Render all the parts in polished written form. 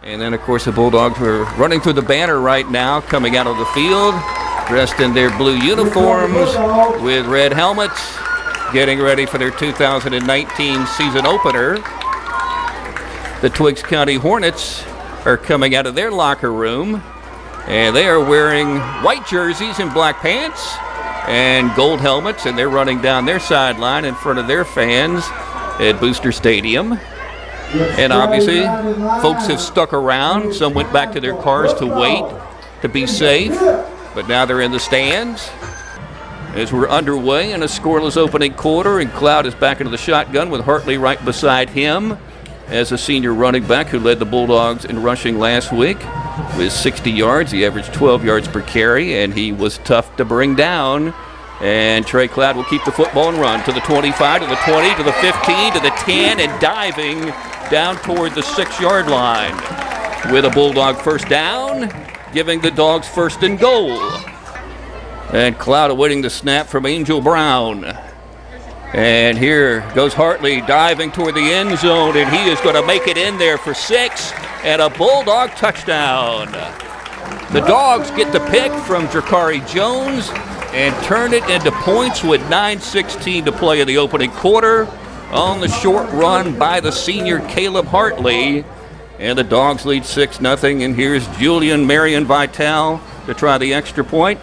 And then, of course, the Bulldogs were running through the banner right now, coming out of the field, dressed in their blue uniforms with red helmets, getting ready for their 2019 season opener. The Toombs County Hornets are coming out of their locker room, and they are wearing white jerseys and black pants and gold helmets, and they're running down their sideline in front of their fans at Booster Stadium. And obviously, folks have stuck around. Some went back to their cars to wait to be safe, but now they're in the stands. As we're underway in a scoreless opening quarter, and Cloud is back into the shotgun with Hartley right beside him as a senior running back who led the Bulldogs in rushing last week with 60 yards. He averaged 12 yards per carry, and he was tough to bring down. And Trey Cloud will keep the football and run to the 25, to the 20, to the 15, to the 10, and diving down toward the 6-yard line with a Bulldog first down, giving the Dogs first and goal. And Cloud awaiting the snap from Angel Brown. And here goes Hartley diving toward the end zone, and he is going to make it in there for 6 and a Bulldog touchdown. The Dogs get the pick from Jakari Jones and turn it into points with 9:16 to play in the opening quarter on the short run by the senior Caleb Hartley. And the Dogs lead 6-0, and here's Julian Marion Vital to try the extra point.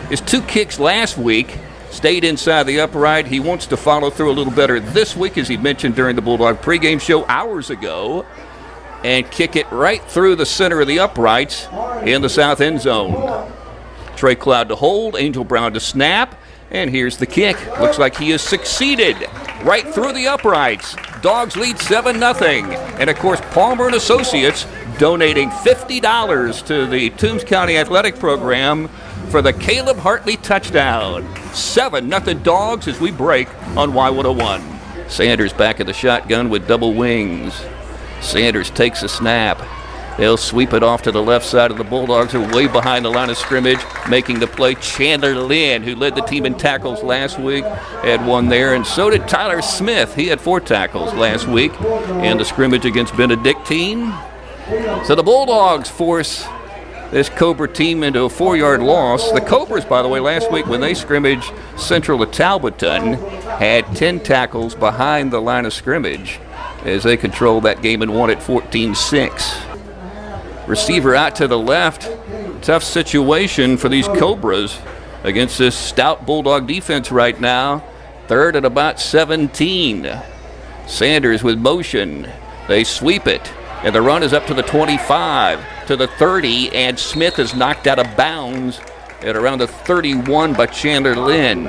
His 2 kicks last week stayed inside the upright. He wants to follow through a little better this week, as he mentioned during the Bulldog pregame show hours ago, and kick it right through the center of the uprights in the south end zone. Trey Cloud to hold, Angel Brown to snap, and here's the kick. Looks like he has succeeded right through the uprights. Dogs lead 7-0. And, of course, Palmer and Associates donating $50 to the Toombs County Athletic Program for the Caleb Hartley touchdown. 7-0 Dogs as we break on Y101. Sanders back in the shotgun with double wings. Sanders takes a snap. They'll sweep it off to the left side of the Bulldogs. Are way behind the line of scrimmage, making the play. Chandler Lynn, who led the team in tackles last week, had one there, and so did Tyler Smith. He had 4 tackles last week in the scrimmage against Benedictine. So the Bulldogs force this Cobra team into a 4-yard loss. The Cobras, by the way, last week when they scrimmaged Central at Talbotton, had 10 tackles behind the line of scrimmage as they controlled that game and won it 14-6. Receiver out to the left. Tough situation for these Cobras against this stout Bulldog defense right now. 3rd and about 17. Sanders with motion. They sweep it, and the run is up to the 25, to the 30, and Smith is knocked out of bounds at around the 31 by Chandler Lynn.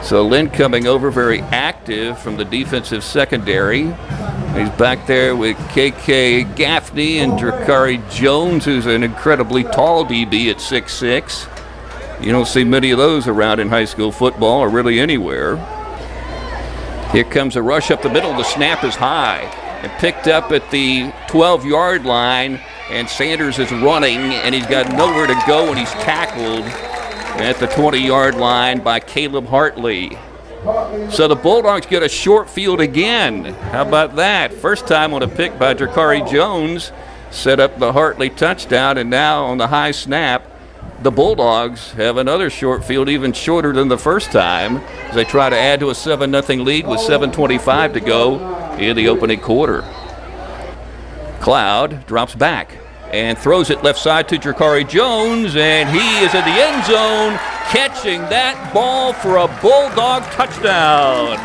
So Lynn coming over very active from the defensive secondary. He's back there with KK Gaffney and Drakari Jones, who's an incredibly tall DB at 6'6". You don't see many of those around in high school football or really anywhere. Here comes a rush up the middle. The snap is high and picked up at the 12-yard line, and Sanders is running, and he's got nowhere to go, and he's tackled at the 20-yard line by Caleb Hartley. So the Bulldogs get a short field again. How about that? First time on a pick by Drakari Jones, set up the Hartley touchdown, and now on the high snap, the Bulldogs have another short field, even shorter than the first time, as they try to add to a 7-0 lead with 7:25 to go in the opening quarter. Cloud drops back and throws it left side to Drakari Jones, and he is in the end zone, catching that ball for a Bulldog touchdown.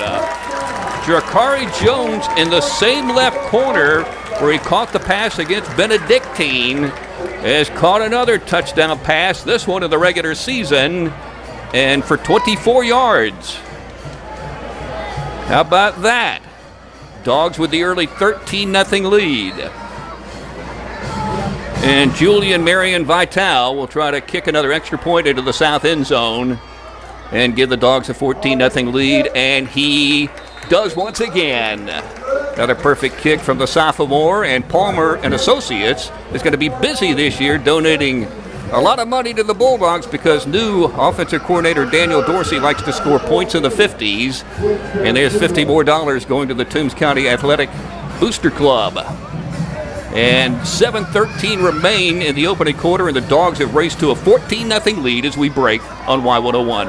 Drakari Jones in the same left corner where he caught the pass against Benedictine has caught another touchdown pass, this one in the regular season, and for 24 yards. How about that? Dogs with the early 13-0 lead. And Julian Marion Vital will try to kick another extra point into the south end zone and give the Dogs a 14-0 lead, and he does once again. Another perfect kick from the sophomore, and Palmer and Associates is going to be busy this year donating a lot of money to the Bulldogs because new offensive coordinator Daniel Dorsey likes to score points in the 50s, and there's $50 more going to the Toombs County Athletic Booster Club. And 7:13 remain in the opening quarter, and the Dogs have raced to a 14-0 lead as we break on Y101.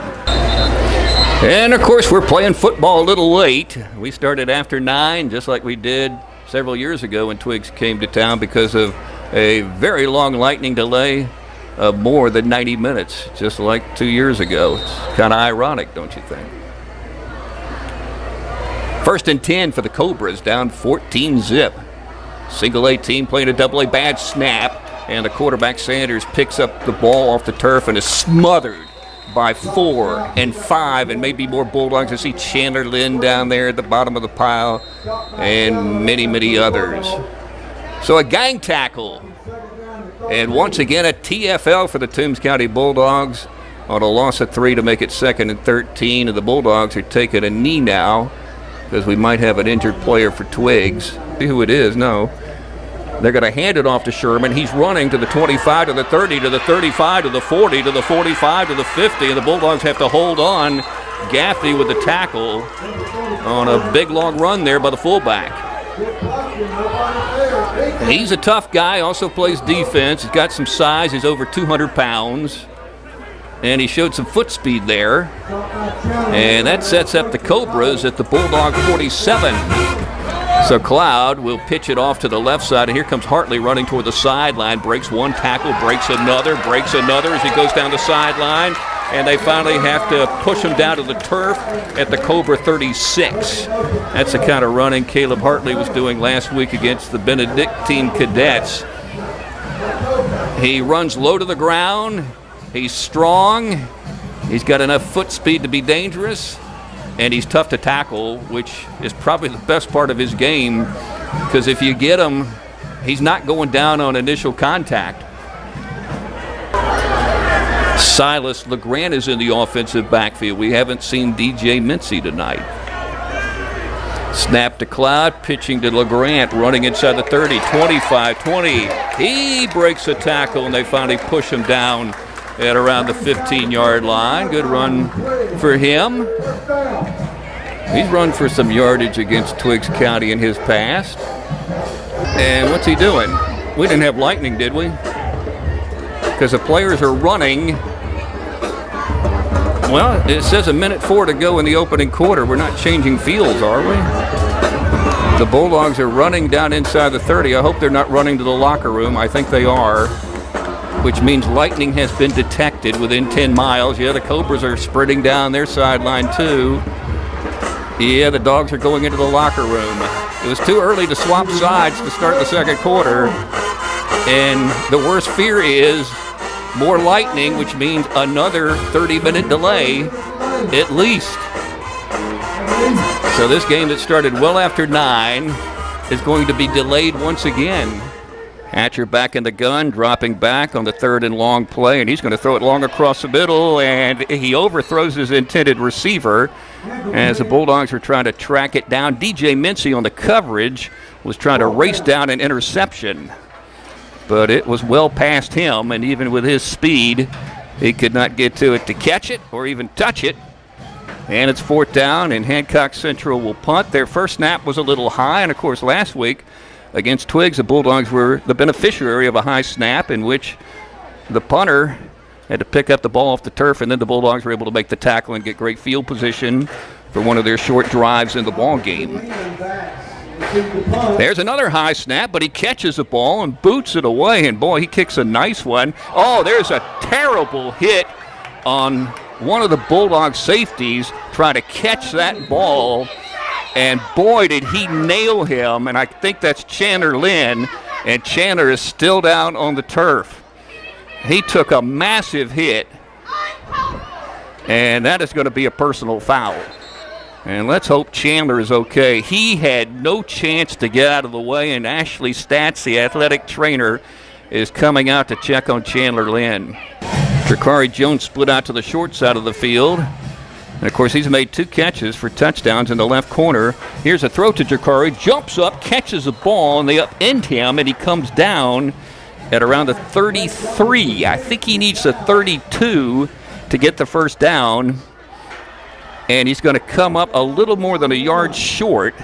And, of course, we're playing football a little late. We started after 9, just like we did several years ago when Twigs came to town because of a very long lightning delay of more than 90 minutes, just like 2 years ago. It's kind of ironic, don't you think? 1st and 10 for the Cobras, down 14-zip. Single A team playing a double A, bad snap, and the quarterback Sanders picks up the ball off the turf and is smothered by 4 and 5 and maybe more Bulldogs. I see Chandler Lynn down there at the bottom of the pile and many, many others. So a gang tackle. And once again a TFL for the Toombs County Bulldogs on a loss of 3 to make it 2nd and 13. And the Bulldogs are taking a knee now because we might have an injured player for Twigs. See who it is? No. They're going to hand it off to Sherman. He's running to the 25, to the 30, to the 35, to the 40, to the 45, to the 50, and the Bulldogs have to hold on. Gaffney with the tackle on a big long run there by the fullback. He's a tough guy, also plays defense. He's got some size. He's over 200 pounds. And he showed some foot speed there. And that sets up the Cobras at the Bulldog 47. So Cloud will pitch it off to the left side, and here comes Hartley running toward the sideline. Breaks one tackle, breaks another as he goes down the sideline. And they finally have to push him down to the turf at the Cobra 36. That's the kind of running Caleb Hartley was doing last week against the Benedictine Cadets. He runs low to the ground. He's strong. He's got enough foot speed to be dangerous. And he's tough to tackle, which is probably the best part of his game, because if you get him, he's not going down on initial contact. Silas LeGrand is in the offensive backfield. We haven't seen DJ Mincy tonight. Snap to Cloud, pitching to LeGrand, running inside the 30, 25, 20. He breaks a tackle, and they finally push him down at around the 15-yard line. Good run for him. He's run for some yardage against Twigs County in his past. And what's he doing? We didn't have lightning, did we? Because the players are running. Well, it says 1:04 to go in the opening quarter. We're not changing fields, are we? The Bulldogs are running down inside the 30. I hope they're not running to the locker room. I think they are, which means lightning has been detected within 10 miles. Yeah, the Cobras are sprinting down their sideline too. Yeah, the Dogs are going into the locker room. It was too early to swap sides to start the second quarter. And the worst fear is more lightning, which means another 30-minute delay at least. So this game that started well after 9 is going to be delayed once again. Hatcher back in the gun, dropping back on the 3rd and long play, and he's going to throw it long across the middle, and he overthrows his intended receiver as the Bulldogs are trying to track it down. DJ Mincy on the coverage was trying to race down an interception, but it was well past him, and even with his speed, he could not get to it to catch it or even touch it. And it's 4th down, and Hancock Central will punt. Their first snap was a little high, and of course last week against Twigs, the Bulldogs were the beneficiary of a high snap in which the punter had to pick up the ball off the turf, and then the Bulldogs were able to make the tackle and get great field position for one of their short drives in the ball game. There's another high snap, but he catches the ball and boots it away, and boy, he kicks a nice one. Oh, there's a terrible hit on one of the Bulldog safeties trying to catch that ball. And boy, did he nail him, and I think that's Chandler Lynn, and Chandler is still down on the turf. He took a massive hit, and that is going to be a personal foul. And let's hope Chandler is okay. He had no chance to get out of the way, and Ashley Statz, the athletic trainer, is coming out to check on Chandler Lynn. Drakari Jones split out to the short side of the field. And, of course, he's made 2 catches for touchdowns in the left corner. Here's a throw to Drakari. Jumps up, catches the ball, and they upend him, and he comes down at around the 33. I think he needs a 32 to get the first down. And he's going to come up a little more than a yard short.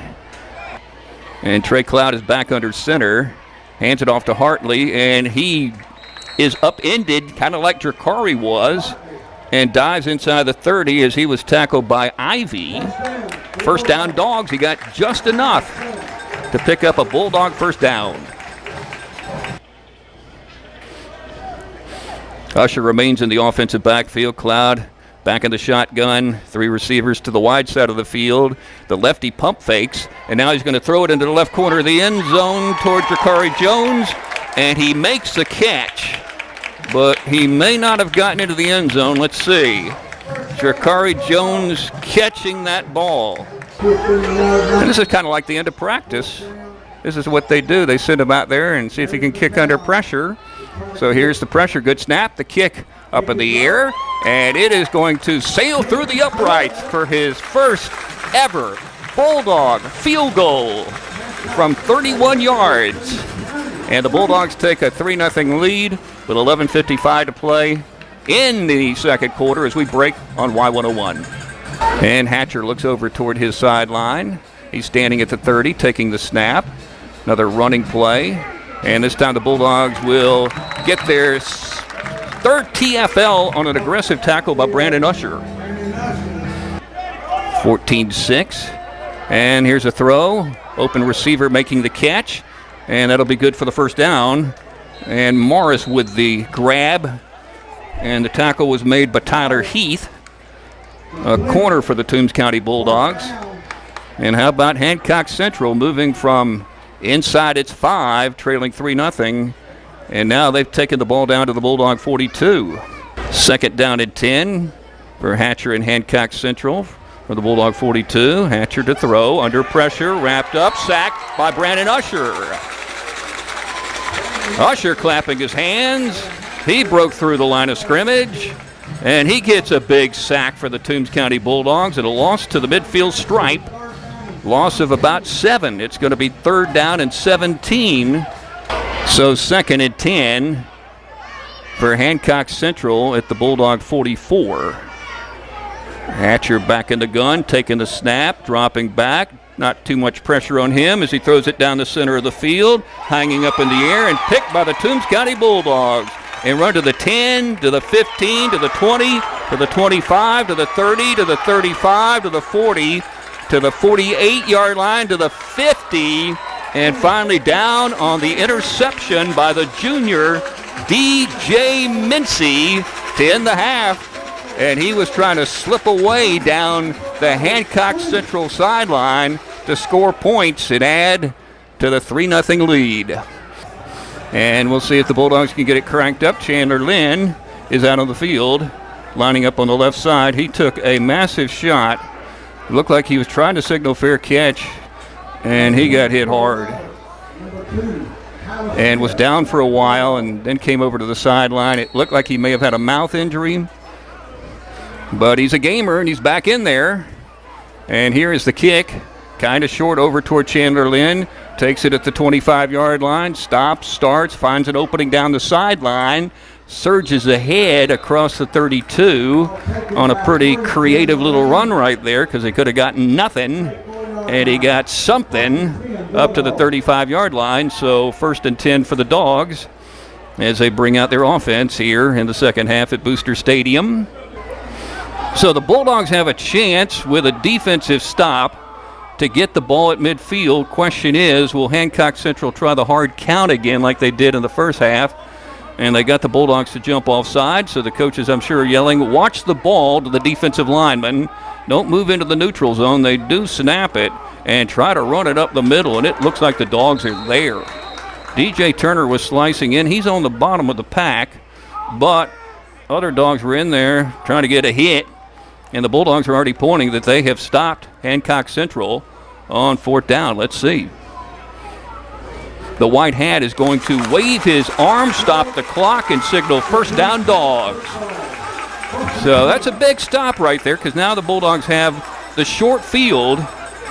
And Trey Cloud is back under center. Hands it off to Hartley, and he is upended, kind of like Drakari was, and dives inside the 30 as he was tackled by Ivy. First down, Dogs. He got just enough to pick up a Bulldog first down. Usher remains in the offensive backfield. Cloud back in the shotgun. 3 receivers to the wide side of the field. The lefty pump fakes, and now he's going to throw it into the left corner of the end zone toward Drakari Jones, and he makes the catch, but he may not have gotten into the end zone. Let's see. Drakari Jones catching that ball. And this is kind of like the end of practice. This is what they do. They send him out there and see if he can kick under pressure. So here's the pressure. Good snap. The kick up in the air. And it is going to sail through the uprights for his first ever Bulldog field goal from 31 yards. And the Bulldogs take a 3-0 lead with 11:55 to play in the second quarter as we break on Y101. And Hatcher looks over toward his sideline. He's standing at the 30, taking the snap. Another running play. And this time the Bulldogs will get their third TFL on an aggressive tackle by Brandon Usher. 14-6. And here's a throw. Open receiver making the catch. And that'll be good for the first down. And Morris with the grab. And the tackle was made by Tyler Heath. A corner for the Toombs County Bulldogs. And how about Hancock Central moving from inside its 5, trailing 3-0. And now they've taken the ball down to the Bulldog 42. Second down and 10 for Hatcher and Hancock Central for the Bulldog 42. Hatcher to throw, under pressure, wrapped up, sacked by Brandon Usher. Usher clapping his hands. He broke through the line of scrimmage, and he gets a big sack for the Toombs County Bulldogs and a loss to the midfield stripe. Loss of about 7. It's going to be third down and 17. So second and 10 for Hancock Central at the Bulldog 44. Hatcher back in the gun, taking the snap, dropping back. Not too much pressure on him as he throws it down the center of the field, hanging up in the air and picked by the Toombs County Bulldogs. And run to the 10, to the 15, to the 20, to the 25, to the 30, to the 35, to the 40, to the 48-yard line, to the 50, and finally down on the interception by the junior DJ Mincy to end the half. And he was trying to slip away down the Hancock Central sideline to score points and add to the 3-0 lead. And we'll see if the Bulldogs can get it cranked up. Chandler Lynn is out on the field, lining up on the left side. He took a massive shot. Looked like he was trying to signal fair catch, and he got hit hard. And was down for a while and then came over to the sideline. It looked like he may have had a mouth injury, but he's a gamer and he's back in there. And here is the kick, kind of short over toward Chandler Lynn. Takes it at the 25-yard line, stops, starts, finds an opening down the sideline, surges ahead across the 32 on a pretty creative little run right there because he could have gotten nothing, and he got something up to the 35-yard line. So first and 10 for the Dogs as they bring out their offense here in the second half at Booster Stadium. So the Bulldogs have a chance with a defensive stop to get the ball at midfield. Question is, will Hancock Central try the hard count again like they did in the first half? And they got the Bulldogs to jump offside, so the coaches, I'm sure, are yelling, watch the ball to the defensive lineman. Don't move into the neutral zone. They do snap it and try to run it up the middle, and it looks like the Dogs are there. DJ Turner was slicing in. He's on the bottom of the pack, but other Dogs were in there trying to get a hit. And the Bulldogs are already pointing that they have stopped Hancock Central on fourth down. Let's see. The white hat is going to wave his arm, stop the clock, and signal first down, Dogs. So that's a big stop right there because now the Bulldogs have the short field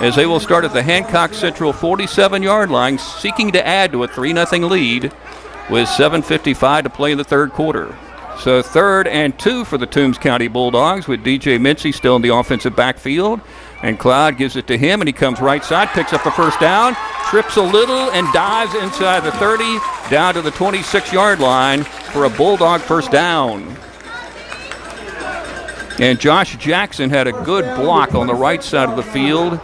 as they will start at the Hancock Central 47-yard line, seeking to add to a 3-0 lead with 7:55 to play in the third quarter. So third and 2 for the Toombs County Bulldogs with DJ Mincy still in the offensive backfield. And Cloud gives it to him, and he comes right side, picks up the first down, trips a little, and dives inside the 30, down to the 26-yard line for a Bulldog first down. And Josh Jackson had a good block on the right side of the field.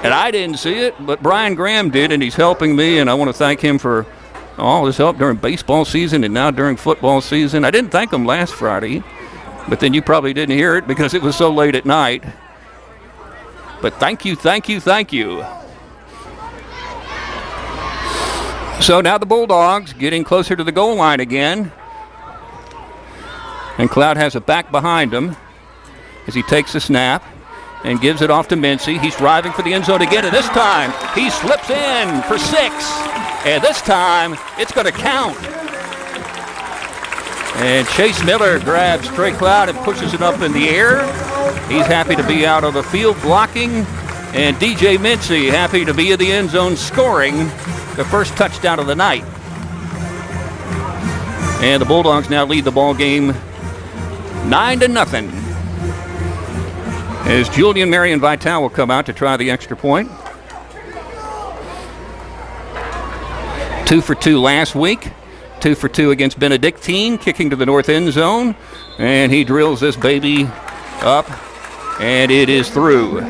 And I didn't see it, but Brian Graham did, and he's helping me, and I want to thank him for all his help during baseball season and now during football season. I didn't thank him last Friday, but then you probably didn't hear it because it was so late at night. But thank you, thank you, thank you. So now the Bulldogs getting closer to the goal line again. And Cloud has a back behind him as he takes the snap and gives it off to Mincy. He's driving for the end zone again, and this time he slips in for 6. And this time it's going to count. And Chase Miller grabs Trey Cloud and pushes it up in the air. He's happy to be out of the field blocking. And DJ Mincy happy to be in the end zone scoring the first touchdown of the night. And the Bulldogs now lead the ball game 9-0. As Julian Marion Vital will come out to try the extra point. 2 for 2 last week. 2 for 2 against Benedictine, kicking to the north end zone. And he drills this baby up, and it is through.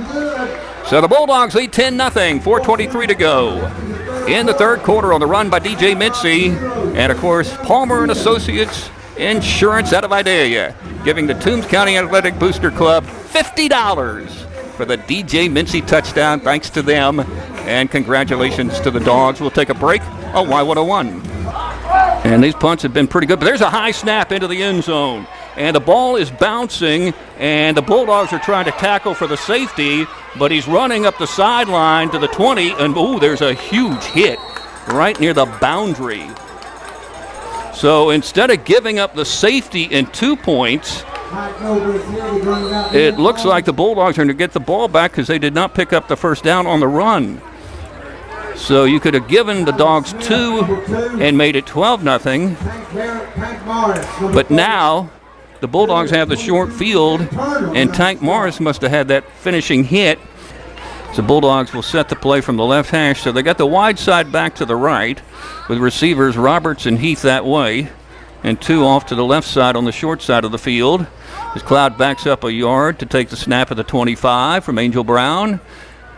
So the Bulldogs lead 10-0, 4:23 to go. In the third quarter on the run by DJ Mincy. And, of course, Palmer and Associates Insurance out of Idalia, giving the Toombs County Athletic Booster Club $50 for the DJ Mincy touchdown. Thanks to them, and congratulations to the Dogs. We'll take a break on Y101. And these punts have been pretty good, but there's a high snap into the end zone. And the ball is bouncing, and the Bulldogs are trying to tackle for the safety, but he's running up the sideline to the 20, and ooh, there's a huge hit right near the boundary. So instead of giving up the safety and 2 points, it looks like the Bulldogs are going to get the ball back because they did not pick up the first down on the run. So you could have given the Dogs 2 and made it 12-0. But now the Bulldogs have the short field, and Tank Morris must have had that finishing hit. So Bulldogs will set the play from the left hash. So they got the wide side back to the right with receivers Roberts and Heath that way, and 2 off to the left side on the short side of the field. As Cloud backs up a yard to take the snap at the 25 from Angel Brown.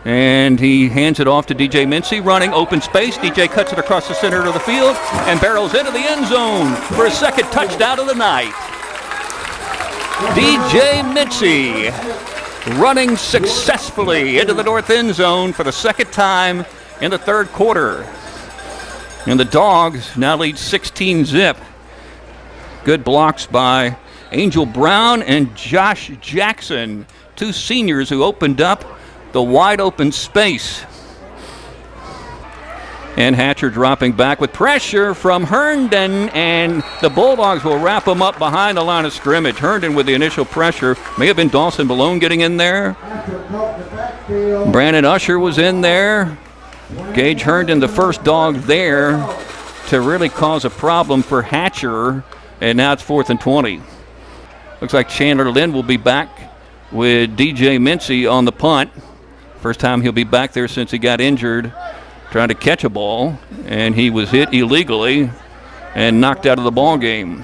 And he hands it off to DJ Mincy, running open space. DJ cuts it across the center of the field and barrels into the end zone for his second touchdown of the night. DJ Mincy running successfully into the north end zone for the second time in the third quarter. And the Dogs now lead 16-0. Good blocks by Angel Brown and Josh Jackson, 2 seniors who opened up the wide open space. And Hatcher dropping back with pressure from Herndon, and the Bulldogs will wrap him up behind the line of scrimmage. Herndon with the initial pressure. May have been Dawson Malone getting in there. Brandon Usher was in there. Gage Herndon, the first dog there to really cause a problem for Hatcher. And now it's 4th and 20. Looks like Chandler Lynn will be back with DJ Mincy on the punt. First time he'll be back there since he got injured trying to catch a ball, and he was hit illegally and knocked out of the ball game.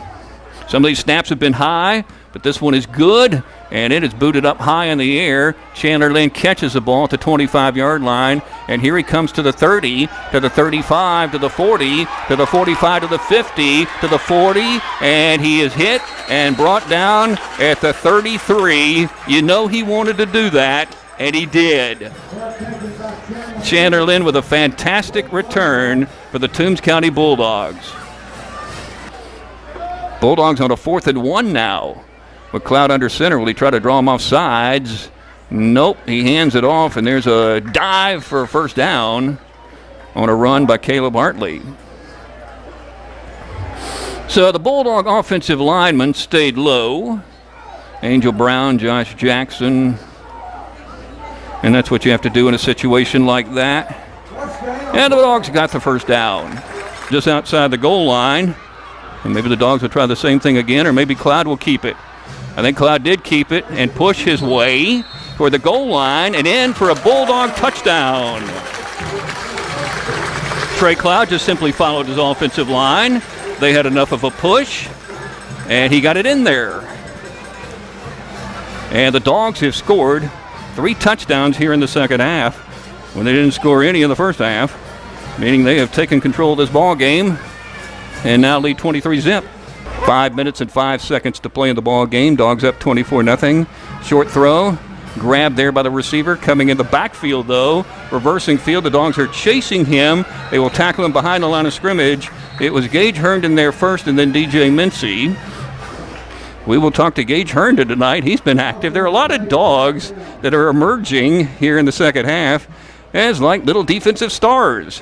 Some of these snaps have been high, but this one is good, and it is booted up high in the air. Chandler Lynn catches the ball at the 25-yard line, and here he comes to the 30, to the 35, to the 40, to the 45, to the 50, to the 40, and he is hit and brought down at the 33. You know he wanted to do that, and he did. Chandler Lynn with a fantastic return for the Toombs County Bulldogs. Bulldogs on a 4th and 1 now. With Cloud under center, will he try to draw him off sides? Nope, he hands it off, and there's a dive for a first down on a run by Caleb Hartley. So the Bulldog offensive linemen stayed low. Angel Brown, Josh Jackson. And that's what you have to do in a situation like that. And the Dogs got the first down just outside the goal line. And maybe the Dogs will try the same thing again, or maybe Cloud will keep it. I think Cloud did keep it and push his way for the goal line and in for a Bulldog touchdown. Trey Cloud just simply followed his offensive line. They had enough of a push, and he got it in there. And the Dogs have scored 3 touchdowns here in the second half when they didn't score any in the first half, meaning they have taken control of this ball game and now lead 23-zip. 5 minutes and 5 seconds to play in the ball game. Dogs up 24-0. Short throw. Grabbed there by the receiver. Coming in the backfield, though. Reversing field. The Dogs are chasing him. They will tackle him behind the line of scrimmage. It was Gage Herndon there first and then DJ Mincy. We will talk to Gage Herndon tonight. He's been active. There are a lot of Dogs that are emerging here in the second half as like little defensive stars.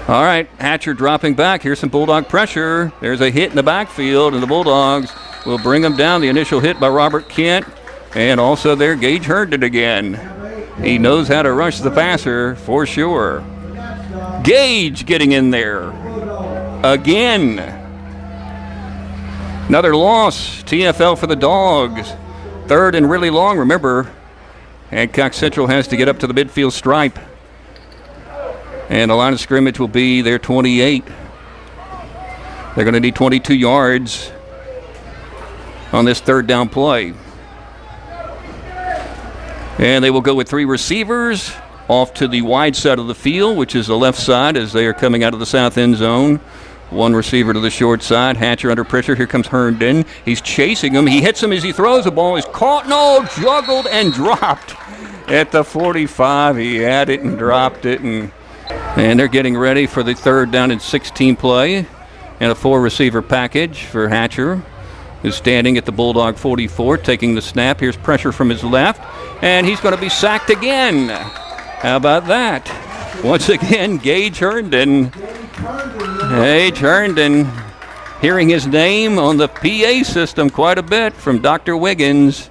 All right, Hatcher dropping back. Here's some Bulldog pressure. There's a hit in the backfield, and the Bulldogs will bring him down. The initial hit by Robert Kent. And also there, Gage Herndon again. He knows how to rush the passer for sure. Gage getting in there again. Another loss. TFL for the Dogs. 3rd and really long. Remember, Hancock Central has to get up to the midfield stripe. And the line of scrimmage will be their 28. They're going to need 22 yards on this 3rd down play. And they will go with 3 receivers off to the wide side of the field, which is the left side as they are coming out of the south end zone. 1 receiver to the short side. Hatcher under pressure. Here comes Herndon. He's chasing him. He hits him as he throws the ball. He's caught. No, juggled and dropped at the 45. He had it and dropped it. And they're getting ready for the 3rd down and 16 play. And a 4 receiver package for Hatcher, who's standing at the Bulldog 44, taking the snap. Here's pressure from his left, and he's going to be sacked again. How about that? Once again, Gage Herndon. Gage Herndon, hearing his name on the PA system quite a bit from Dr. Wiggins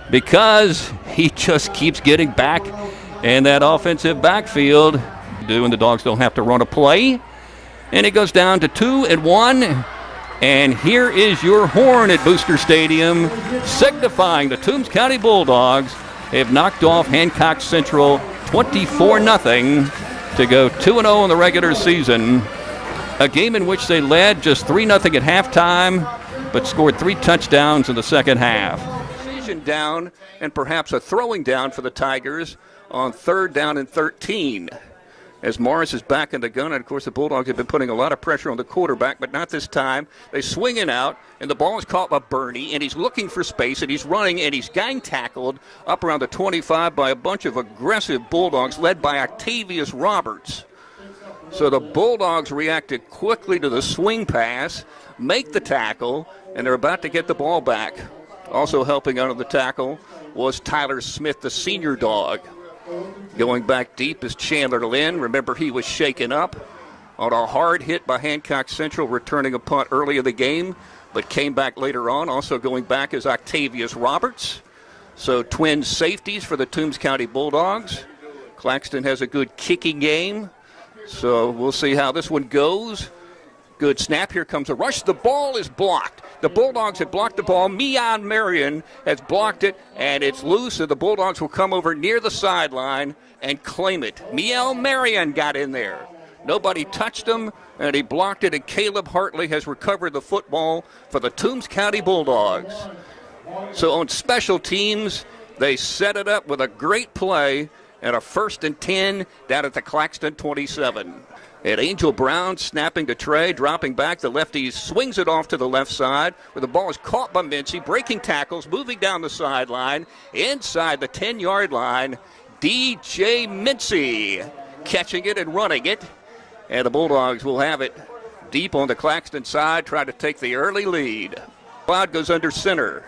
because he just keeps getting back in that offensive backfield. And the Dogs don't have to run a play. And it goes down to 2-1. And here is your horn at Booster Stadium, signifying the Toombs County Bulldogs have knocked off Hancock Central 24-0 to go 2-0 in the regular season. A game in which they led just 3-0 at halftime, but scored 3 touchdowns in the second half. Decision down and perhaps a throwing down for the Tigers on 3rd down and 13. As Morris is back in the gun, and of course the Bulldogs have been putting a lot of pressure on the quarterback, but not this time. They swing it out, and the ball is caught by Bernie, and he's looking for space, and he's running, and he's gang tackled up around the 25 by a bunch of aggressive Bulldogs led by Octavius Roberts. So the Bulldogs reacted quickly to the swing pass, make the tackle, and they're about to get the ball back. Also helping out of the tackle was Tyler Smith, the senior dog. Going back deep is Chandler Lynn. Remember, he was shaken up on a hard hit by Hancock Central, returning a punt early in the game, but came back later on. Also going back is Octavius Roberts. So twin safeties for the Toombs County Bulldogs. Claxton has a good kicking game, so we'll see how this one goes. Good snap. Here comes a rush. The ball is blocked. The Bulldogs have blocked the ball. Mian Marion has blocked it, and it's loose, and the Bulldogs will come over near the sideline and claim it. Mian Marion got in there. Nobody touched him, and he blocked it, and Caleb Hartley has recovered the football for the Toombs County Bulldogs. So on special teams, they set it up with a great play and a 1st and 10 down at the Claxton 27. And Angel Brown snapping to Trey, dropping back. The lefty swings it off to the left side, where the ball is caught by Mincy, breaking tackles, moving down the sideline, inside the 10-yard line. DJ Mincy catching it and running it. And the Bulldogs will have it deep on the Claxton side, try to take the early lead. Cloud goes under center,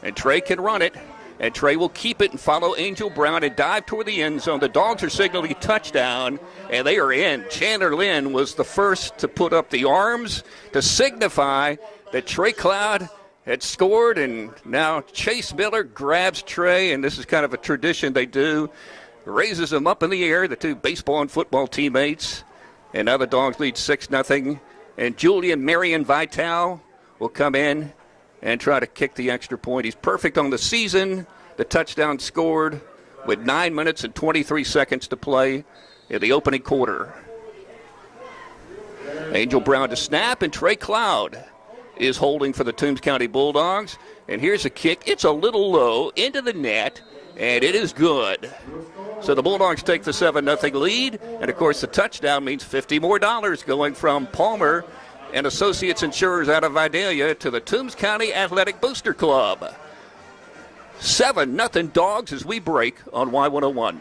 and Trey can run it. And Trey will keep it and follow Angel Brown and dive toward the end zone. The Dogs are signaling touchdown, and they are in. Chandler Lynn was the first to put up the arms to signify that Trey Cloud had scored, and now Chase Miller grabs Trey, and this is kind of a tradition they do, raises him up in the air, the two baseball and football teammates. And now the Dogs lead 6-0, and Julian Marion Vital will come in and try to kick the extra point. He's perfect on the season. The touchdown scored with 9 minutes and 23 seconds to play in the opening quarter. Angel Brown to snap, and Trey Cloud is holding for the Toombs County Bulldogs. And here's a kick. It's a little low into the net, and it is good. So the Bulldogs take the 7-0 lead, and of course the touchdown means $50 more going from Palmer and Associates Insurers out of Vidalia to the Toombs County Athletic Booster Club. 7-0 Dogs as we break on Y101.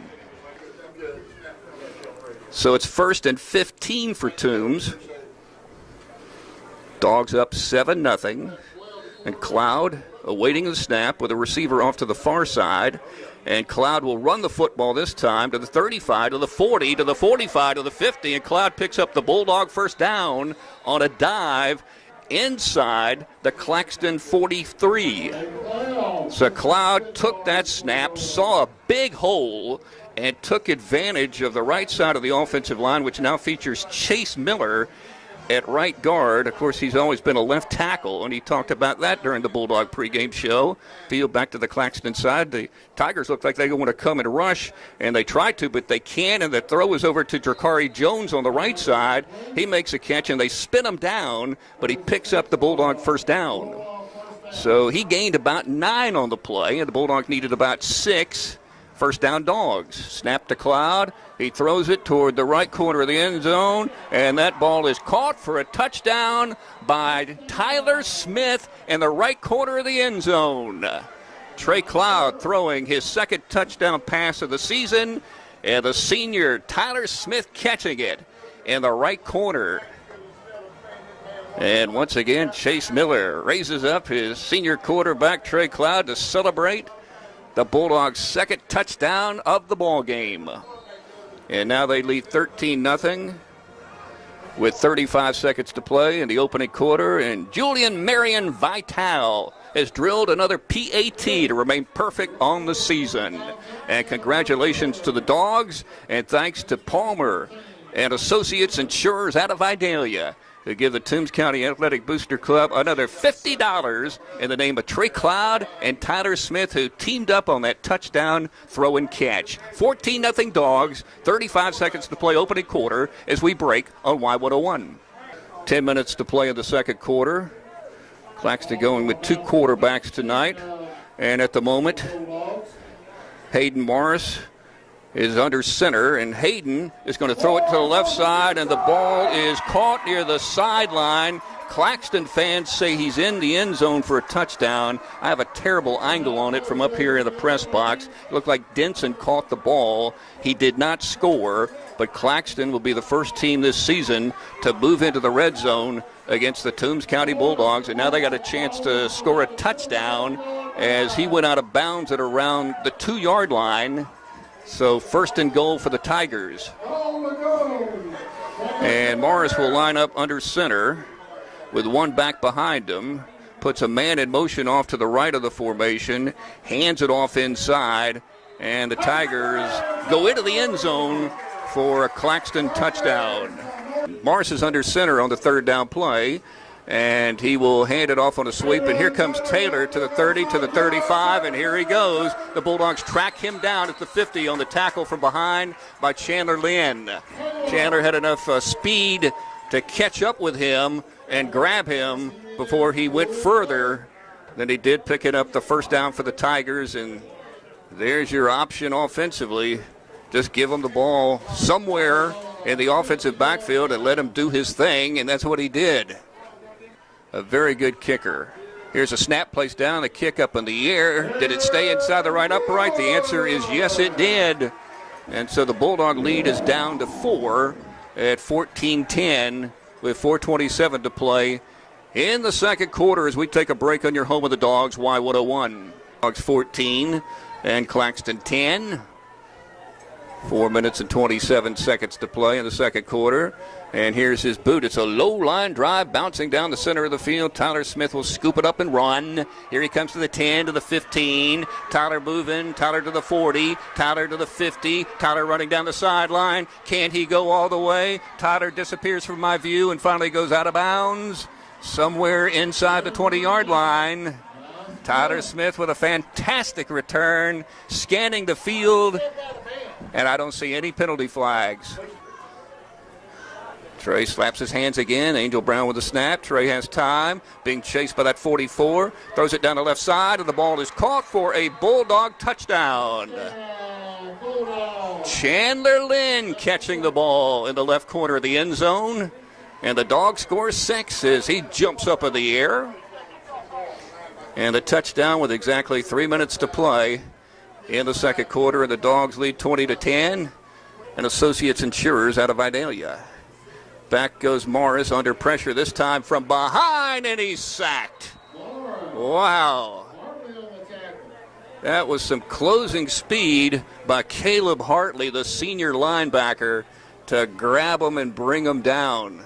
So it's 1st and 15 for Toombs. Dogs up 7-0. And Cloud awaiting the snap with a receiver off to the far side. And Cloud will run the football this time to the 35, to the 40, to the 45, to the 50. And Cloud picks up the Bulldog first down on a dive inside the Claxton 43. So Cloud took that snap, saw a big hole, and took advantage of the right side of the offensive line, which now features Chase Miller at right guard. Of course, he's always been a left tackle, and he talked about that during the Bulldog pregame show. Field back to the Claxton side. The Tigers look like they want to come and rush, and they try to, but they can't, and the throw is over to Drakari Jones on the right side. He makes a catch, and they spin him down, but he picks up the Bulldog first down. So he gained about 9 on the play, and the Bulldogs needed about 6. First down Dogs. Snap to Cloud. He throws it toward the right corner of the end zone, and that ball is caught for a touchdown by Tyler Smith in the right corner of the end zone. Trey Cloud throwing his second touchdown pass of the season, and the senior Tyler Smith catching it in the right corner. And once again, Chase Miller raises up his senior quarterback, Trey Cloud, to celebrate the Bulldogs' second touchdown of the ball game. And now they lead 13-0 with 35 seconds to play in the opening quarter. And Julian Marion Vital has drilled another PAT to remain perfect on the season. And congratulations to the Dogs, and thanks to Palmer and Associates Insurers out of Vidalia to give the Toombs County Athletic Booster Club another $50 in the name of Trey Cloud and Tyler Smith, who teamed up on that touchdown throw and catch. 14-0 Dogs, 35 seconds to play opening quarter as we break on Y101. 10 minutes to play in the second quarter. Claxton going with 2 quarterbacks tonight. And at the moment, Hayden Morris is under center, and Hayden is going to throw it to the left side, and the ball is caught near the sideline. Claxton fans say he's in the end zone for a touchdown. I have a terrible angle on it from up here in the press box. It looked like Denson caught the ball. He did not score, but Claxton will be the first team this season to move into the red zone against the Toombs County Bulldogs, and now they got a chance to score a touchdown as he went out of bounds at around the 2-yard line. So first and goal for the Tigers. And Morris will line up under center with one back behind him. Puts a man in motion off to the right of the formation. Hands it off inside. And the Tigers go into the end zone for a Claxton touchdown. Morris is under center on the third down play. And he will hand it off on a sweep. And here comes Taylor to the 30, to the 35, and here he goes. The Bulldogs track him down at the 50 on the tackle from behind by Chandler Lynn. Chandler had enough speed to catch up with him and grab him before he went further than he did, picking up the first down for the Tigers. And there's your option offensively. Just give him the ball somewhere in the offensive backfield and let him do his thing, and that's what he did. A very good kicker. Here's a snap placed down, a kick up in the air. Did it stay inside the right upright? The answer is yes, it did. And so the Bulldog lead is down to 4 at 14-10 with 4:27 to play in the second quarter as we take a break on your home of the Dogs, Y101. Dogs 14 and Claxton 10. 4 minutes and 27 seconds to play in the second quarter. And here's his boot. It's a low line drive bouncing down the center of the field. Tyler Smith will scoop it up and run. Here he comes to the 10, to the 15. Tyler moving. Tyler to the 40. Tyler to the 50. Tyler running down the sideline. Can he go all the way? Tyler disappears from my view and finally goes out of bounds somewhere inside the 20-yard line. Tyler Smith with a fantastic return, scanning the field, and I don't see any penalty flags. Trey slaps his hands again. Angel Brown with a snap. Trey has time, being chased by that 44. Throws it down the left side, and the ball is caught for a Bulldog touchdown. Chandler Lynn catching the ball in the left corner of the end zone. And the Dogs score 6 as he jumps up in the air. And a touchdown with exactly 3 minutes to play in the second quarter. And the Dogs lead 20-10. And Associates Insurers out of Vidalia. Back goes Morris under pressure, this time from behind, and he's sacked. Wow. That was some closing speed by Caleb Hartley, the senior linebacker, to grab him and bring him down.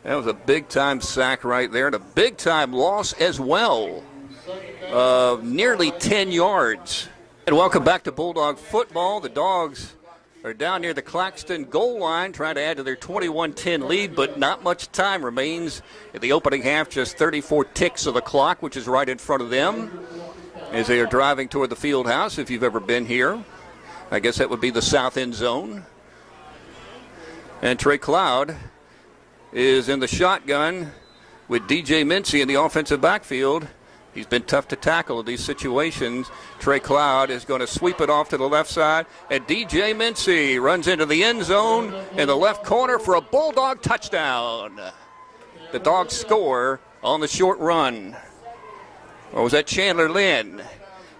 That was a big-time sack right there, and a big-time loss as well of nearly 10 yards. And welcome back to Bulldog football. The Dogs are down near the Claxton goal line trying to add to their 21-10 lead, but not much time remains in the opening half, just 34 ticks of the clock, which is right in front of them as they are driving toward the field house. If you've ever been here, I guess that would be the south end zone. And Trey Cloud is in the shotgun with DJ Mincy in the offensive backfield. He's been tough to tackle in these situations. Trey Cloud is going to sweep it off to the left side, and DJ Mincy runs into the end zone in the left corner for a Bulldog touchdown. The Dogs score on the short run. Or was that Chandler Lynn?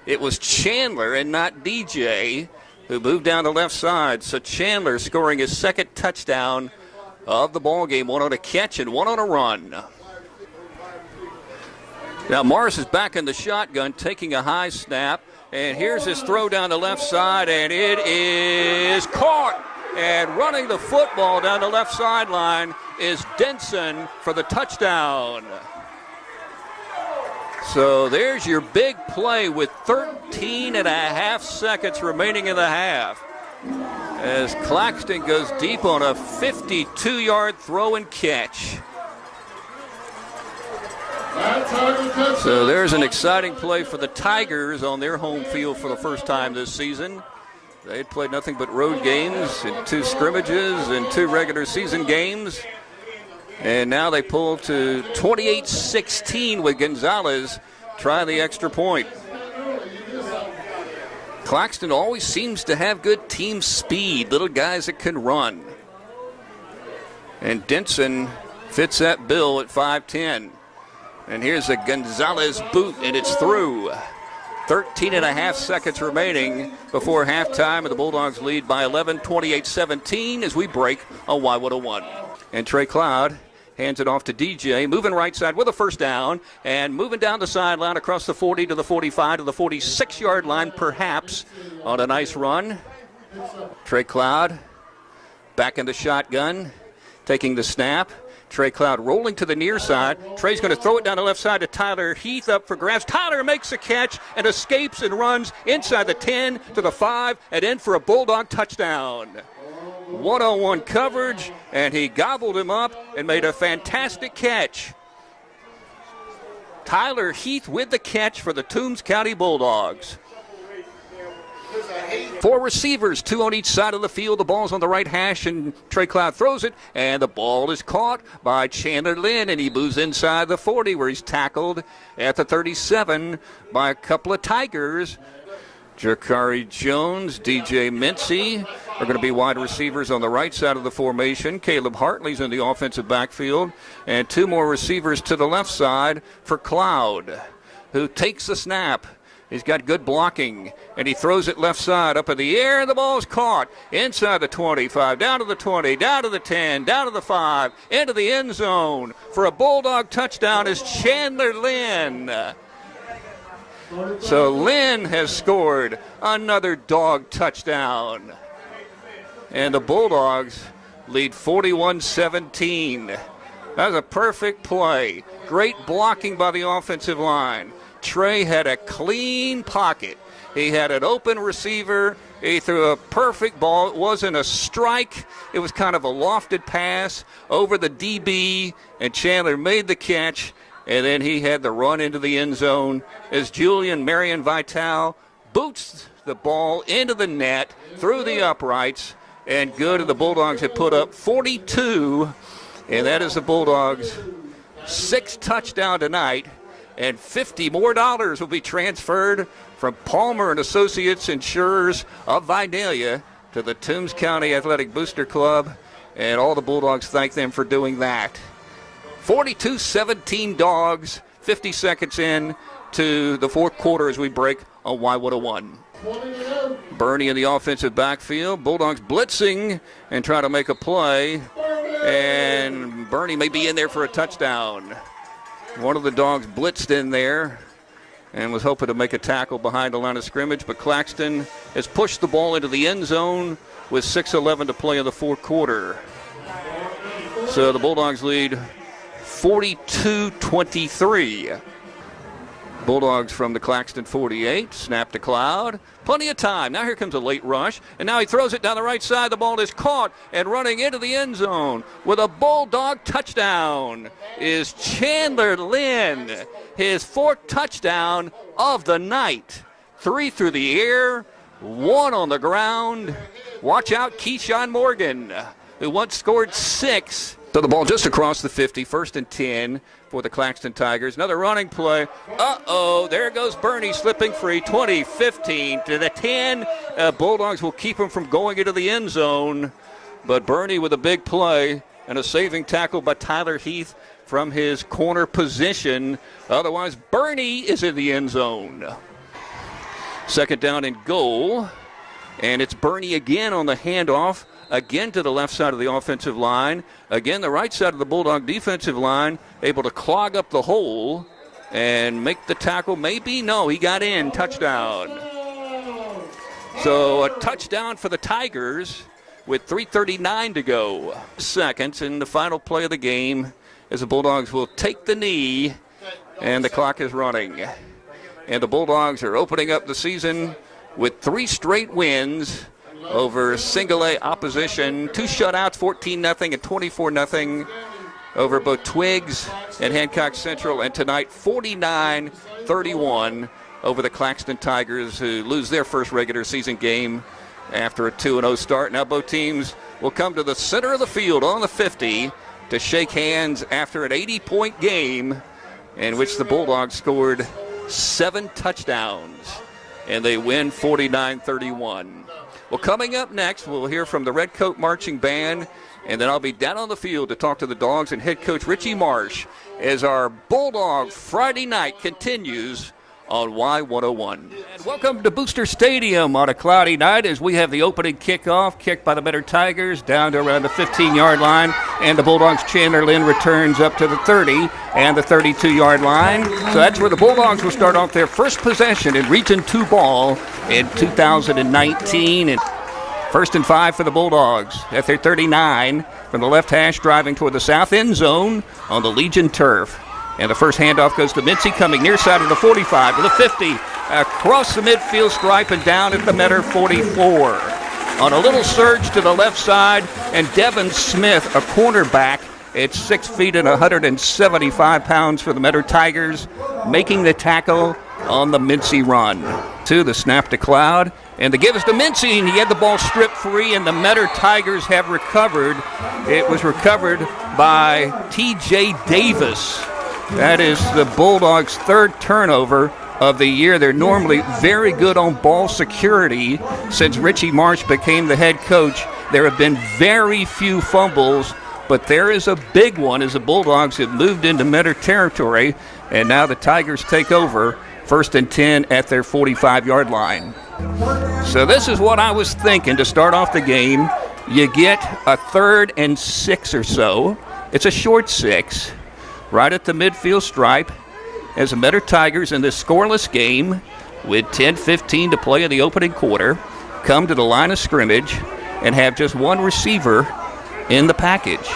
It was Chandler and not DJ who moved down the left side. So Chandler scoring his second touchdown of the ball game. One on a catch and one on a run. Now Morris is back in the shotgun, taking a high snap, and here's his throw down the left side, and it is caught. And running the football down the left sideline is Denson for the touchdown. So there's your big play with 13 and a half seconds remaining in the half, as Claxton goes deep on a 52-yard throw and catch. So there's an exciting play for the Tigers on their home field for the first time this season. They had played nothing but road games in 2 scrimmages and 2 regular season games. And now they pull to 28-16 with Gonzalez trying the extra point. Claxton always seems to have good team speed, little guys that can run. And Denson fits that bill at 5'10". And here's a Gonzalez boot, and it's through. 13 and a half seconds remaining before halftime, and the Bulldogs lead by 11, 28-17 as we break on Y101. And Trey Cloud hands it off to DJ, moving right side with a first down, and moving down the sideline across the 40 to the 45 to the 46-yard line, perhaps, on a nice run. Trey Cloud back in the shotgun, taking the snap. Trey Cloud rolling to the near side. Trey's going to throw it down the left side to Tyler Heath up for grabs. Tyler makes a catch and escapes and runs inside the 10 to the 5 and in for a Bulldog touchdown. One-on-one coverage, and he gobbled him up and made a fantastic catch. Tyler Heath with the catch for the Toombs County Bulldogs. 4 receivers, 2 on each side of the field. The ball's on the right hash, and Trey Cloud throws it, and the ball is caught by Chandler Lynn, and he moves inside the 40 where he's tackled at the 37 by a couple of Tigers. Jakari Jones, DJ Mincy are going to be wide receivers on the right side of the formation. Caleb Hartley's in the offensive backfield, and 2 more receivers to the left side for Cloud, who takes the snap. He's got good blocking, and he throws it left side up in the air, and the ball's caught inside the 25, down to the 20, down to the 10, down to the 5, into the end zone for a Bulldog touchdown is Chandler Lynn. So Lynn has scored another Dog touchdown, and the Bulldogs lead 41-17. That was a perfect play. Great blocking by the offensive line. Trey had a clean pocket. He had an open receiver. He threw a perfect ball. It wasn't a strike. It was kind of a lofted pass over the DB, and Chandler made the catch and then he had the run into the end zone as Julian Marion Vital boots the ball into the net through the uprights, and good. And the Bulldogs have put up 42, and that is the Bulldogs' 6th touchdown tonight, and $50 more will be transferred from Palmer and Associates Insurers of Vidalia to the Toombs County Athletic Booster Club, and all the Bulldogs thank them for doing that. 42-17 Dogs, 50 seconds in to the fourth quarter as we break on Y101. Bernie in the offensive backfield. Bulldogs blitzing and trying to make a play, and Bernie may be in there for a touchdown. One of the Dogs blitzed in there and was hoping to make a tackle behind the line of scrimmage, but Claxton has pushed the ball into the end zone with 6:11 to play in the fourth quarter. So the Bulldogs lead 42-23. Bulldogs from the Claxton 48, snap to Cloud. Plenty of time. Now here comes a late rush, and now he throws it down the right side. The ball is caught and running into the end zone with a Bulldog touchdown is Chandler Lynn. His 4th touchdown of the night. 3 through the air, 1 on the ground. Watch out, Keyshawn Morgan, who once scored 6. So the ball just across the 50, 1st and 10 for the Claxton Tigers. Another running play. There goes Bernie slipping free. 20-15 to the 10. Bulldogs will keep him from going into the end zone. But Bernie with a big play and a saving tackle by Tyler Heath from his corner position. Otherwise, Bernie is in the end zone. 2nd down and goal. And it's Bernie again on the handoff. Again to the left side of the offensive line. Again, the right side of the Bulldog defensive line able to clog up the hole and make the tackle. Maybe, no, he got in. Touchdown. So a touchdown for the Tigers with 3:39 to go. Seconds in the final play of the game as the Bulldogs will take the knee, and the clock is running. And the Bulldogs are opening up the season with 3 straight wins over single-A opposition. 2 shutouts, 14-0 and 24-0 over both Twiggs and Hancock Central. And tonight, 49-31 over the Claxton Tigers, who lose their first regular season game after a 2-0 start. Now both teams will come to the center of the field on the 50 to shake hands after an 80-point game in which the Bulldogs scored 7 touchdowns, and they win 49-31. Well, coming up next, we'll hear from the Redcoat Marching Band, and then I'll be down on the field to talk to the Dogs and head coach Richie Marsh as our Bulldog Friday night continues on Y101. And welcome to Booster Stadium on a cloudy night as we have the opening kickoff, kicked by the Better Tigers down to around the 15-yard line, and the Bulldogs' Chandler Lynn returns up to the 30 and the 32-yard line. So that's where the Bulldogs will start off their first possession in Region 2 ball in 2019. And 1st and 5 for the Bulldogs at their 39 from the left hash, driving toward the south end zone on the Legion turf. And the first handoff goes to Mincy, coming near side of the 45 to the 50, across the midfield stripe and down at the Metter 44. On a little surge to the left side, and Devin Smith, a cornerback at 6 feet and 175 pounds for the Metter Tigers, making the tackle on the Mincy run. To the snap to Cloud, and the give is to Mincy, and he had the ball stripped free, and the Metter Tigers have recovered. It was recovered by T.J. Davis. That is the Bulldogs' 3rd turnover of the year. They're normally very good on ball security. Since Richie Marsh became the head coach, there have been very few fumbles, but there is a big one as the Bulldogs have moved into Metter territory, and now the Tigers take over 1st and 10 at their 45-yard line. So this is what I was thinking to start off the game. You get a 3rd and 6 or so. It's a short 6. Right at the midfield stripe as the Metter Tigers in this scoreless game with 10:15 to play in the opening quarter come to the line of scrimmage and have just one receiver in the package.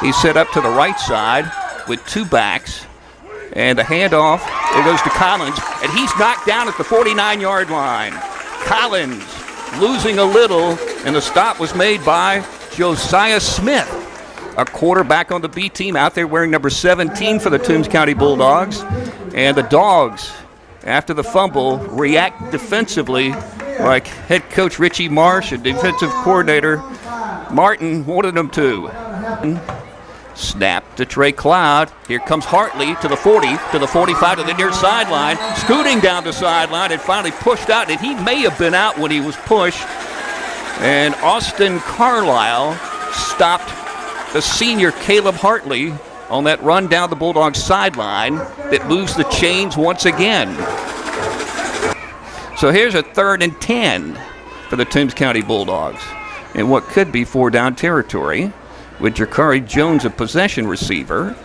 He's set up to the right side with 2 backs, and the handoff, it goes to Collins, and he's knocked down at the 49-yard line. Collins losing a little, and the stop was made by Josiah Smith. a quarterback on the B team out there wearing number 17 for the Toombs County Bulldogs. And the Dogs, after the fumble, react defensively like head coach Richie Marsh and defensive coordinator Martin wanted them to. Snap to Trey Cloud. Here comes Hartley to the 40, to the 45, to the near sideline. Scooting down the sideline and finally pushed out. And he may have been out when he was pushed. And Austin Carlisle stopped the senior Caleb Hartley on that run down the Bulldogs sideline that moves the chains once again. So here's a 3rd and 10 for the Toombs County Bulldogs in what could be 4-down territory, with Jakari Jones, a possession receiver,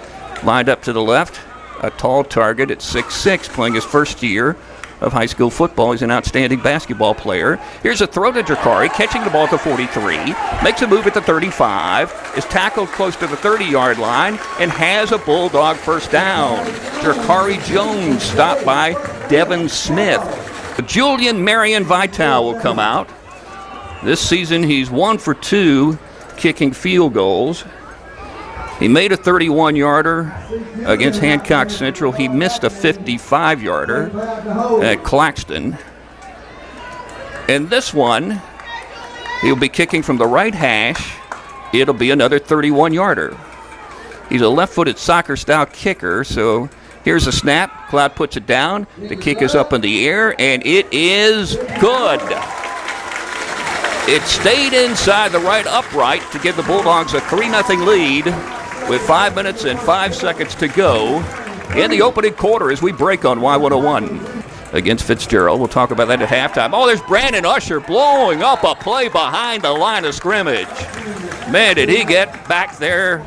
lined up to the left, a tall target at 6'6", playing his first year of high school football. He's an outstanding basketball player. Here's a throw to Jakari, catching the ball at the 43, makes a move at the 35, is tackled close to the 30-yard line, and has a Bulldog first down. Jakari Jones stopped by Devin Smith. Julian Marion Vital will come out. This season he's 1 for 2 kicking field goals. He made a 31-yarder against Hancock Central. He missed a 55-yarder at Claxton. And this one, he'll be kicking from the right hash. It'll be another 31-yarder. He's a left-footed soccer-style kicker, so here's a snap. Cloud puts it down. The kick is up in the air, and it is good. It stayed inside the right upright to give the Bulldogs a 3-0 lead with 5 minutes and 5 seconds to go in the opening quarter as we break on Y101 against Fitzgerald. We'll talk about that at halftime. Oh, there's Brandon Usher blowing up a play behind the line of scrimmage. Man, did he get back there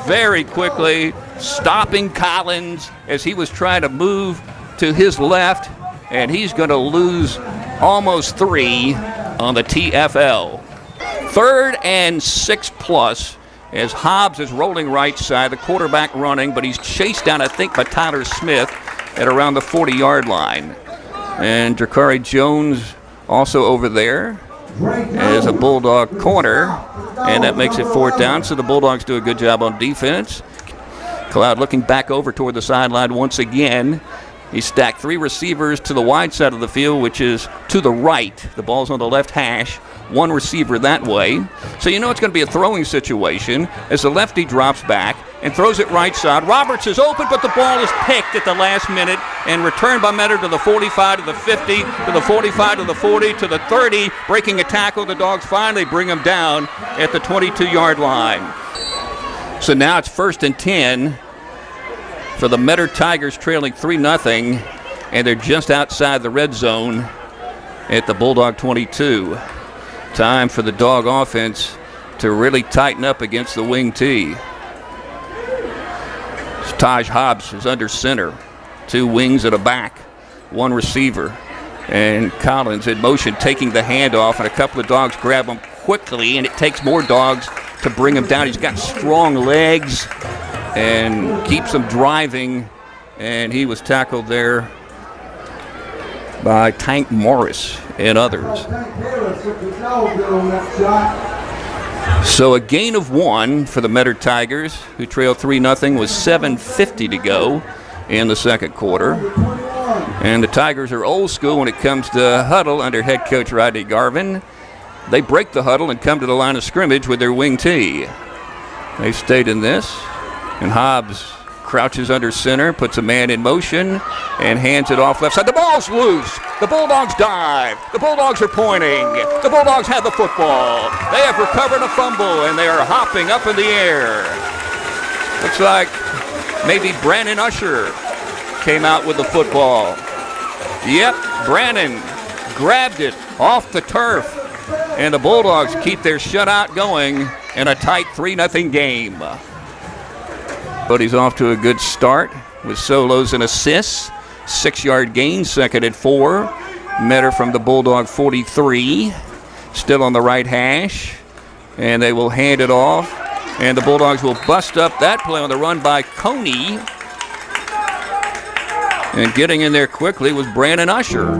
very quickly, stopping Collins as he was trying to move to his left, and he's going to lose almost 3 on the TFL. 3rd and 6+ as Hobbs is rolling right side, the quarterback running, but he's chased down, I think, by Tyler Smith at around the 40-yard line. And Jakari Jones also over there as a Bulldog corner, and that makes it 4th down, so the Bulldogs do a good job on defense. Cloud looking back over toward the sideline once again. He stacked 3 receivers to the wide side of the field, which is to the right. The ball's on the left hash. 1 receiver that way. So you know it's going to be a throwing situation as the lefty drops back and throws it right side. Roberts is open, but the ball is picked at the last minute and returned by Metter to the 45, to the 50, to the 45, to the 40, to the 30. Breaking a tackle, the Dogs finally bring him down at the 22-yard line. So now it's 1st and 10 for the Metter Tigers, trailing 3-0, and they're just outside the red zone at the Bulldog 22. Time for the Dog offense to really tighten up against the wing T. Taj Hobbs is under center. 2 wings at a back, 1 receiver. And Collins in motion, taking the handoff, and a couple of Dogs grab him quickly, and it takes more Dogs to bring him down. He's got strong legs and keeps him driving, and he was tackled there by Tank Morris and others. So a gain of 1 for the Metter Tigers, who trailed 3-0 with 7:50 to go in the second quarter. And the Tigers are old school when it comes to huddle under head coach Rodney Garvin. They break the huddle and come to the line of scrimmage with their wing tee. They stayed in this, and Hobbs crouches under center, puts a man in motion, and hands it off left side. The ball's loose. The Bulldogs dive. The Bulldogs are pointing. The Bulldogs have the football. They have recovered a fumble, and they are hopping up in the air. Looks like maybe Brandon Usher came out with the football. Yep, Brandon grabbed it off the turf, and the Bulldogs keep their shutout going in a tight 3-0 game. But he's off to a good start with solos and assists. 6-yard gain, 2nd and 4. Metter from the Bulldog 43, still on the right hash, and they will hand it off, and the Bulldogs will bust up that play on the run by Coney. And getting in there quickly was Brandon Usher.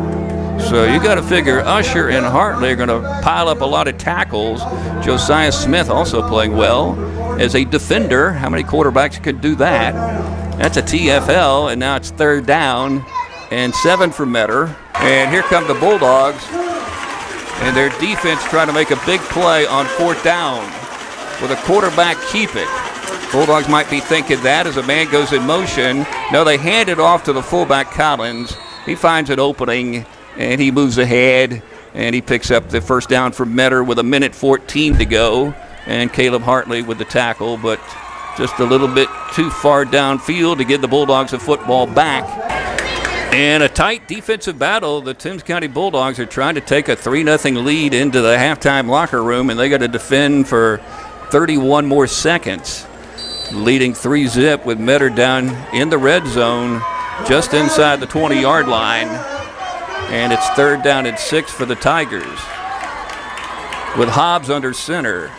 So you got to figure Usher and Hartley are going to pile up a lot of tackles. Josiah Smith also playing well as a defender. How many quarterbacks could do that? That's a TFL, and now it's 3rd down and 7 for Metter. And here come the Bulldogs, and their defense trying to make a big play on 4th down with a quarterback keep it. Bulldogs might be thinking that as a man goes in motion. No, they hand it off to the fullback Collins. He finds an opening, and he moves ahead, and he picks up the 1st down for Metter with 1:14 to go. And Caleb Hartley with the tackle, but just a little bit too far downfield to give the Bulldogs a football back. And a tight defensive battle. The Toombs County Bulldogs are trying to take a 3-0 lead into the halftime locker room, and they got to defend for 31 more seconds. Leading 3-zip with Metter down in the red zone just inside the 20-yard line. And it's 3rd down and 6 for the Tigers with Hobbs under center.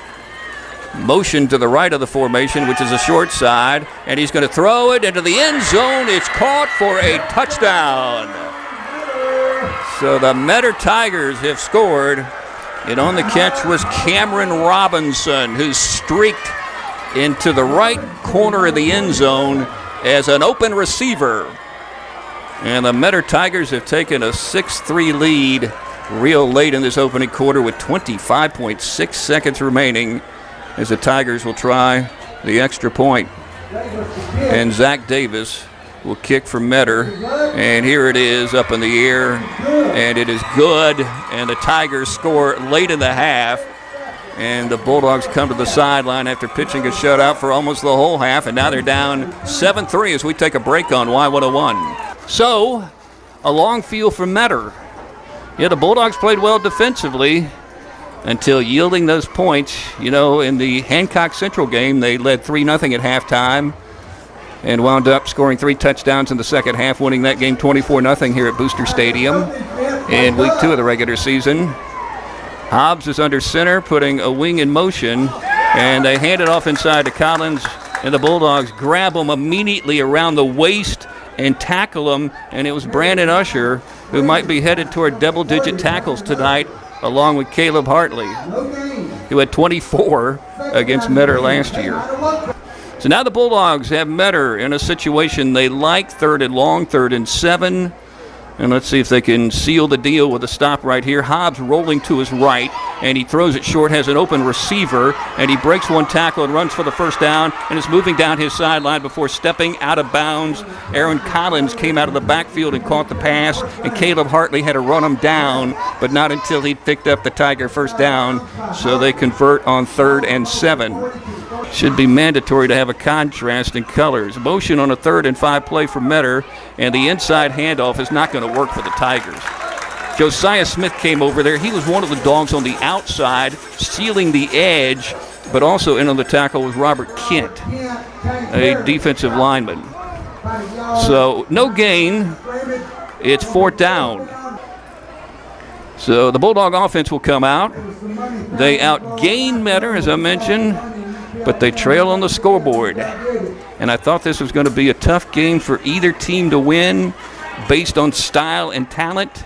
Motion to the right of the formation, which is a short side, and he's going to throw it into the end zone. It's caught for a touchdown. So the Metter Tigers have scored, and on the catch was Cameron Robinson, who streaked into the right corner of the end zone as an open receiver. And the Metter Tigers have taken a 6-3 lead real late in this opening quarter with 25.6 seconds remaining, as the Tigers will try the extra point. And Zach Davis will kick for Metter. And here it is up in the air. And it is good. And the Tigers score late in the half. And the Bulldogs come to the sideline after pitching a shutout for almost the whole half. And now they're down 7-3 as we take a break on Y101. So, a long field for Metter. Yeah, the Bulldogs played well defensively until yielding those points. You know, in the Hancock Central game, they led 3-0 at halftime and wound up scoring 3 touchdowns in the second half, winning that game 24-0 here at Booster Stadium in week 2 of the regular season. Hobbs is under center, putting a wing in motion, and they hand it off inside to Collins, and the Bulldogs grab him immediately around the waist and tackle him, and it was Brandon Usher, who might be headed toward double-digit tackles tonight, along with Caleb Hartley, who had 24 against Metter last year. So now the Bulldogs have Metter in a situation they like, 3rd and long, 3rd and 7. And let's see if they can seal the deal with a stop right here. Hobbs rolling to his right, and he throws it short, has an open receiver, and he breaks one tackle and runs for the 1st down, and is moving down his sideline before stepping out of bounds. Aaron Collins came out of the backfield and caught the pass, and Caleb Hartley had to run him down, but not until he picked up the Tiger 1st down, so they convert on 3rd and 7. Should be mandatory to have a contrast in colors. Motion on a 3rd and 5 play for Metter, and the inside handoff is not going to work for the Tigers. Josiah Smith came over there. He was one of the dogs on the outside, stealing the edge, but also in on the tackle was Robert Kent, a defensive lineman. So no gain. It's 4th down. So the Bulldog offense will come out. They outgain Metter, as I mentioned, but they trail on the scoreboard. And I thought this was going to be a tough game for either team to win based on style and talent.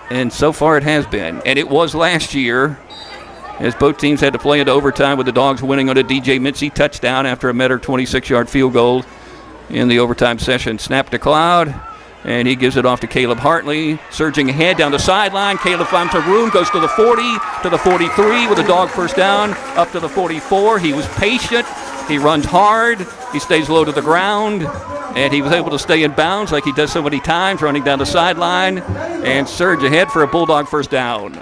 And so far it has been. And it was last year, as both teams had to play into overtime with the Dogs winning on a DJ Mincy touchdown after a Metter 26-yard field goal in the overtime session. Snap to Cloud, and he gives it off to Caleb Hartley. Surging ahead down the sideline. Caleb finds a room, goes to the 40, to the 43 with a Dog 1st down, up to the 44. He was patient. He runs hard. He stays low to the ground. And he was able to stay in bounds like he does so many times, running down the sideline and surge ahead for a Bulldog 1st down.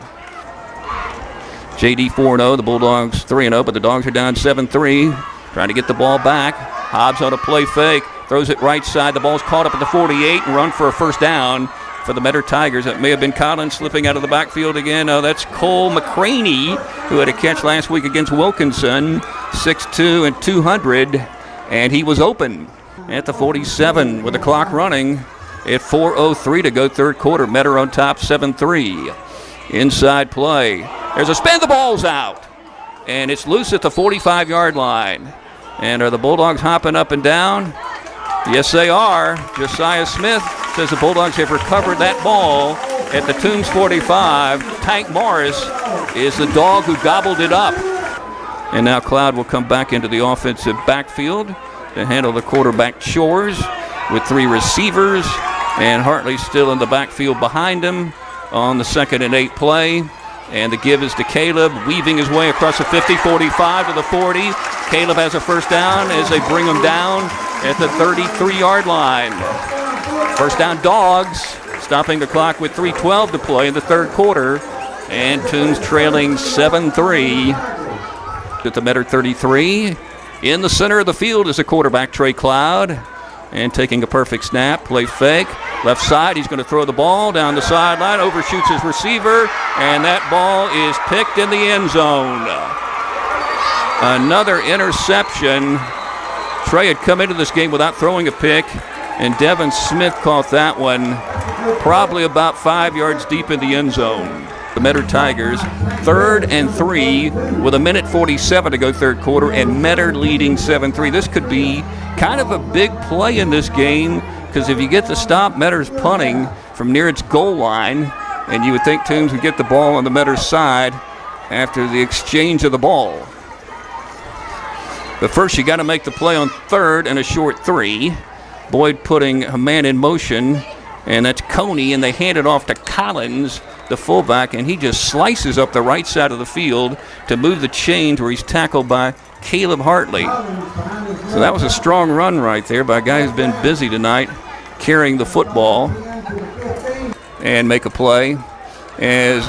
JD 4-0, the Bulldogs 3-0, but the Dogs are down 7-3. Trying to get the ball back. Hobbs on a play fake. Throws it right side. The ball's caught up at the 48 and run for a 1st down for the Metter Tigers. That may have been Collins slipping out of the backfield again. No, that's Cole McCraney, who had a catch last week against Wilkinson, 6'2" and 200, and he was open at the 47 with the clock running at 4:03 to go 3rd quarter. Metter on top, 7-3. Inside play. There's a spin. The ball's out, and it's loose at the 45-yard line. And are the Bulldogs hopping up and down? Yes, they are. Josiah Smith says the Bulldogs have recovered that ball at the Toombs 45. Tank Morris is the dog who gobbled it up. And now Cloud will come back into the offensive backfield to handle the quarterback chores with 3 receivers. And Hartley still in the backfield behind him on the 2nd and 8 play. And the give is to Caleb, weaving his way across the 50, 45 to the 40. Caleb has a first down as they bring him down at the 33-yard line. First down, Dogs, stopping the clock with 3:12 to play in the 3rd quarter. And Toombs trailing 7-3 at the Medard 33. In the center of the field is the quarterback, Trey Cloud. And taking a perfect snap, play fake. Left side, he's going to throw the ball down the sideline, overshoots his receiver, and that ball is picked in the end zone. Another interception. Trey had come into this game without throwing a pick, and Devin Smith caught that one probably about 5 yards deep in the end zone. The Medard Tigers, 3rd and 3 with 1:47 to go 3rd quarter, and Medard leading 7-3. This could be kind of a big play in this game, because if you get the stop, Medard's punting from near its goal line, and you would think Toombs would get the ball on the Medard side after the exchange of the ball. But first, you got to make the play on 3rd and a short 3. Boyd putting a man in motion, and that's Coney, and they hand it off to Collins, the fullback, and he just slices up the right side of the field to move the chains where he's tackled by Caleb Hartley. So that was a strong run right there by a guy who's been busy tonight carrying the football. And make a play as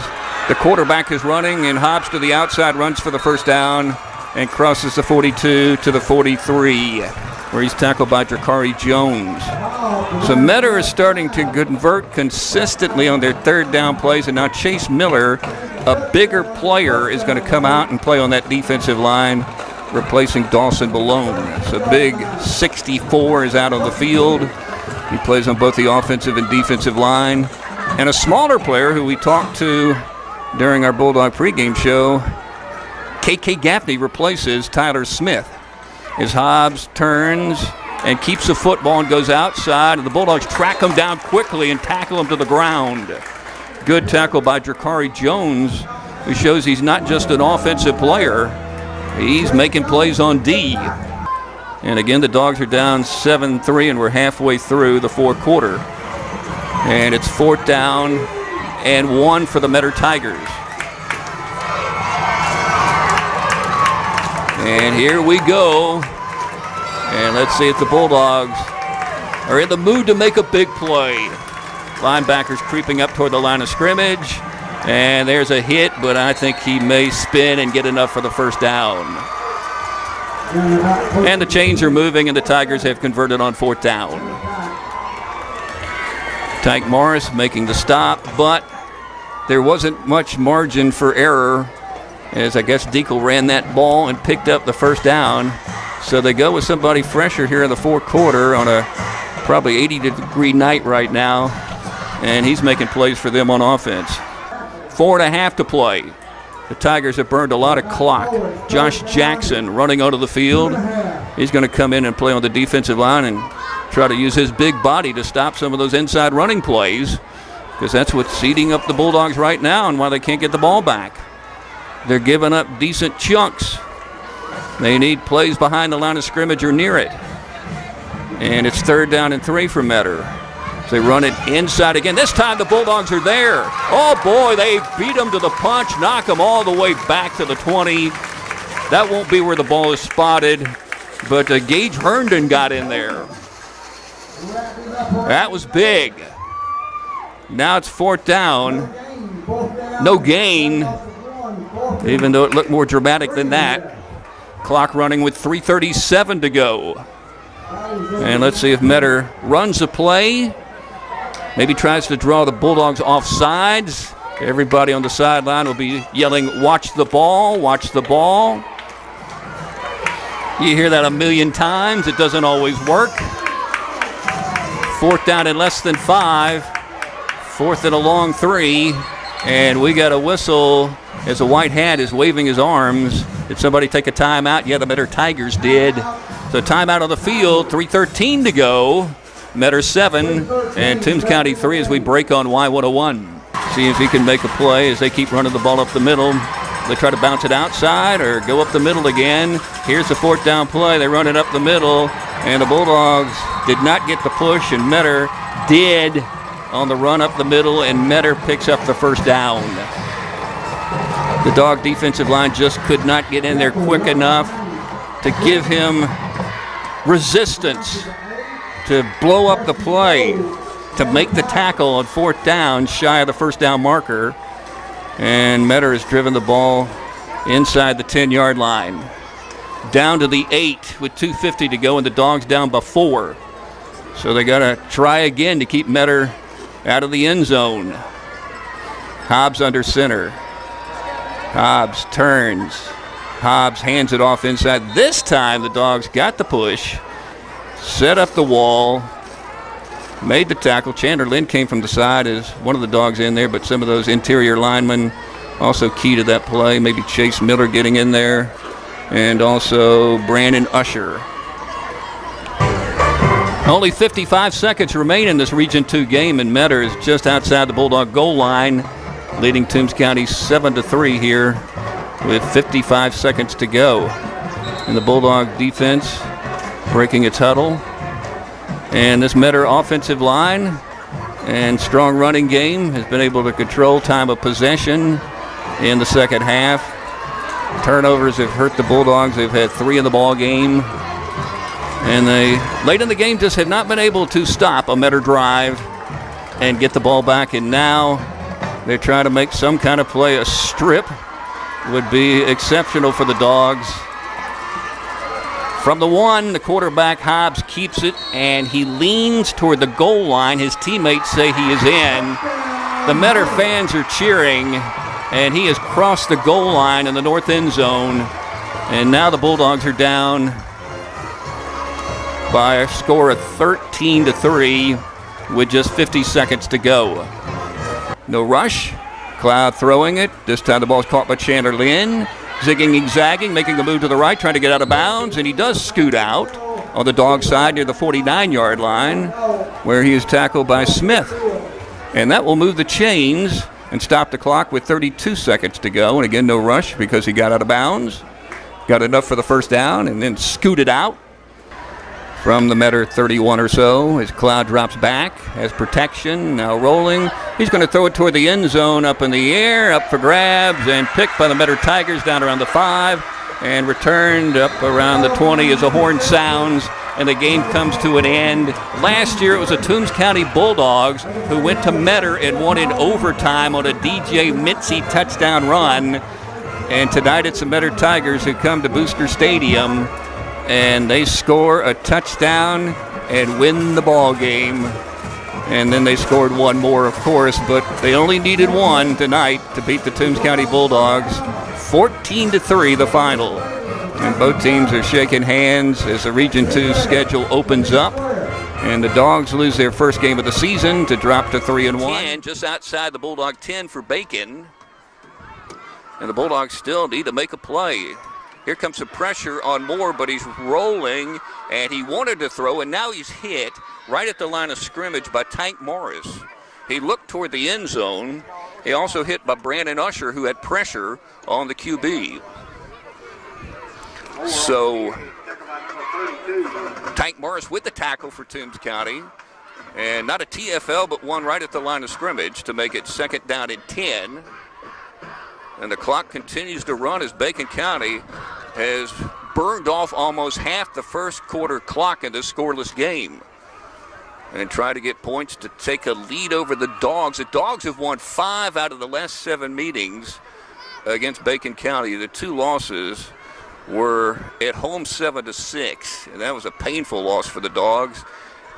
the quarterback is running, and Hobbs to the outside, runs for the first down and crosses the 42 to the 43, where he's tackled by Drakari Jones. So Medard is starting to convert consistently on their 3rd down plays, and now Chase Miller, a bigger player, is going to come out and play on that defensive line, replacing Dawson Malone. So big 64 is out on the field. He plays on both the offensive and defensive line. And a smaller player who we talked to during our Bulldog pregame show, KK Gaffney, replaces Tyler Smith. As Hobbs turns and keeps the football and goes outside, and the Bulldogs track him down quickly and tackle him to the ground. Good tackle by Drakari Jones, who shows he's not just an offensive player, he's making plays on D. And again, the Dogs are down 7-3, and we're halfway through the 4th quarter. And it's 4th down and 1 for the Medard Tigers. And here we go. And let's see if the Bulldogs are in the mood to make a big play. Linebackers creeping up toward the line of scrimmage. And there's a hit, but I think he may spin and get enough for the first down. And the chains are moving, and the Tigers have converted on 4th down. Tank Morris making the stop, but there wasn't much margin for error, as I guess Deacle ran that ball and picked up the first down. So they go with somebody fresher here in the 4th quarter on a probably 80-degree night right now, and he's making plays for them on offense. 4.5 to play. The Tigers have burned a lot of clock. Josh Jackson running onto the field. He's going to come in and play on the defensive line and try to use his big body to stop some of those inside running plays, because that's what's eating up the Bulldogs right now and why they can't get the ball back. They're giving up decent chunks. They need plays behind the line of scrimmage or near it. And it's 3rd down and 3 for Medard. They run it inside again. This time the Bulldogs are there. Oh, boy, they beat them to the punch, knock them all the way back to the 20. That won't be where the ball is spotted, but Gage Herndon got in there. That was big. Now it's 4th down. No gain, even though it looked more dramatic than that. Clock running with 3:37 to go. And let's see if Medard runs the play. Maybe tries to draw the Bulldogs off sides. Everybody on the sideline will be yelling, "Watch the ball, watch the ball." You hear that a million times. It doesn't always work. 4th down and less than 5. 4th and a long 3. And we got a whistle as a white hat is waving his arms. Did somebody take a timeout? Yeah, the Medard Tigers did. So timeout on the field, 3:13 to go. Metter 7 and Toombs County 3 as we break on Y101. See if he can make a play as they keep running the ball up the middle. They try to bounce it outside or go up the middle again. Here's the 4th down play. They run it up the middle, and the Bulldogs did not get the push, and Metter did on the run up the middle, and Metter picks up the 1st down. The Dog defensive line just could not get in there quick enough to give him resistance to blow up the play, to make the tackle on 4th down shy of the 1st down marker. And Metter has driven the ball inside the 10-yard line. Down to the 8 with 2:50 to go, and the Dogs down by 4. So they got to try again to keep Metter out of the end zone. Hobbs under center. Hobbs turns. Hobbs hands it off inside. This time the Dogs got the push, set up the wall, made the tackle. Chandler Lynn came from the side as one of the Dogs in there, but some of those interior linemen also key to that play. Maybe Chase Miller getting in there, and also Brandon Usher. Only 55 seconds remain in this Region 2 game, and Metter is just outside the Bulldog goal line, leading Toombs County 7-3 here with 55 seconds to go. And the Bulldog defense breaking its huddle. And this Metter offensive line and strong running game has been able to control time of possession in the second half. Turnovers have hurt the Bulldogs. They've had 3 in the ball game. And they, late in the game, just have not been able to stop a Metter drive and get the ball back. And now they're trying to make some kind of play. A strip would be exceptional for the Dogs. From the 1, the quarterback Hobbs keeps it, and he leans toward the goal line. His teammates say he is in. The Metter fans are cheering, and he has crossed the goal line in the north end zone. And now the Bulldogs are down by a score of 13-3 with just 50 seconds to go. No rush. Cloud throwing it. This time the ball is caught by Chandler Lynn. Zigging and zagging, making a move to the right, trying to get out of bounds, and he does scoot out on the Dog side near the 49-yard line, where he is tackled by Smith. And that will move the chains and stop the clock with 32 seconds to go. And again, no rush because he got out of bounds. Got enough for the 1st down and then scooted out from the Metter 31 or so as Cloud drops back, has protection, now rolling. He's going to throw it toward the end zone, up in the air, up for grabs, and picked by the Metter Tigers down around the 5, and returned up around the 20 as the horn sounds, and the game comes to an end. Last year it was the Toombs County Bulldogs who went to Metter and won in overtime on a DJ Mincy touchdown run, and tonight it's the Metter Tigers who come to Booster Stadium, and they score a touchdown and win the ball game. And then they scored one more, of course, but they only needed one tonight to beat the Toombs County Bulldogs. 14-3 the final. And both teams are shaking hands as the Region 2 schedule opens up. And the Dogs lose their first game of the season to drop to 3-1. Just outside the Bulldog 10 for Bacon. And the Bulldogs still need to make a play. Here comes some pressure on Moore, but he's rolling, and he wanted to throw, and now he's hit right at the line of scrimmage by Tank Morris. He looked toward the end zone. He also hit by Brandon Usher, who had pressure on the QB. So Tank Morris with the tackle for Toombs County, and not a TFL, but one right at the line of scrimmage to make it 2nd down and 10. And the clock continues to run as Bacon County has burned off almost half the first quarter clock in this scoreless game. And try to get points to take a lead over the Dogs. The Dogs have won 5 out of the last 7 meetings against Bacon County. The 2 losses were at home 7-6, and that was a painful loss for the Dogs.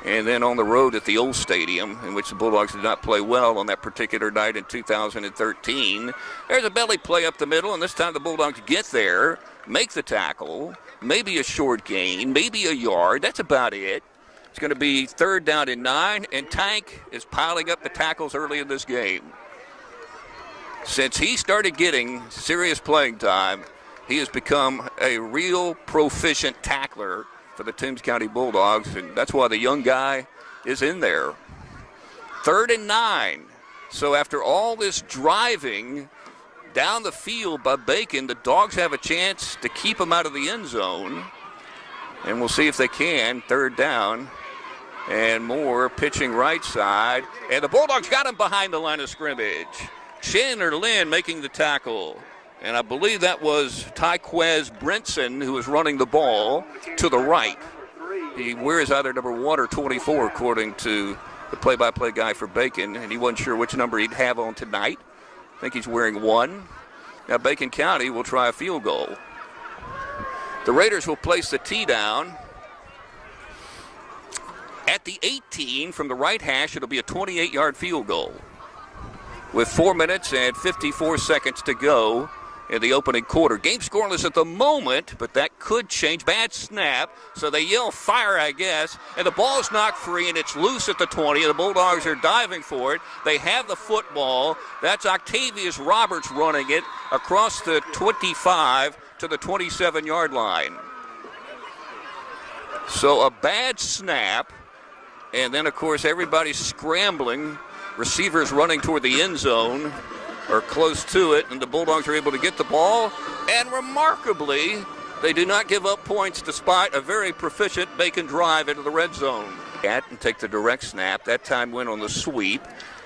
And then on the road at the old stadium, in which the Bulldogs did not play well on that particular night in 2013. There's a belly play up the middle, and this time the Bulldogs get there, make the tackle, maybe a short gain, maybe a yard. That's about it. It's going to be 3rd down and 9, and Tank is piling up the tackles early in this game. Since he started getting serious playing time, he has become a real proficient tackler for the Toombs County Bulldogs, and that's why the young guy is in there. 3rd and 9. So after all this driving down the field by Bacon, the Dogs have a chance to keep him out of the end zone. And we'll see if they can. 3rd down. And Moore pitching right side. And the Bulldogs got him behind the line of scrimmage. Chandler Lynn making the tackle. And I believe that was Tyquez Brinson who was running the ball to the right. He wears either number 1 or 24, according to the play-by-play guy for Bacon. And he wasn't sure which number he'd have on tonight. I think he's wearing 1. Now Bacon County will try a field goal. The Raiders will place the tee down at the 18 from the right hash. It'll be a 28-yard field goal with 4 minutes and 54 seconds to go in the opening quarter. Game scoreless at the moment, but that could change. Bad snap, so they yell fire, I guess, and the ball's knocked free, and it's loose at the 20. The Bulldogs are diving for it. They have the football. That's Octavius Roberts running it across the 25 to the 27-yard line. So a bad snap, and then, of course, everybody's scrambling. Receivers running toward the end zone or close to it, and the Bulldogs are able to get the ball. And remarkably, they do not give up points despite a very proficient Bacon drive into the red zone. And take the direct snap. That time went on the sweep.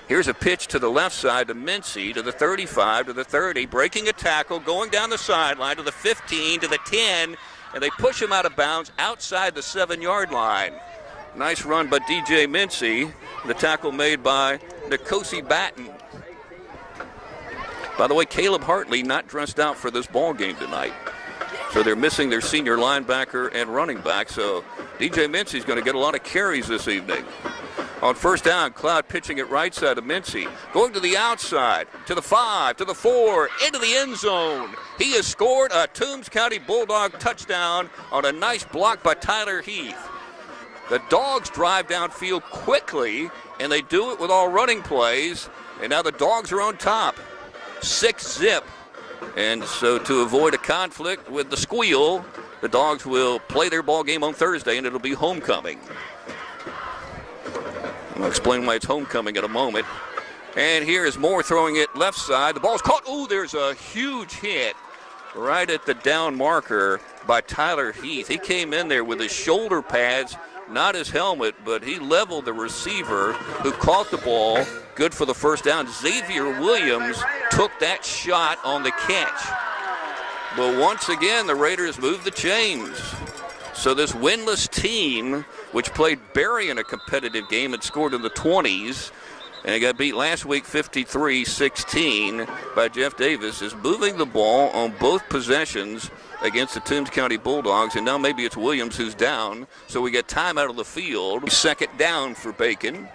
Here's a pitch to the left side to Mincy, to the 35, to the 30, breaking a tackle, going down the sideline to the 15, to the 10, and they push him out of bounds outside the 7-yard line. Nice run by DJ Mincy. The tackle made by Nkosi Batten. By the way, Caleb Hartley not dressed out for this ball game tonight. So they're missing their senior linebacker and running back. So DJ Mincy's going to get a lot of carries this evening. On first down, Cloud pitching it right side of Mincy. Going to the outside, to the 5, to the 4, into the end zone. He has scored a Toombs County Bulldog touchdown on a nice block by Tyler Heath. The Dogs drive downfield quickly, and they do it with all running plays. And now the Dogs are on top. 6-0. And so to avoid a conflict with the squeal, the Dogs will play their ball game on Thursday, and it'll be homecoming. I'll explain why it's homecoming in a moment. And here is Moore throwing it left side. The ball's caught. Ooh, there's a huge hit right at the down marker by Tyler Heath. He came in there with his shoulder pads, not his helmet, but he leveled the receiver who caught the ball. Good for the first down. Xavier Williams took that shot on the catch. But once again, the Raiders move the chains. So this winless team, which played Berry in a competitive game and scored in the 20s, and got beat last week 53-16 by Jeff Davis, is moving the ball on both possessions against the Toombs County Bulldogs, and now maybe it's Williams who's down, so we get time out of the field. Second down for Bacon.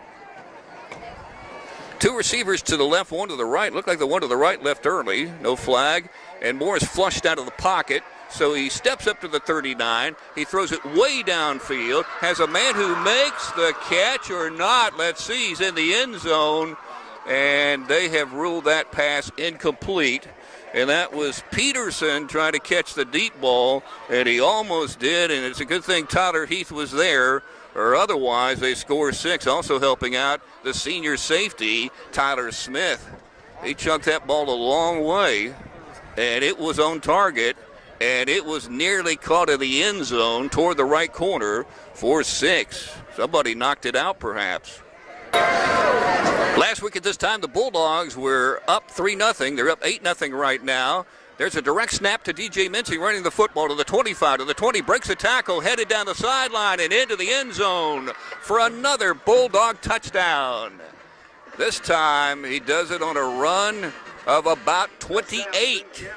Two receivers to the left, one to the right. Looked like the one to the right left early. No flag. And Moore is flushed out of the pocket, so he steps up to the 39. He throws it way downfield. Has a man who makes the catch or not. Let's see. He's in the end zone, and they have ruled that pass incomplete. And that was Peterson trying to catch the deep ball, and he almost did, and it's a good thing Tyler Heath was there, or otherwise they score 6. Also helping out the senior safety, Tyler Smith. He chucked that ball a long way, and it was on target, and it was nearly caught in the end zone toward the right corner for 6. Somebody knocked it out, perhaps. Last week at this time, the Bulldogs were up 3-0. They're up 8-0 right now. There's a direct snap to DJ Mincy running the football to the 25, to the 20, breaks a tackle, headed down the sideline and into the end zone for another Bulldog touchdown. This time he does it on a run of about 28.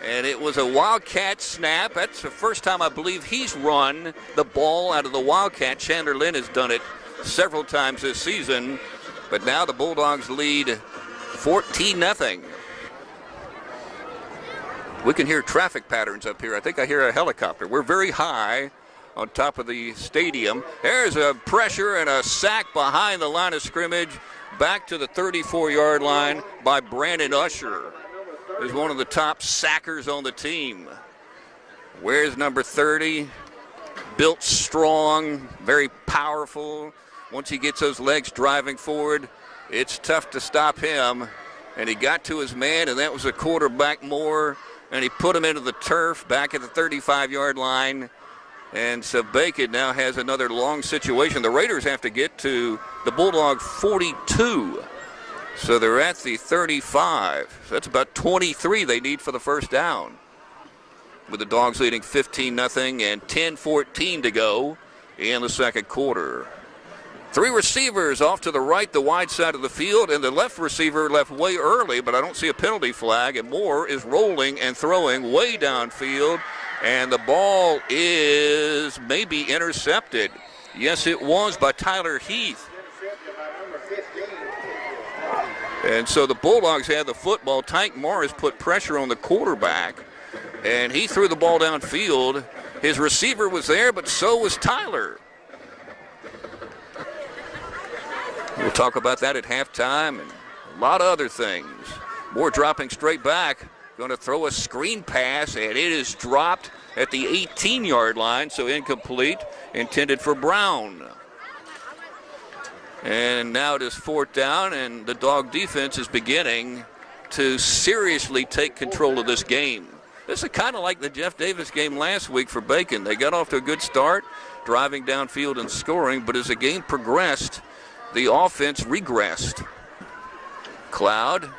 And it was a Wildcat snap. That's the first time I believe he's run the ball out of the Wildcat. Chandler Lynn has done it several times this season. But now the Bulldogs lead 14-0. We can hear traffic patterns up here. I think I hear a helicopter. We're very high on top of the stadium. There's a pressure and a sack behind the line of scrimmage, back to the 34-yard line by Brandon Usher, who's one of the top sackers on the team. Where's number 30? built strong, very powerful. Once he gets those legs driving forward, it's tough to stop him. And he got to his man, and that was a quarterback Moore, and he put him into the turf back at the 35-yard line. And so Bacon now has another long situation. The Raiders have to get to the Bulldog 42. So they're at the 35. So that's about 23 they need for the first down. With the Dogs leading 15-0 and 10-14 to go in the second quarter. Three receivers off to the right, the wide side of the field, and the left receiver left way early, but I don't see a penalty flag, and Moore is rolling and throwing way downfield, and the ball is maybe intercepted. Yes, it was by Tyler Heath. And so the Bulldogs had the football. Tank Morris put pressure on the quarterback, and he threw the ball downfield. His receiver was there, but so was Tyler. We'll talk about that at halftime and a lot of other things. Moore dropping straight back, going to throw a screen pass, and it is dropped at the 18-yard line, so incomplete, intended for Brown. And now it is fourth down, and the Dog defense is beginning to seriously take control of this game. This is kind of like the Jeff Davis game last week for Bacon. They got off to a good start, driving downfield and scoring, but as the game progressed, the offense regressed. Cloud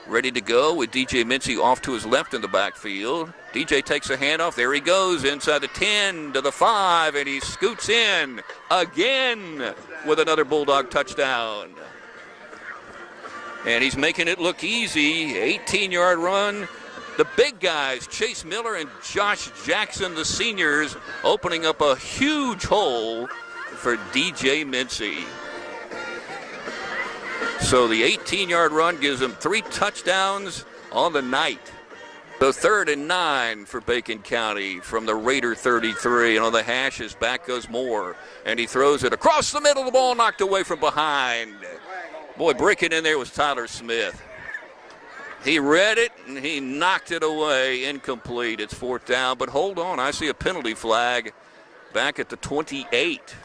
ready to go with DJ Mincy off to his left in the backfield. DJ takes a handoff. There he goes inside the 10 to the 5, and he scoots in again with another Bulldog touchdown. And he's making it look easy. 18-yard run. The big guys, Chase Miller and Josh Jackson, the seniors, opening up a huge hole for DJ Mincy. So the 18-yard run gives him 3 touchdowns on the night. So 3rd and 9 for Bacon County from the Raider 33. And on the hashes, back goes Moore. And he throws it across the middle. The ball knocked away from behind. Boy, breaking in there was Tyler Smith. He read it, and he knocked it away. Incomplete. It's 4th down. But hold on, I see a penalty flag back at the 28.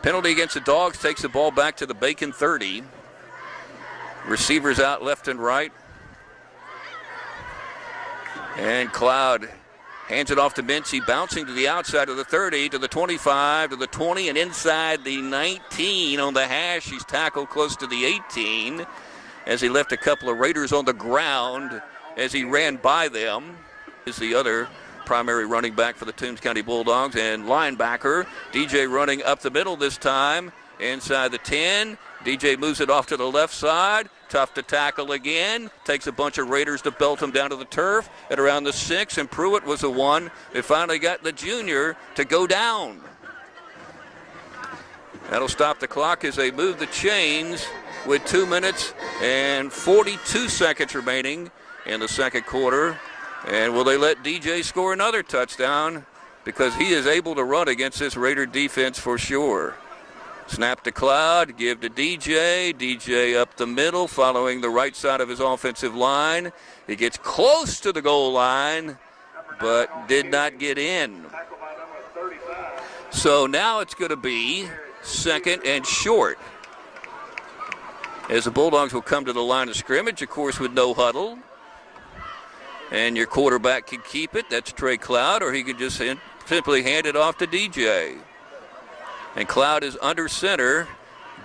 Penalty against the Dogs takes the ball back to the Bacon 30. Receivers out left and right. And Cloud hands it off to Mincy, bouncing to the outside of the 30, to the 25, to the 20, and inside the 19 on the hash. He's tackled close to the 18 as he left a couple of Raiders on the ground as he ran by them. Is the other primary running back for the Toombs County Bulldogs, and linebacker. DJ running up the middle this time, inside the 10. DJ moves it off to the left side. Tough to tackle again. Takes a bunch of Raiders to belt him down to the turf at around the 6, and Pruitt was the one that finally got the junior to go down. That'll stop the clock as they move the chains with 2 minutes and 42 seconds remaining in the second quarter. And will they let DJ score another touchdown? Because he is able to run against this Raider defense for sure. Snap to Cloud, give to DJ. DJ up the middle, following the right side of his offensive line. He gets close to the goal line, but did not get in. So now it's going to be 2nd and short, as the Bulldogs will come to the line of scrimmage, of course, with no huddle. And your quarterback can keep it. That's Trey Cloud, or he could just simply hand it off to DJ. And Cloud is under center,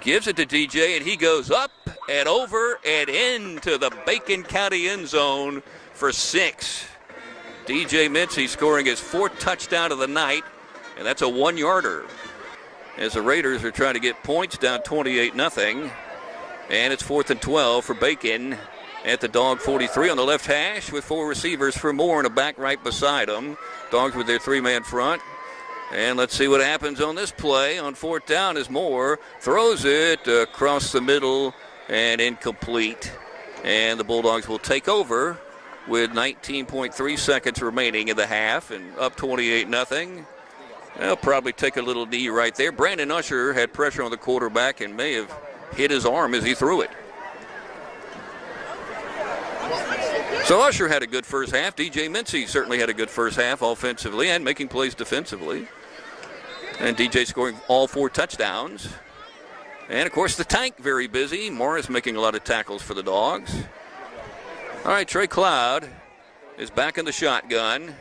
gives it to DJ, and he goes up and over and into the Bacon County end zone for 6. DJ Mincy scoring his 4th touchdown of the night, and that's a 1-yarder. As the Raiders are trying to get points, down 28-0. And it's 4th and 12 for Bacon at the Dog 43 on the left hash with 4 receivers for Moore and a back right beside them. Dogs with their 3-man front. And let's see what happens on this play on 4th down as Moore throws it across the middle and incomplete. And the Bulldogs will take over with 19.3 seconds remaining in the half and up 28-0. They'll probably take a little knee right there. Brandon Usher had pressure on the quarterback and may have hit his arm as he threw it. So Usher had a good first half. DJ Mincy certainly had a good first half offensively and making plays defensively. And DJ scoring all 4 touchdowns. And, of course, the tank very busy. Morris making a lot of tackles for the Dogs. All right, Trey Cloud is back in the shotgun.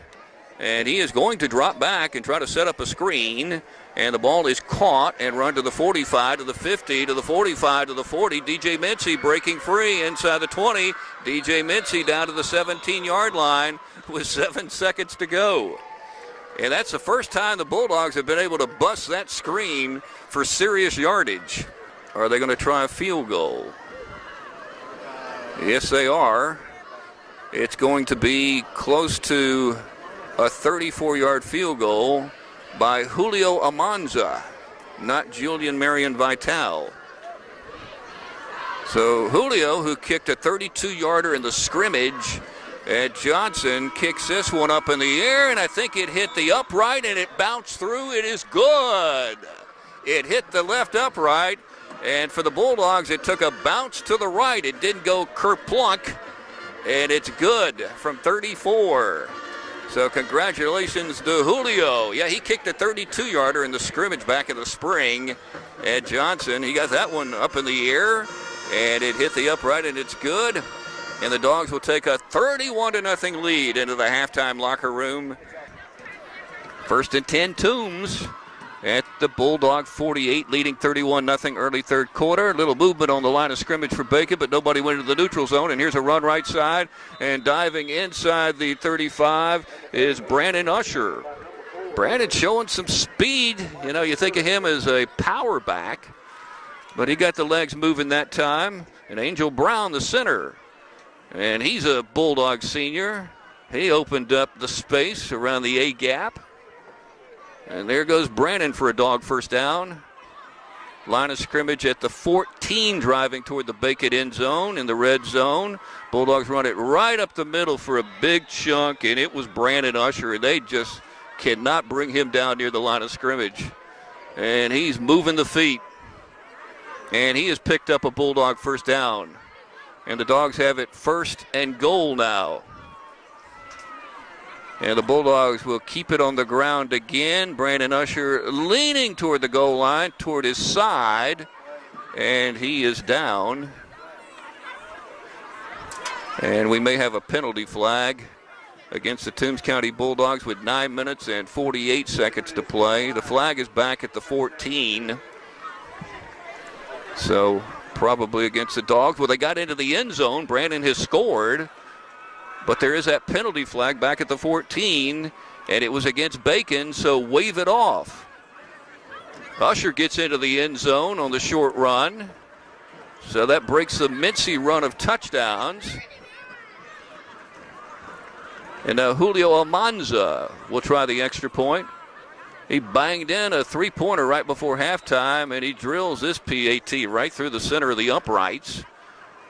And he is going to drop back and try to set up a screen. And the ball is caught and run to the 45, to the 50, to the 45, to the 40. DJ Mincy breaking free inside the 20. DJ Mincy down to the 17-yard line with 7 seconds to go. And that's the first time the Bulldogs have been able to bust that screen for serious yardage. Are they going to try a field goal? Yes, they are. It's going to be close to a 34-yard field goal by Julio Almanza, not Julian Marion Vital. So Julio, who kicked a 32-yarder in the scrimmage at Johnson, kicks this one up in the air, and I think it hit the upright, and it bounced through. It is good. It hit the left upright, and for the Bulldogs, it took a bounce to the right. It didn't go kerplunk, and it's good from 34. So congratulations to Julio. Yeah, he kicked a 32-yarder in the scrimmage back in the spring at Johnson. He got that one up in the air, and it hit the upright, and it's good. And the Dogs will take a 31-0 lead into the halftime locker room. 1st and 10, Toombs at the Bulldog 48, leading 31-0 early third quarter. A little movement on the line of scrimmage for Bacon, but nobody went into the neutral zone. And here's a run right side, and diving inside the 35 is Brandon Usher. Brandon showing some speed. You know, you think of him as a power back, but he got the legs moving that time. And Angel Brown, the center. And he's a Bulldog senior. He opened up the space around the A-gap. And there goes Brandon for a Dog first down. Line of scrimmage at the 14, driving toward the Bacon end zone in the red zone. Bulldogs run it right up the middle for a big chunk, and it was Brandon Usher. They just cannot bring him down near the line of scrimmage. And he's moving the feet. And he has picked up a Bulldog first down. And the Dogs have it 1st and goal now. And the Bulldogs will keep it on the ground again. Brandon Usher leaning toward the goal line, toward his side. And he is down. And we may have a penalty flag against the Toombs County Bulldogs with 9 minutes and 48 seconds to play. The flag is back at the 14. So probably against the Dogs. Well, they got into the end zone. Brandon has scored. But there is that penalty flag back at the 14, and it was against Bacon, so wave it off. Usher gets into the end zone on the short run. So that breaks the Mincy run of touchdowns. And now Julio Almanza will try the extra point. He banged in a three-pointer right before halftime, and he drills this PAT right through the center of the uprights.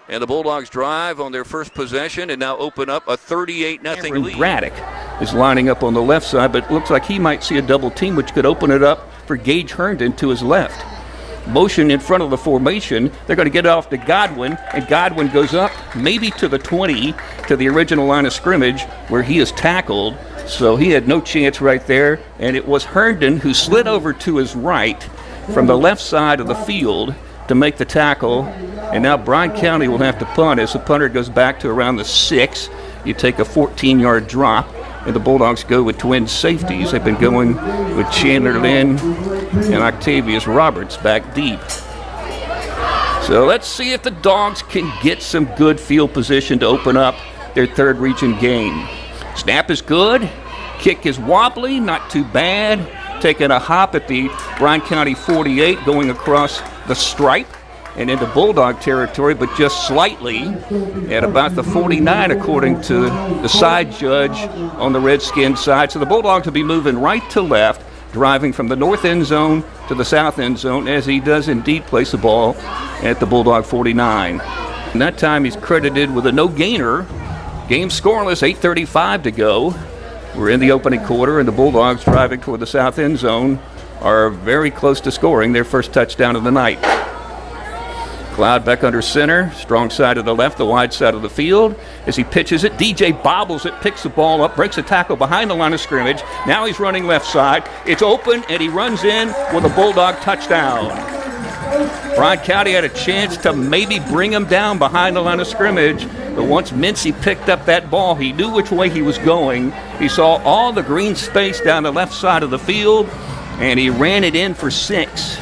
And the Bulldogs drive on their first possession and now open up a 38-0 lead. Braddock is lining up on the left side, but it looks like he might see a double team, which could open it up for Gage Herndon to his left. Motion in front of the formation. They're going to get it off to Godwin, and Godwin goes up maybe to the 20, to the original line of scrimmage, where he is tackled. So he had no chance right there, and it was Herndon who slid over to his right from the left side of the field to make the tackle. And now Bryan County will have to punt as the punter goes back to around the 6. You take a 14-yard drop, and the Bulldogs go with twin safeties. They've been going with Chandler Lynn and Octavius Roberts back deep. So let's see if the Dogs can get some good field position to open up their third region game. Snap is good. Kick is wobbly, not too bad. Taking a hop at the Bryan County 48, going across the stripe and into Bulldog territory, but just slightly at about the 49, according to the side judge on the Redskin side. So the Bulldogs will be moving right to left, driving from the north end zone to the south end zone, as he does indeed place the ball at the Bulldog 49. And that time he's credited with a no-gainer. Game scoreless, 8:35 to go. We're in the opening quarter, and the Bulldogs driving toward the south end zone are very close to scoring their first touchdown of the night. Cloud back under center, strong side of the left, the wide side of the field. As he pitches it, DJ bobbles it, picks the ball up, breaks a tackle behind the line of scrimmage. Now he's running left side. It's open, and he runs in with a Bulldog touchdown. Bryan County had a chance to maybe bring him down behind the line of scrimmage, but once Mincy picked up that ball, he knew which way he was going. He saw all the green space down the left side of the field, and he ran it in for 6.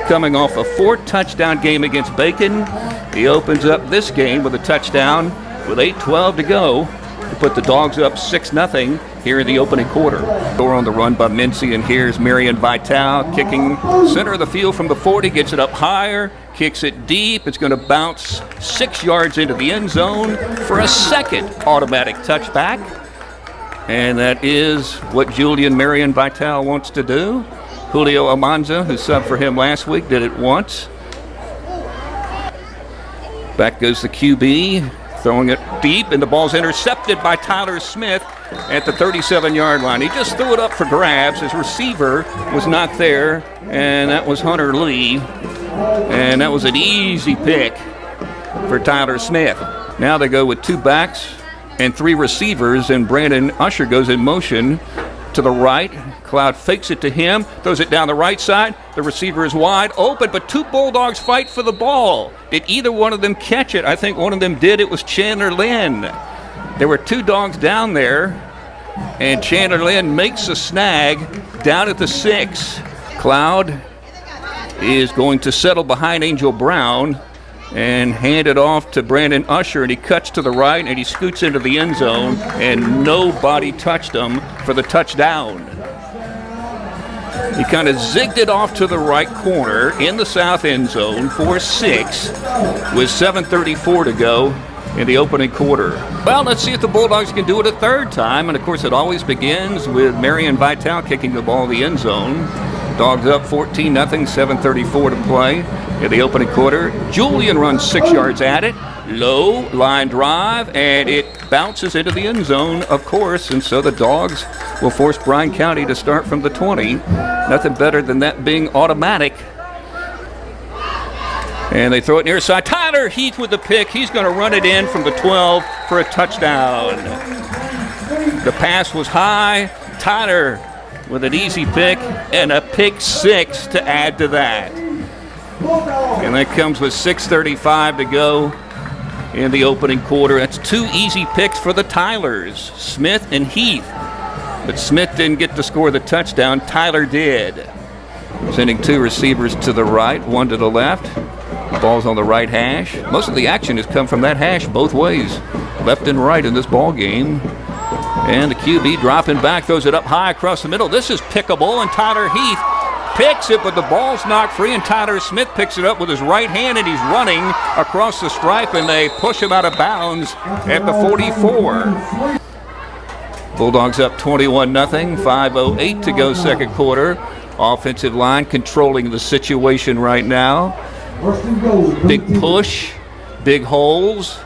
Coming off a 4-touchdown game against Bacon, he opens up this game with a touchdown with 8:12 to go to put the Dogs up 6-0 here in the opening quarter. Door on the run by Mincy, and here's Marion Vital kicking center of the field from the 40, gets it up higher, kicks it deep. It's going to bounce 6 yards into the end zone for a second automatic touchback. And that is what Julian Marion Vital wants to do. Julio Almanza, who subbed for him last week, did it once. Back goes the QB, throwing it deep, and the ball's intercepted by Tyler Smith at the 37-yard line. He just threw it up for grabs. His receiver was not there, and that was Hunter Lee. And that was an easy pick for Tyler Smith. Now they go with 2 backs and 3 receivers, and Brandon Usher goes in motion to the right. Cloud fakes it to him, throws it down the right side. The receiver is wide open, but 2 Bulldogs fight for the ball. Did either one of them catch it? I think one of them did. It was Chandler Lynn. There were 2 dogs down there, and Chandler Lynn makes a snag down at the 6. Cloud is going to settle behind Angel Brown and hand it off to Brandon Usher, and he cuts to the right, and he scoots into the end zone, and nobody touched him for the touchdown. He kind of zigged it off to the right corner in the south end zone for 6 with 7:34 to go in the opening quarter. Well, let's see if the Bulldogs can do it a third time, and of course it always begins with Marion Vital kicking the ball in the end zone. Dogs up 14-0, 7:34 to play in the opening quarter. Julian runs 6 yards at it. Low line drive, and it bounces into the end zone, of course, and so the Dogs will force Bryan County to start from the 20. Nothing better than that being automatic. And they throw it near side. Tyler Heath with the pick. He's going to run it in from the 12 for a touchdown. The pass was high. Tyler with an easy pick and a pick 6 to add to that. And that comes with 6:35 to go in the opening quarter. That's 2 easy picks for the Tylers, Smith and Heath. But Smith didn't get to score the touchdown. Tyler did. Sending 2 receivers to the right, 1 to the left. Ball's on the right hash. Most of the action has come from that hash both ways, left and right in this ball game. And the QB dropping back, throws it up high across the middle. This is pickable, and Tyler Heath picks it, but the ball's knocked free, and Tyler Smith picks it up with his right hand, and he's running across the stripe, and they push him out of bounds at the 44. Bulldogs up 21-0, 5:08 to go second quarter. Offensive line controlling the situation right now. Big push, big holes.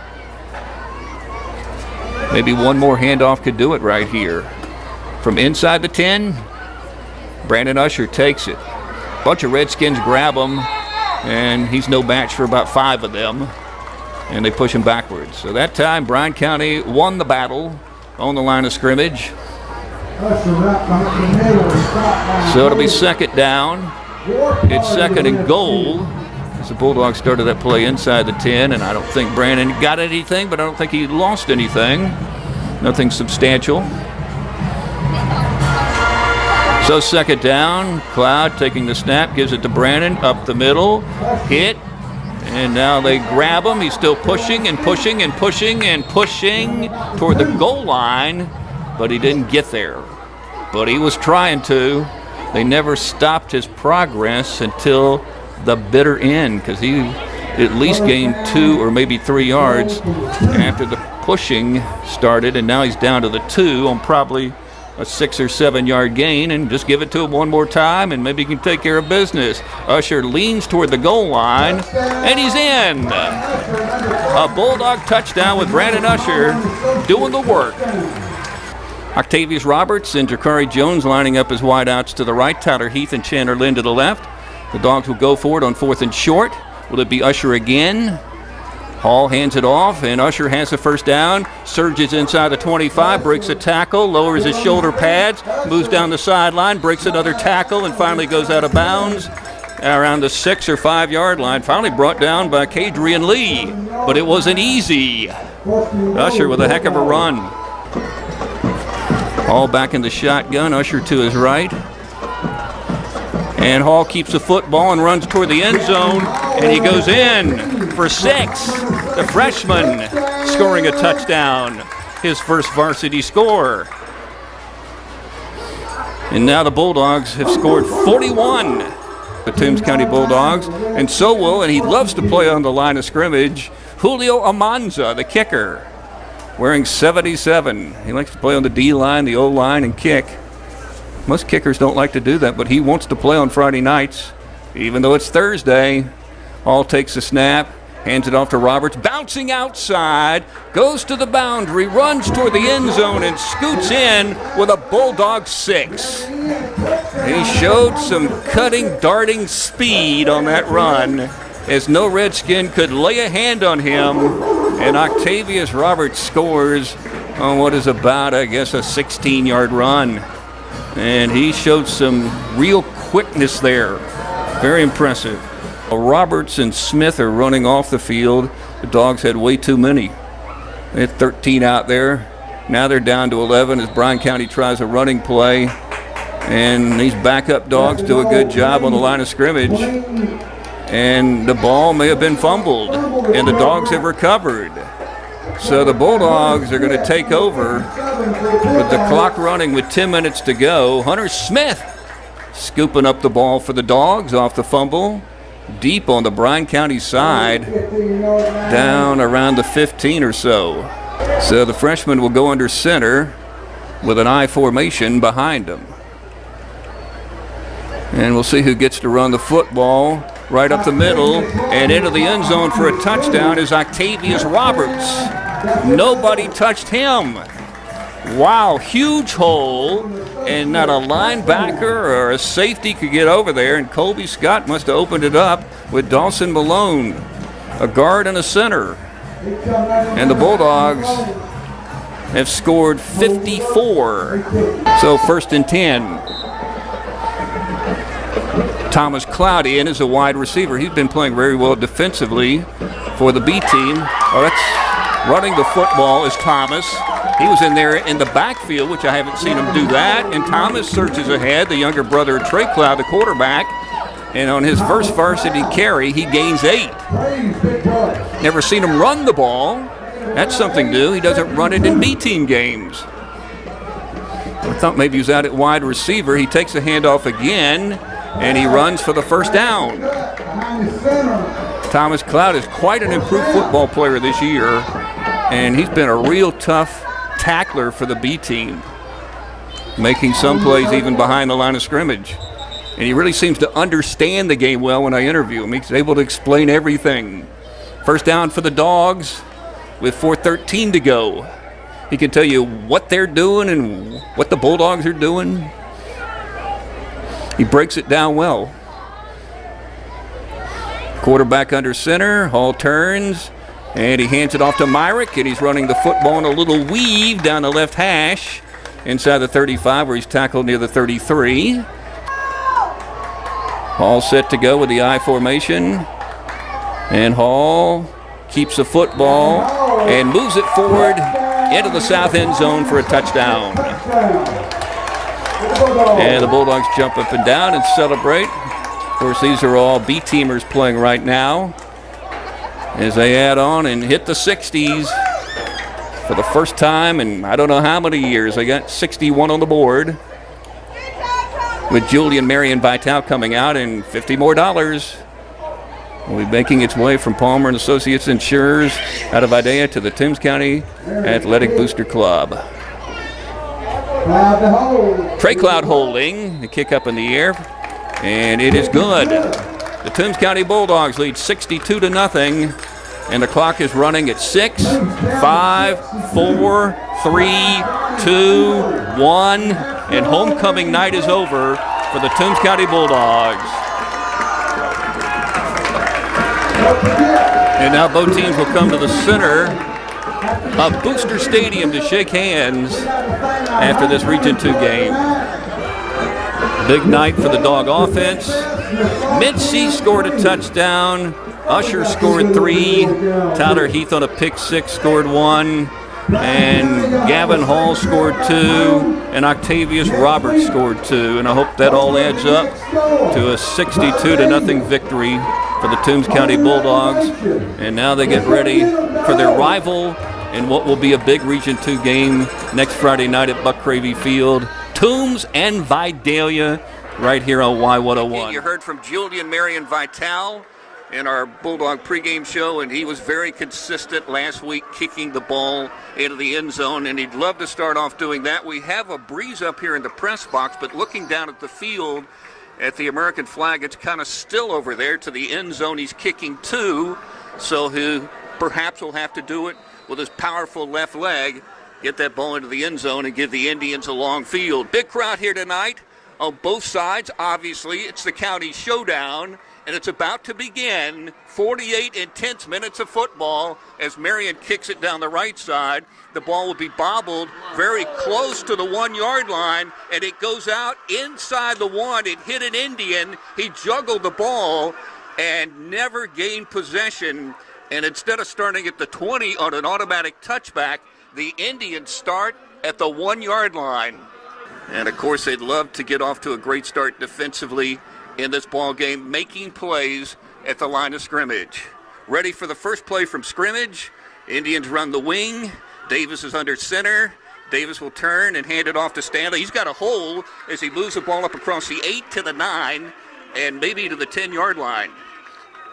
Maybe one more handoff could do it right here. From inside the 10, Brandon Usher takes it. Bunch of Redskins grab him, and he's no match for about 5 of them, and they push him backwards. So that time, Bryan County won the battle on the line of scrimmage. So it'll be second down. It's second and goal. As the Bulldogs started that play inside the 10, and I don't think Brandon got anything, but I don't think he lost anything. Nothing substantial. So second down, Cloud taking the snap, gives it to Brandon, up the middle, hit, and now they grab him. He's still pushing and pushing and pushing and pushing toward the goal line, but he didn't get there. But he was trying to. They never stopped his progress until the bitter end, because he at least gained 2 or maybe 3 yards after the pushing started, and now he's down to the 2 on probably a 6 or 7 yard gain, and just give it to him one more time and maybe he can take care of business. Usher leans toward the goal line, and he's in. A Bulldog touchdown with Brandon Usher doing the work. Octavius Roberts and Jakari Jones lining up as wideouts to the right. Tyler Heath and Chandler Lynn to the left. The Dogs will go for it on 4th and short. Will it be Usher again? Hall hands it off, and Usher has the first down, surges inside the 25, breaks a tackle, lowers his shoulder pads, moves down the sideline, breaks another tackle, and finally goes out of bounds around the 6 or 5 yard line. Finally brought down by Kadrian Lee, but it wasn't easy. Usher with a heck of a run. Hall back in the shotgun, Usher to his right. And Hall keeps the football and runs toward the end zone, and he goes in for 6. The freshman scoring a touchdown, his first varsity score. And now the Bulldogs have scored 41. The Toombs County Bulldogs, and so will, and he loves to play on the line of scrimmage, Julio Amanza, the kicker, wearing 77. He likes to play on the D-line, the O-line, and kick. Most kickers don't like to do that, but he wants to play on Friday nights, even though it's Thursday. Hall takes the snap, hands it off to Roberts, bouncing outside, goes to the boundary, runs toward the end zone, and scoots in with a Bulldog 6. He showed some cutting, darting speed on that run, as no Redskin could lay a hand on him, and Octavius Roberts scores on what is about, I guess, a 16-yard run. And he showed some real quickness there. Very impressive. Roberts and Smith are running off the field. The Dogs had way too many. They had 13 out there. Now they're down to 11 as Bryan County tries a running play. And these backup Dogs do a good job on the line of scrimmage. And the ball may have been fumbled, and the Dogs have recovered. So the Bulldogs are going to take over with the clock running with 10 minutes to go. Hunter Smith scooping up the ball for the Dogs off the fumble. Deep on the Bryan County side, down around the 15 or so. So the freshman will go under center with an I formation behind him. And we'll see who gets to run the football. Right up the middle and into the end zone for a touchdown is Octavius Roberts. Nobody touched him. Wow, huge hole, and not a linebacker or a safety could get over there, and Colby Scott must have opened it up with Dawson Malone, a guard and a center. And the Bulldogs have scored 54. So 1st and 10. Thomas Cloudy in as a wide receiver. He's been playing very well defensively for the B team. Oh, that's running the football is Thomas. He was in there in the backfield, which I haven't seen him do that. And Thomas searches ahead, the younger brother of Trey Cloud, the quarterback. And on his first varsity carry, he gains 8. Never seen him run the ball. That's something new. He doesn't run it in B team games. I thought maybe he was out at wide receiver. He takes the handoff again, and he runs for the first down. Thomas Cloud is quite an improved football player this year, and he's been a real tough tackler for the B team, making some plays even behind the line of scrimmage. And he really seems to understand the game well when I interview him. He's able to explain everything. First down for the Dogs with 4:13 to go. He can tell you what they're doing and what the Bulldogs are doing. He breaks it down well. Quarterback under center. Hall turns, and he hands it off to Myrick, and he's running the football in a little weave down the left hash inside the 35 where he's tackled near the 33. Hall set to go with the I formation, and Hall keeps the football and moves it forward into the south end zone for a touchdown. And the Bulldogs jump up and down and celebrate. Of course, these are all B-teamers playing right now as they add on and hit the 60s for the first time in I don't know how many years. They got 61 on the board with Julian, Marion, Vital coming out, and $50 more will be making its way from Palmer and Associates Insurers out of Idea to the Toombs County Athletic Booster Club. Trey Cloud holding, the kick up in the air, and it is good. The Toombs County Bulldogs lead 62-0, and the clock is running at 6, 5, 4, 3, 2, 1, and homecoming night is over for the Toombs County Bulldogs. And now both teams will come to the center of Booster Stadium to shake hands after this Region 2 game. Big night for the Dog offense. Mincy scored a touchdown. Usher scored 3. Tyler Heath on a pick 6 scored 1. And Gavin Hall scored 2. And Octavius Roberts scored 2. And I hope that all adds up to a 62-0 victory for the Toombs County Bulldogs. And now they get ready for their rival in what will be a big Region 2 game next Friday night at Buck Cravey Field. Toombs and Vidalia right here on Y101. You heard from Julian Marion Vital in our Bulldog pregame show, and he was very consistent last week kicking the ball into the end zone, and he'd love to start off doing that. We have a breeze up here in the press box, but looking down at the field at the American flag, it's kind of still over there to the end zone. He's kicking 2, so he perhaps will have to do it with his powerful left leg, get that ball into the end zone and give the Indians a long field. Big crowd here tonight on both sides. Obviously, it's the county showdown, and it's about to begin. 48 intense minutes of football as Marion kicks it down the right side. The ball will be bobbled very close to the 1-yard line, and it goes out inside the 1. It hit an Indian. He juggled the ball and never gained possession. And instead of starting at the 20 on an automatic touchback, the Indians start at the 1-yard line. And, of course, they'd love to get off to a great start defensively in this ball game, making plays at the line of scrimmage. Ready for the first play from scrimmage. Indians run the wing. Davis is under center. Davis will turn and hand it off to Stanley. He's got a hole as he moves the ball up across the 8 to the 9 and maybe to the 10-yard line.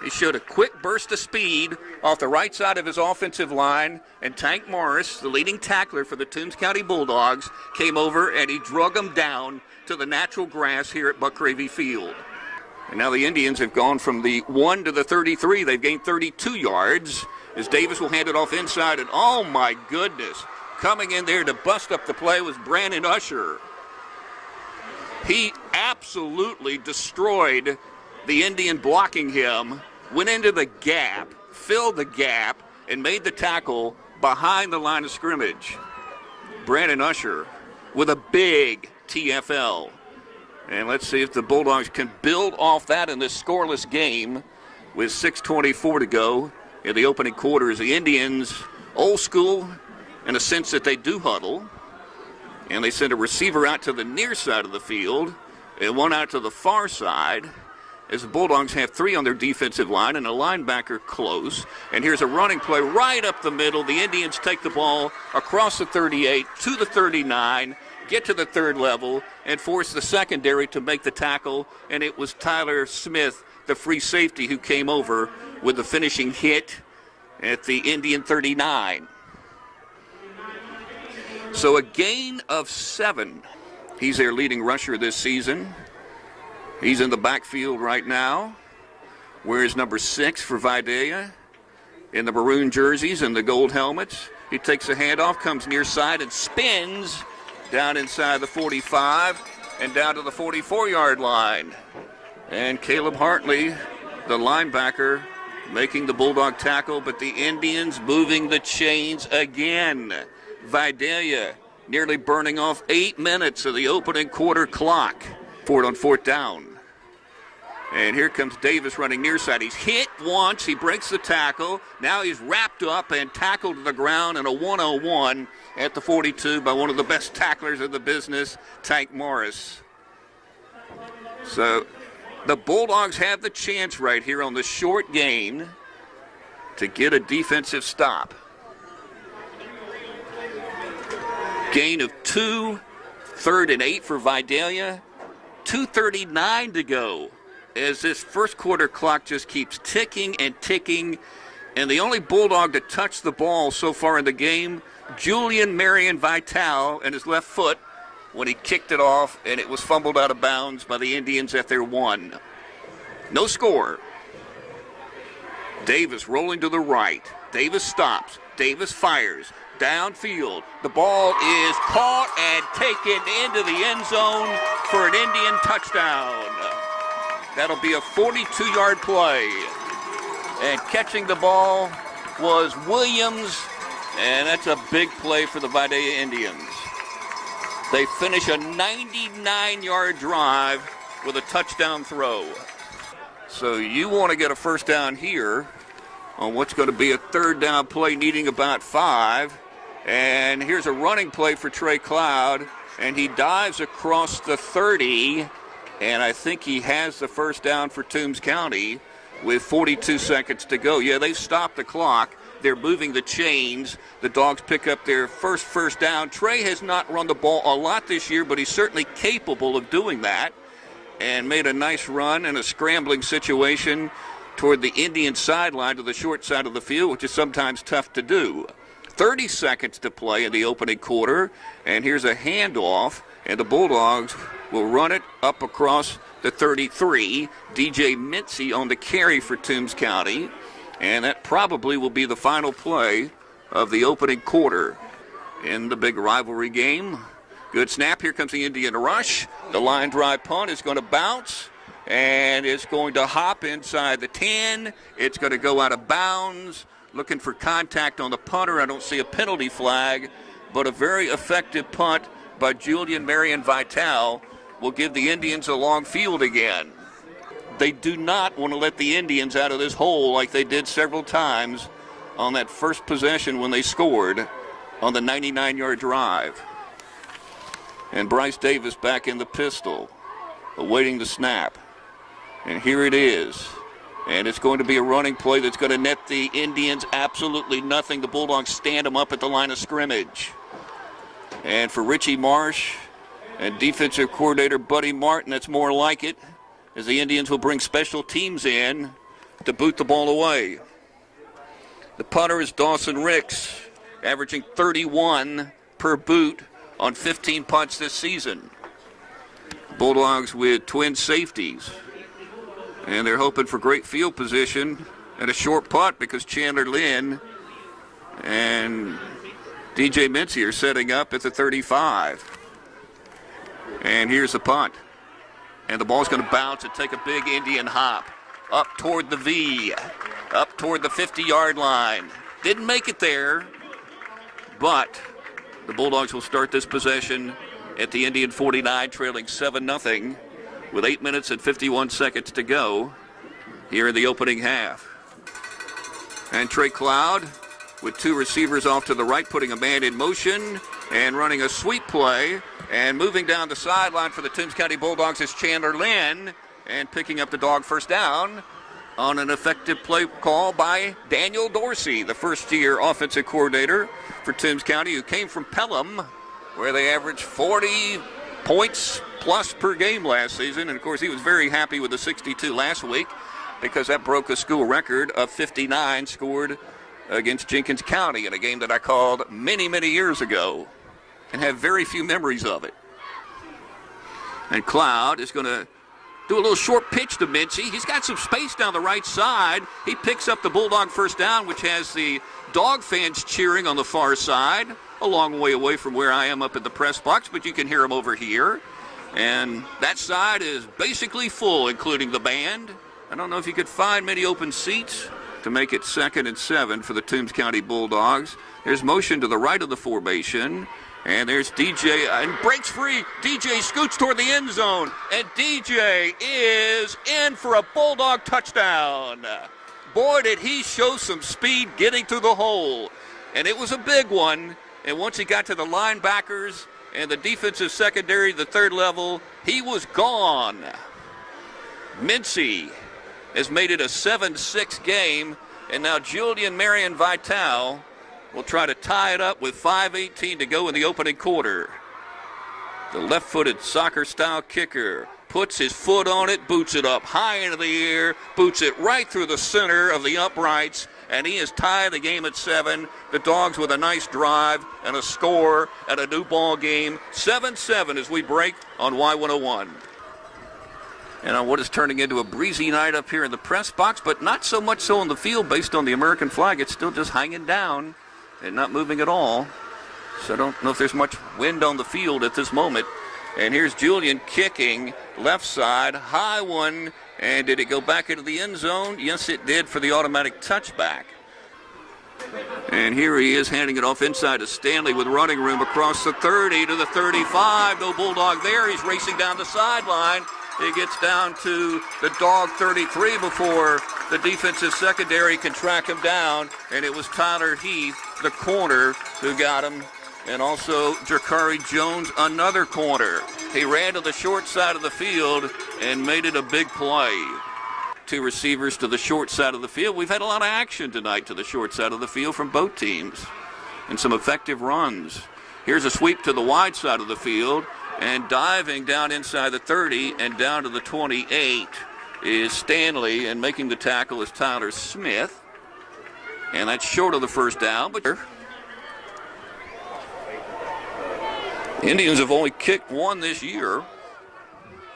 He showed a quick burst of speed off the right side of his offensive line, and Tank Morris, the leading tackler for the Toombs County Bulldogs, came over and he drug him down to the natural grass here at Buck Cravey Field. And now the Indians have gone from the 1 to the 33. They've gained 32 yards as Davis will hand it off inside, and oh my goodness, coming in there to bust up the play was Brandon Usher. He absolutely destroyed the Indian blocking him, went into the gap, filled the gap, and made the tackle behind the line of scrimmage. Brandon Usher with a big TFL. And let's see if the Bulldogs can build off that in this scoreless game with 6:24 to go in the opening quarter as the Indians, old school in a sense that they do huddle, and they send a receiver out to the near side of the field and one out to the far side, as the Bulldogs have 3 on their defensive line and a linebacker close. And here's a running play right up the middle. The Indians take the ball across the 38 to the 39, get to the 3rd level, and force the secondary to make the tackle. And it was Tyler Smith, the free safety, who came over with the finishing hit at the Indian 39. So a gain of 7. He's their leading rusher this season. He's in the backfield right now. Wears number 6 for Vidalia in the maroon jerseys and the gold helmets. He takes a handoff, comes near side, and spins down inside the 45 and down to the 44-yard line. And Caleb Hartley, the linebacker, making the Bulldog tackle, but the Indians moving the chains again. Vidalia nearly burning off 8 minutes of the opening quarter clock. Ford on 4th down. And here comes Davis running near side. He's hit once. He breaks the tackle. Now he's wrapped up and tackled to the ground in a 101 at the 42 by one of the best tacklers in the business, Tank Morris. So the Bulldogs have the chance right here on the short gain to get a defensive stop. Gain of 2, 3rd and 8 for Vidalia. 2:39 to go as this first quarter clock just keeps ticking and ticking. And the only Bulldog to touch the ball so far in the game, Julian Marion Vital, and his left foot when he kicked it off, and it was fumbled out of bounds by the Indians at their 1. No score. Davis rolling to the right. Davis stops. Davis fires. Downfield. The ball is caught and taken into the end zone for an Indian touchdown. That'll be a 42-yard play. And catching the ball was Williams, and that's a big play for the Vidalia Indians. They finish a 99-yard drive with a touchdown throw. So you want to get a first down here on what's going to be a third down play needing about 5. And here's a running play for Trey Cloud, and he dives across the 30, and I think he has the first down for Toombs County with 42 seconds to go. Yeah, they've stopped the clock. They're moving the chains. The Dogs pick up their first down. Trey has not run the ball a lot this year, but he's certainly capable of doing that, and made a nice run in a scrambling situation toward the Indian sideline to the short side of the field, which is sometimes tough to do. 30 seconds to play in the opening quarter, and here's a handoff, and the Bulldogs will run it up across the 33. DJ Mincy on the carry for Toombs County, and that probably will be the final play of the opening quarter in the big rivalry game. Good snap. Here comes the Indian rush. The line drive punt is going to bounce, and it's going to hop inside the 10. It's going to go out of bounds. Looking for contact on the punter. I don't see a penalty flag, but a very effective punt by Julian Marion Vital will give the Indians a long field again. They do not want to let the Indians out of this hole like they did several times on that first possession when they scored on the 99-yard drive. And Bryce Davis back in the pistol, awaiting the snap. And here it is. And it's going to be a running play that's going to net the Indians absolutely nothing. The Bulldogs stand them up at the line of scrimmage. And for Richie Marsh and defensive coordinator Buddy Martin, that's more like it, as the Indians will bring special teams in to boot the ball away. The punter is Dawson Ricks, averaging 31 per boot on 15 punts this season. Bulldogs with twin safeties. And they're hoping for great field position and a short punt because Chandler Lynn and DJ Mincy are setting up at the 35. And here's the punt. And the ball's going to bounce and take a big Indian hop up toward the V, up toward the 50-yard line. Didn't make it there, but the Bulldogs will start this possession at the Indian 49, trailing 7-0. With 8 minutes and 51 seconds to go here in the opening half. And Trey Cloud with two receivers off to the right, putting a man in motion and running a sweep play. And moving down the sideline for the Toombs County Bulldogs is Chandler Lynn, and picking up the dog first down on an effective play call by Daniel Dorsey, the first-year offensive coordinator for Toombs County, who came from Pelham, where they averaged 40 points plus per game last season. And of course he was very happy with the 62 last week because that broke a school record of 59 scored against Jenkins County in a game that I called many years ago and have very few memories of it. And Cloud is going to do a little short pitch to Mincy. He's got some space down the right side. He picks up the Bulldog first down, which has the Dog fans cheering on the far side, a long way away from where I am up in the press box, but you can hear them over here. And that side is basically full, including the band. I don't know if you could find many open seats to make it 2nd and 7 for the Toombs County Bulldogs. There's motion to the right of the formation. And there's DJ, and breaks free. DJ scoots toward the end zone. And DJ is in for a Bulldog touchdown. Boy, did he show some speed getting through the hole. And it was a big one. And once he got to the linebackers and the defensive secondary, the third level, he was gone. Mincy has made it a 7-6 game. And now Julian Marion Vital will try to tie it up with 5:18 to go in the opening quarter. The left-footed soccer-style kicker puts his foot on it, boots it up high into the air, boots it right through the center of the uprights, and he has tied the game at 7. The Dogs with a nice drive and a score and a new ball game. 7-7 as we break on Y101. And on what is turning into a breezy night up here in the press box, but not so much so on the field based on the American flag. It's still just hanging down and not moving at all. So I don't know if there's much wind on the field at this moment. And here's Julian kicking left side, high one, And did it go back into the end zone? Yes, it did for the automatic touchback. And here he is handing it off inside to Stanley with running room across the 30 to the 35. No Bulldog there. He's racing down the sideline. He gets down to the Dog 33 before the defensive secondary can track him down. And it was Tyler Heath, the corner, who got him. And also Jakari Jones, another corner. He ran to the short side of the field and made it a big play. Two receivers to the short side of the field. We've had a lot of action tonight to the short side of the field from both teams and some effective runs. Here's a sweep to the wide side of the field, and diving down inside the 30 and down to the 28 is Stanley, and making the tackle is Tyler Smith. And that's short of the first down, but Indians have only kicked one this year,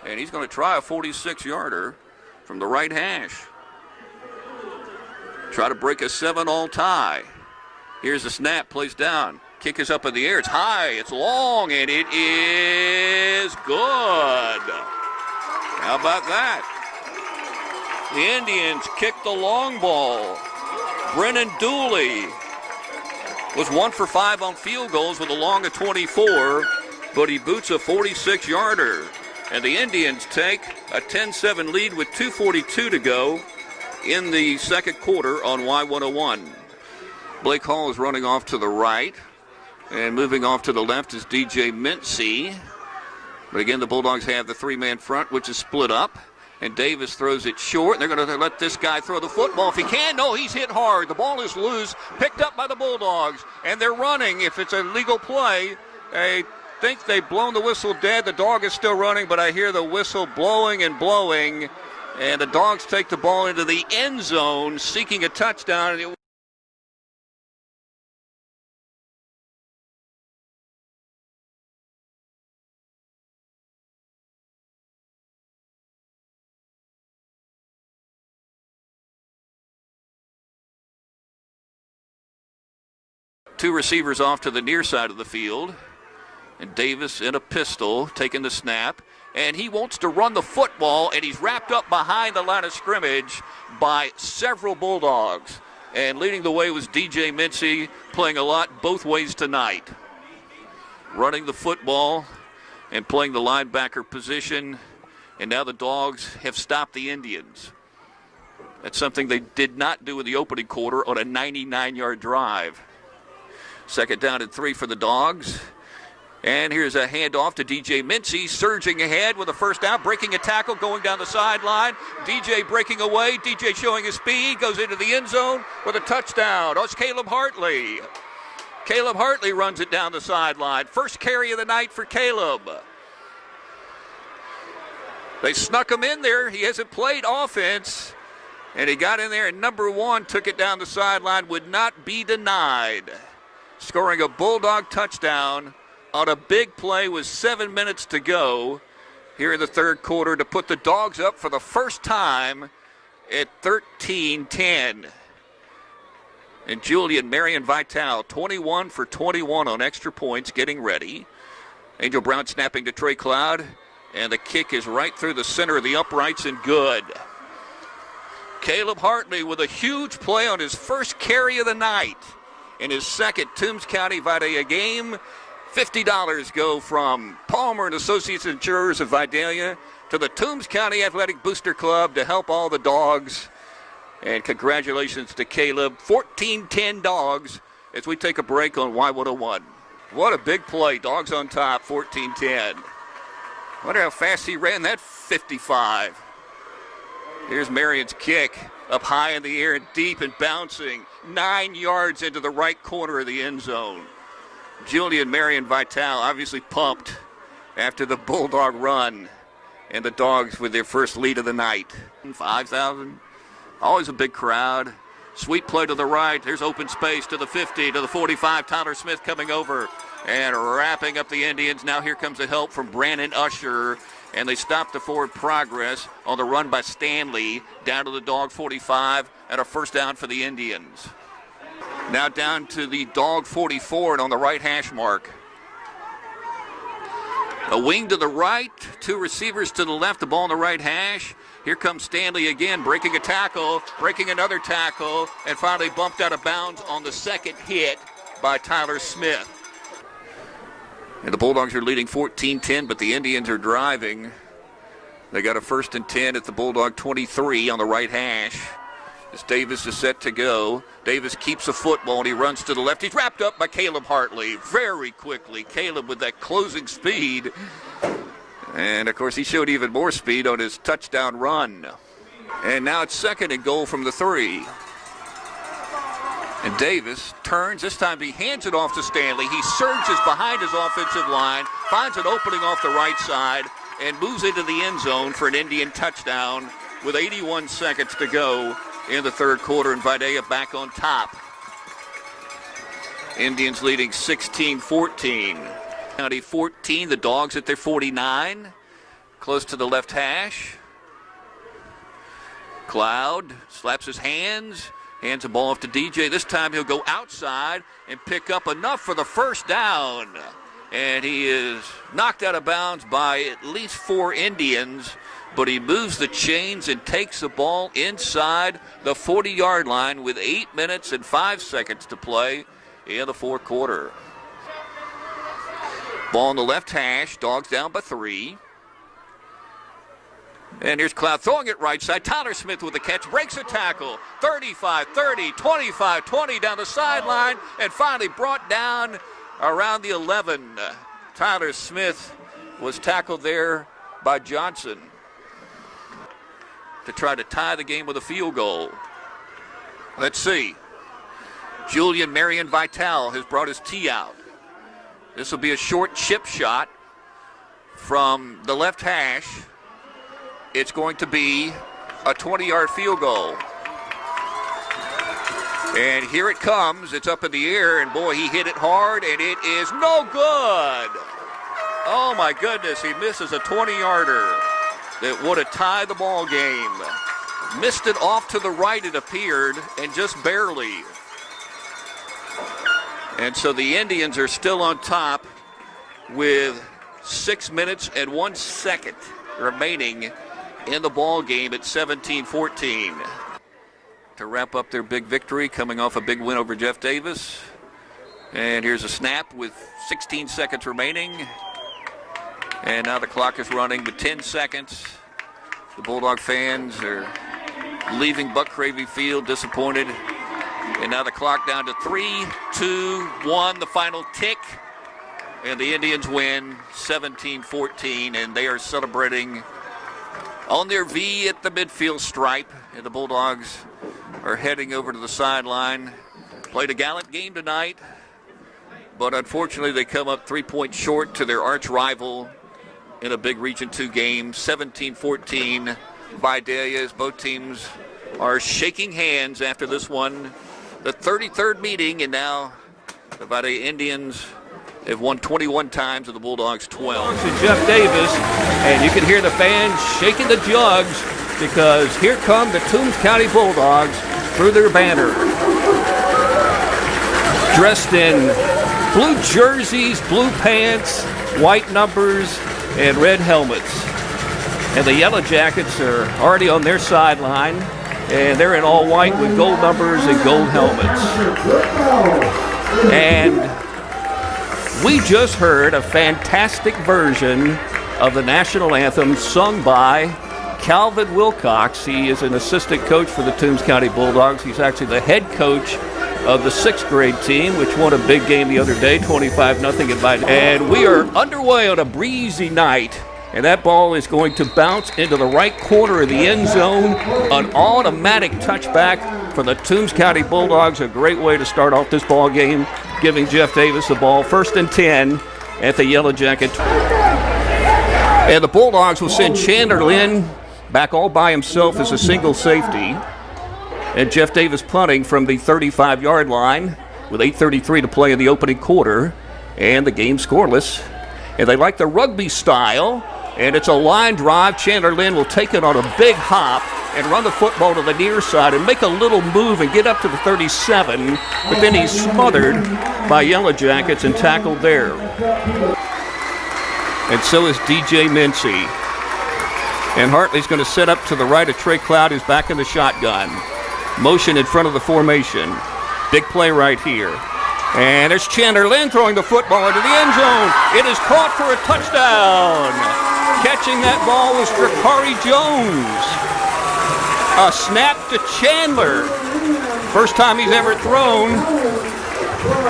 and he's going to try a 46-yarder from the right hash. Try to break a 7-all tie. Here's the snap, placed down. Kick is up in the air. It's high, it's long, and it is good. How about that? The Indians kicked the long ball. Brennan Dooley was 1 for 5 on field goals with a long of 24, but he boots a 46-yarder. And the Indians take a 10-7 lead with 2:42 to go in the second quarter on Y101. Blake Hall is running off to the right, and moving off to the left is DJ Mincy. But again, the Bulldogs have the three-man front, which is split up. And Davis throws it short, and they're going to let this guy throw the football if he can. No, he's hit hard. The ball is loose, picked up by the Bulldogs, and they're running. If it's a legal play, I think they've blown the whistle dead. The dog is still running, but I hear the whistle blowing and blowing, and the Dogs take the ball into the end zone, seeking a touchdown. Two receivers off to the near side of the field. And Davis in a pistol, taking the snap. And he wants to run the football, and he's wrapped up behind the line of scrimmage by several Bulldogs. And leading the way was DJ Mincy, playing a lot both ways tonight. Running the football and playing the linebacker position. And now the Dogs have stopped the Indians. That's something they did not do in the opening quarter on a 99-yard drive. Second down and 3 for the Dogs. And here's a handoff to DJ Mincy, surging ahead with a first down, breaking a tackle, going down the sideline. DJ breaking away. DJ showing his speed, goes into the end zone with a touchdown. Oh, it's Caleb Hartley. Caleb Hartley runs it down the sideline. First carry of the night for Caleb. They snuck him in there. He hasn't played offense. And he got in there, and number 1 took it down the sideline, would not be denied. Scoring a Bulldog touchdown on a big play with 7 minutes to go here in the third quarter to put the Dogs up for the first time at 13-10. And Julian Marion Vital, 21 for 21 on extra points, getting ready. Angel Brown snapping to Trey Cloud, and the kick is right through the center of the uprights and good. Caleb Hartley with a huge play on his first carry of the night. In his second Toombs County Vidalia game, $50 go from Palmer and Associates Insurers of Vidalia to the Toombs County Athletic Booster Club to help all the Dogs. And congratulations to Caleb. 14-10 Dogs as we take a break on Y101. What a big play. Dogs on top, 14-10. Wonder how fast he ran that 55. Here's Marion's kick. Up high in the air and deep and bouncing 9 yards into the right corner of the end zone. Julian Marion Vital obviously pumped after the Bulldog run, and the Dogs with their first lead of the night. 5,000, always a big crowd. Sweet play to the right. There's open space to the 50, to the 45. Tyler Smith coming over and wrapping up the Indians. Now here comes the help from Brandon Usher. And they stop the forward progress on the run by Stanley down to the Dog 45 and a first down for the Indians. Now down to the Dog 44 and on the right hash mark. A wing to the right, two receivers to the left, the ball on the right hash. Here comes Stanley again, breaking a tackle, breaking another tackle, and finally bumped out of bounds on the second hit by Tyler Smith. And the Bulldogs are leading 14-10, but the Indians are driving. They got a 1st and 10 at the Bulldog 23 on the right hash. As Davis is set to go. Davis keeps the football and he runs to the left. He's wrapped up by Caleb Hartley very quickly. Caleb with that closing speed. And, of course, he showed even more speed on his touchdown run. And now it's 2nd and goal from the 3. And Davis turns. This time he hands it off to Stanley. He surges behind his offensive line, finds an opening off the right side, and moves into the end zone for an Indian touchdown with 81 seconds to go in the 3rd quarter, and Videa back on top. Indians leading 16-14. County 14, the Dogs at their 49, close to the left hash. Cloud slaps his hands the ball off to DJ. This time he'll go outside and pick up enough for the 1st down. And he is knocked out of bounds by at least 4 Indians, but he moves the chains and takes the ball inside the 40-yard line with 8 minutes and 5 seconds to play in the 4th quarter. Ball on the left hash, Dogs down by 3. And here's Cloud throwing it right side. Tyler Smith with the catch, breaks a tackle. 35-30, 25-20 down the sideline, and finally brought down around the 11. Tyler Smith was tackled there by Johnson to try to tie the game with a field goal. Let's see. Julian Marion Vital has brought his tee out. This will be a short chip shot from the left hash. It's going to be a 20-yard field goal. And here it comes. It's up in the air, and boy, he hit it hard, and it is no good. Oh, my goodness, he misses a 20-yarder that would have tied the ball game. Missed it off to the right, it appeared, and just barely. And so the Indians are still on top with 6 minutes and 1 second remaining in the ball game at 17-14. To wrap up their big victory, coming off a big win over Jeff Davis. And here's a snap with 16 seconds remaining. And now the clock is running with 10 seconds. The Bulldog fans are leaving Buck Cravey Field disappointed. And now the clock down to 3, 2, 1, the final tick. And the Indians win 17-14, and they are celebrating on their V at the midfield stripe. And the Bulldogs are heading over to the sideline. Played a gallant game tonight, but unfortunately they come up 3 points short to their arch rival in a big Region 2 game, 17-14. Vidalia, as both teams are shaking hands after this one. The 33rd meeting, and now the Vidalia Indians have won 21 times, and the Bulldogs 12. To Jeff Davis, and you can hear the fans shaking the jugs because here come the Toombs County Bulldogs through their banner. Dressed in blue jerseys, blue pants, white numbers, and red helmets. And the Yellow Jackets are already on their sideline, and they're in all white with gold numbers and gold helmets. And we just heard a fantastic version of the national anthem sung by Calvin Wilcox. He is an assistant coach for the Toombs County Bulldogs. He's actually the head coach of the 6th grade team, which won a big game the other day, 25-0 at Vidalia. And we are underway on a breezy night. And that ball is going to bounce into the right corner of the end zone. An automatic touchback for the Toombs County Bulldogs. A great way to start off this ball game, giving Jeff Davis the ball. 1st and 10 at the Yellow Jacket. And the Bulldogs will send Chandler Lynn back all by himself as a single safety. And Jeff Davis punting from the 35-yard line with 8:33 to play in the opening quarter. And the game scoreless. And they like the rugby style. And it's a line drive. Chandler Lynn will take it on a big hop and run the football to the near side and make a little move and get up to the 37. But then he's smothered by Yellow Jackets and tackled there. And so is DJ Mincy. And Hartley's going to set up to the right of Trey Cloud, who's back in the shotgun. Motion in front of the formation. Big play right here. And there's Chandler Lynn throwing the football into the end zone. It is caught for a touchdown. Catching that ball was Drakari Jones. A snap to Chandler. First time he's ever thrown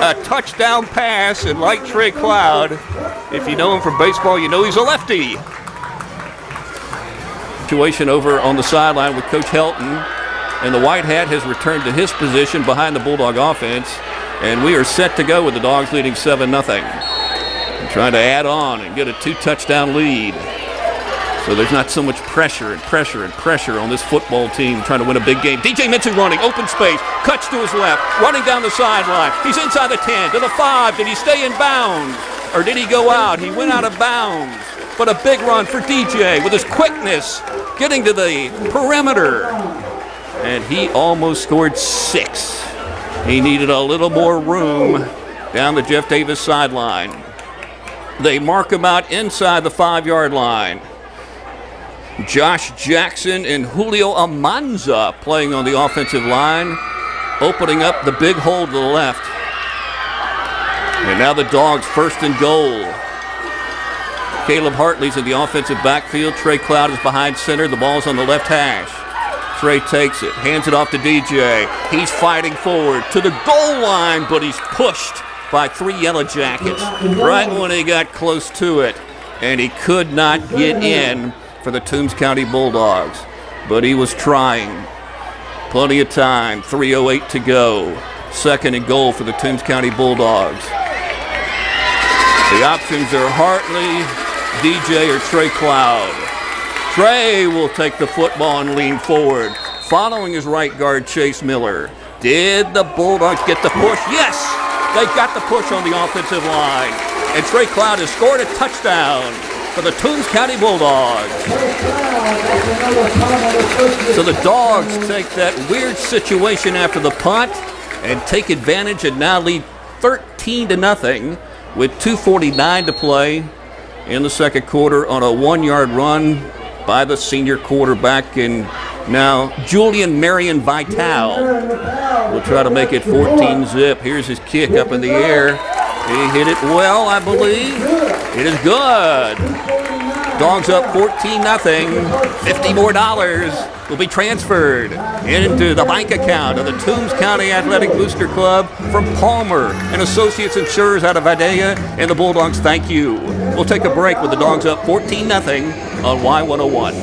a touchdown pass. And like Trey Cloud, if you know him from baseball, you know he's a lefty. Situation over on the sideline with Coach Helton. And the white hat has returned to his position behind the Bulldog offense. And we are set to go with the Dogs leading 7-0. Trying to add on and get a 2-touchdown lead. So there's not so much pressure on this football team trying to win a big game. DJ Mincy running, open space, cuts to his left, running down the sideline. He's inside the 10, to the 5. Did he stay in bounds? Or did he go out? He went out of bounds. But a big run for DJ with his quickness, getting to the perimeter. And he almost scored 6. He needed a little more room down the Jeff Davis sideline. They mark him out inside the 5-yard line. Josh Jackson and Julio Almanza playing on the offensive line, opening up the big hole to the left. And now the Dogs first and goal. Caleb Hartley's in the offensive backfield. Trey Cloud is behind center. The ball's on the left hash. Trey takes it, hands it off to DJ. He's fighting forward to the goal line, but he's pushed by 3 Yellow Jackets right when he got close to it. And he could not get in for the Toombs County Bulldogs. But he was trying. Plenty of time, 3:08 to go. Second and goal for the Toombs County Bulldogs. The options are Hartley, DJ, or Trey Cloud. Trey will take the football and lean forward, following his right guard, Chase Miller. Did the Bulldogs get the push? Yes! They got the push on the offensive line. And Trey Cloud has scored a touchdown for the Toombs County Bulldogs. So the Dogs take that weird situation after the punt and take advantage and now lead 13-0 with 2:49 to play in the second quarter on a 1-yard run by the senior quarterback, and now Julian Marion Vital will try to make it 14-zip. Here's his kick up in the air. He hit it well, I believe. It is good. Dogs up 14-0. $50 more will be transferred into the bank account of the Toombs County Athletic Booster Club from Palmer and Associates Insurers out of Vidalia, and the Bulldogs thank you. We'll take a break with the Dogs up 14-0 on Y101.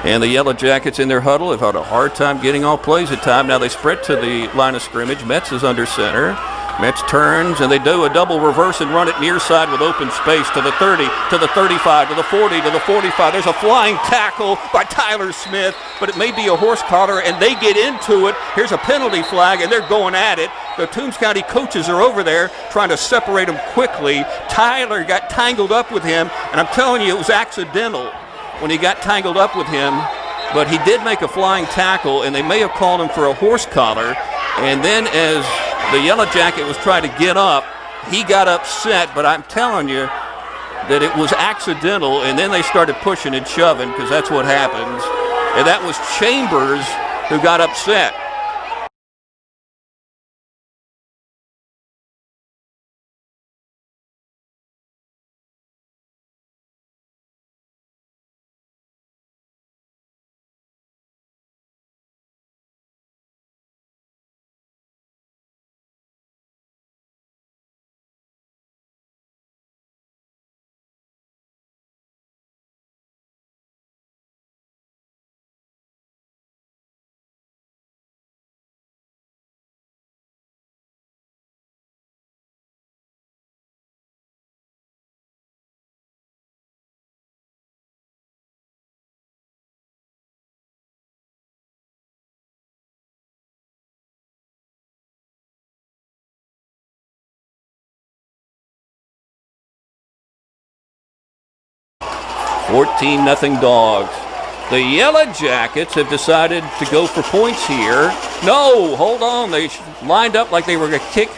And the Yellow Jackets in their huddle have had a hard time getting all plays at time. Now they sprint to the line of scrimmage. Metz is under center. Metz turns, and they do a double reverse and run it near side with open space to the 30, to the 35, to the 40, to the 45. There's a flying tackle by Tyler Smith, but it may be a horse collar, and they get into it. Here's a penalty flag, and they're going at it. The Toombs County coaches are over there trying to separate them quickly. Tyler got tangled up with him, and I'm telling you, it was accidental when he got tangled up with him, but he did make a flying tackle, and they may have called him for a horse collar. And then as the Yellow Jacket was trying to get up, he got upset, but I'm telling you that it was accidental, and then they started pushing and shoving, because that's what happens. And that was Chambers who got upset. $14-0 Dogs. The Yellow Jackets have decided to go for points here. No, hold on. They lined up like they were going to kick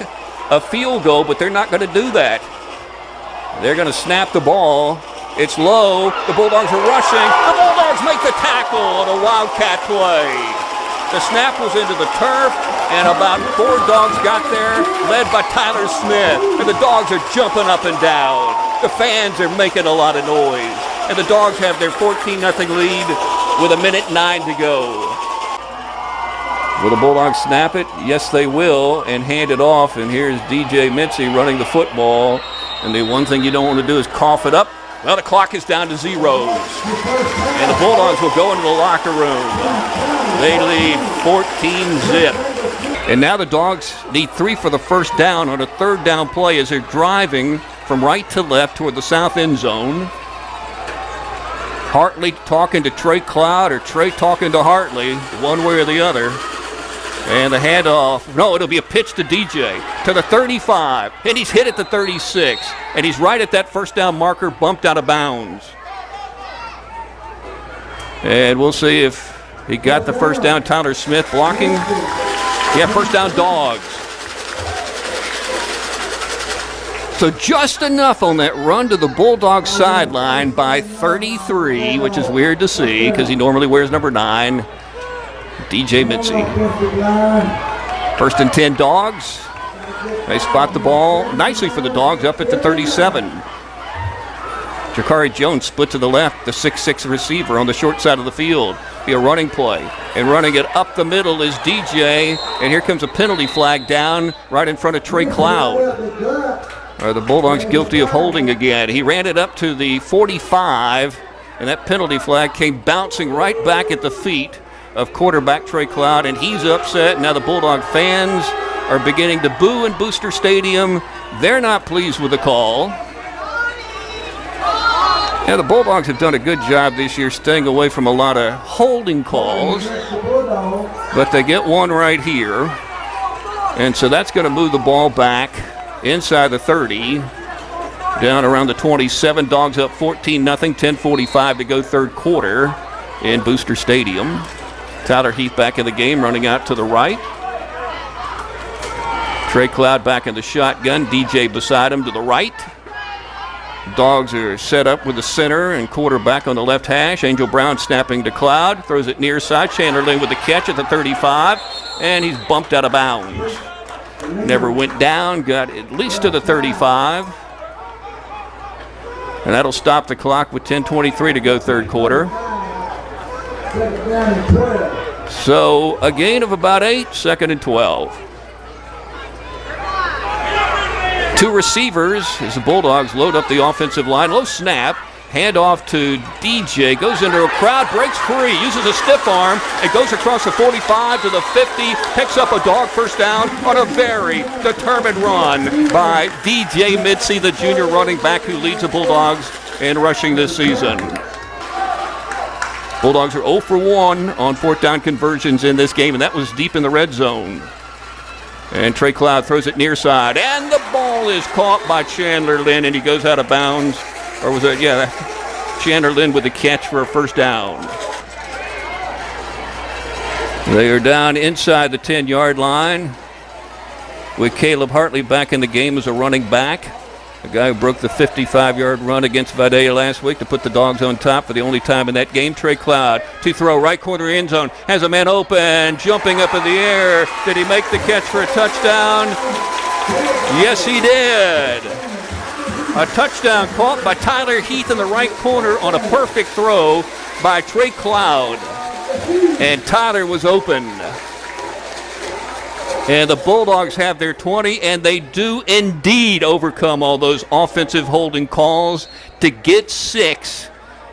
a field goal, but they're not going to do that. They're going to snap the ball It's low. The Bulldogs are rushing. The Bulldogs make the tackle on a Wildcat play. The snap was into the turf, and about 4 dogs got there, led by Tyler Smith. And the dogs are jumping up and down. The fans are making a lot of noise. And the dogs have their 14-0 lead with 1:09 to go. Will the Bulldogs snap it? Yes, they will, and hand it off. And here's DJ Mincy running the football. And the one thing you don't want to do is cough it up. Well, the clock is down to zeros. And the Bulldogs will go into the locker room. They lead 14-0. And now the Dogs need 3 for the first down on a 3rd down play as they're driving from right to left toward the south end zone. Hartley talking to Trey Cloud, or Trey talking to Hartley, one way or the other. And the handoff, no, it'll be a pitch to DJ, to the 35, and he's hit at the 36, and he's right at that first down marker, bumped out of bounds. And we'll see if he got the first down. Tyler Smith blocking. Yeah, first down, Dogs. So just enough on that run to the Bulldogs sideline by 33, which is weird to see because he normally wears number 9. DJ Mincy. 1st and 10, Dogs. They spot the ball nicely for the Dogs up at the 37. Jakari Jones split to the left, the 6'6 receiver on the short side of the field. Be a running play. And running it up the middle is DJ. And here comes a penalty flag down right in front of Trey Cloud. Are the Bulldogs guilty of holding again? He ran it up to the 45, and that penalty flag came bouncing right back at the feet of quarterback Trey Cloud, and he's upset. Now the Bulldog fans are beginning to boo in Booster Stadium. They're not pleased with the call. Now the Bulldogs have done a good job this year staying away from a lot of holding calls, but they get one right here, and so that's going to move the ball back inside the 30, down around the 27. Dogs up 14-0, 10:45 to go 3rd quarter in Booster Stadium. Tyler Heath back in the game, running out to the right. Trey Cloud back in the shotgun. DJ beside him to the right. Dogs are set up with the center and quarterback on the left hash. Angel Brown snapping to Cloud. Throws it near side. Chandler Lynn with the catch at the 35. And he's bumped out of bounds. Never went down. Got at least to the 35. And that'll stop the clock with 10:23 to go 3rd quarter. So a gain of about 8, 2nd and 12. 2 receivers as the Bulldogs load up the offensive line. Low snap, hand off to DJ, goes into a crowd, breaks free, uses a stiff arm, and goes across the 45 to the 50, picks up a Dog first down on a very determined run by DJ Mincy, the junior running back who leads the Bulldogs in rushing this season. Bulldogs are 0 for 1 on 4th down conversions in this game, and that was deep in the red zone. And Trey Cloud throws it near side, and the ball is caught by Chandler Lynn, and he goes out of bounds. Or was it, yeah, Chandler Lynn with the catch for a first down. They are down inside the 10-yard line with Caleb Hartley back in the game as a running back. The guy who broke the 55-yard run against Vidalia last week to put the Dogs on top for the only time in that game. Trey Cloud to throw right corner end zone. Has a man open, jumping up in the air. Did he make the catch for a touchdown? Yes, he did. A touchdown caught by Tyler Heath in the right corner on a perfect throw by Trey Cloud. And Tyler was open. And the Bulldogs have their 20, and they do indeed overcome all those offensive holding calls to get 6.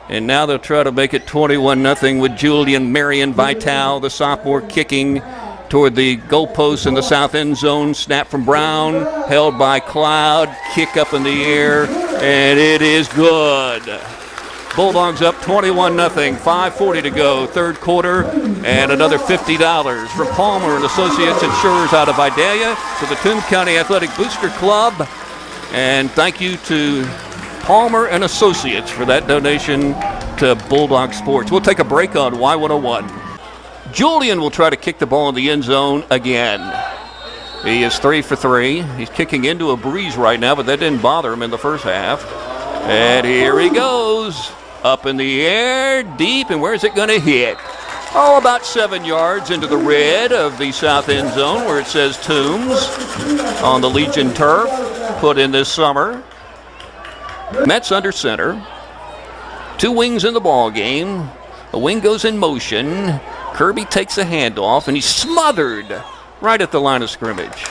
And now they'll try to make it 21-0 with Julian Marion Vital, the sophomore, kicking toward the goalpost in the south end zone. Snap from Brown, held by Cloud, kick up in the air, and it is good. Bulldogs up 21-0, 5:40 to go, 3rd quarter, and another $50 from Palmer and Associates Insurers out of Vidalia to the Toombs County Athletic Booster Club. And thank you to Palmer and Associates for that donation to Bulldog Sports. We'll take a break on Y101. Julian will try to kick the ball in the end zone again. He is 3 for 3. He's kicking into a breeze right now, but that didn't bother him in the first half. And here he goes. Up in the air, deep, and where's it going to hit? Oh, about 7 yards into the red of the south end zone where it says Toombs on the Legion turf, put in this summer. Mets under center. 2 wings in the ball game. A wing goes in motion. Kirby takes a handoff, and he's smothered right at the line of scrimmage.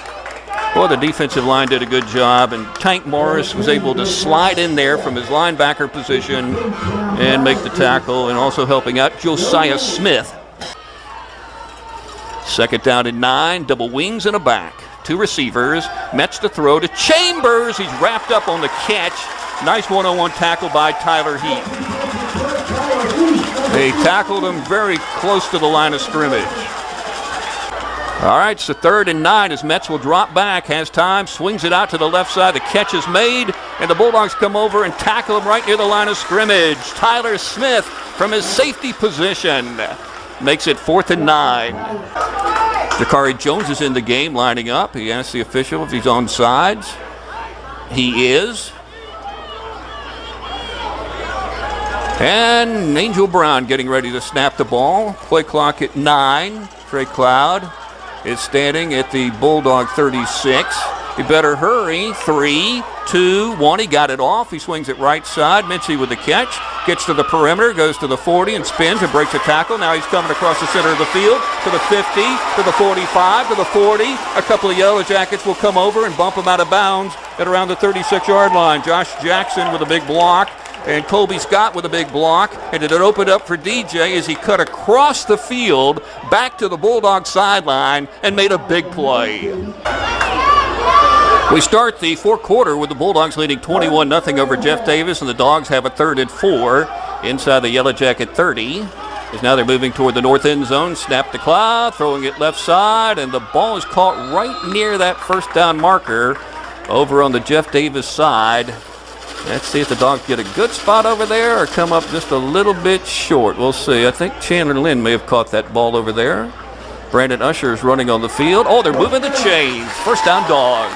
Well, the defensive line did a good job, and Tank Morris was able to slide in there from his linebacker position and make the tackle, and also helping out Josiah Smith. 2nd down and 9, double wings and a back. 2 receivers. Mets to throw to Chambers. He's wrapped up on the catch. Nice one-on-one tackle by Tyler Heath. They tackled him very close to the line of scrimmage. All right, so 3rd and 9 as Mets will drop back, has time, swings it out to the left side. The catch is made, and the Bulldogs come over and tackle him right near the line of scrimmage. Tyler Smith from his safety position makes it 4th and 9. Jakari Jones is in the game, lining up. He asks the official if he's on sides. He is. And Angel Brown getting ready to snap the ball. Play clock at 9. Trey Cloud is standing at the Bulldog 36. He better hurry. 3, 2, 1. He got it off. He swings it right side. Mincy with the catch. Gets to the perimeter, goes to the 40 and spins and breaks a tackle. Now he's coming across the center of the field to the 50, to the 45, to the 40. A couple of Yellow Jackets will come over and bump him out of bounds at around the 36-yard line. Josh Jackson with a big block. And Colby Scott with a big block, and it opened up for DJ as he cut across the field back to the Bulldog sideline and made a big play. We start the 4th quarter with the Bulldogs leading 21-0 over Jeff Davis, and the Dogs have a 3rd and 4 inside the Yellow Jacket 30. As now they're moving toward the north end zone. Snap to Cloud, throwing it left side, and the ball is caught right near that 1st down marker over on the Jeff Davis side. Let's see if the Dogs get a good spot over there or come up just a little bit short. We'll see. I think Chandler Lynn may have caught that ball over there. Brandon Usher is running on the field. Oh, they're moving the chains. 1st down, Dogs.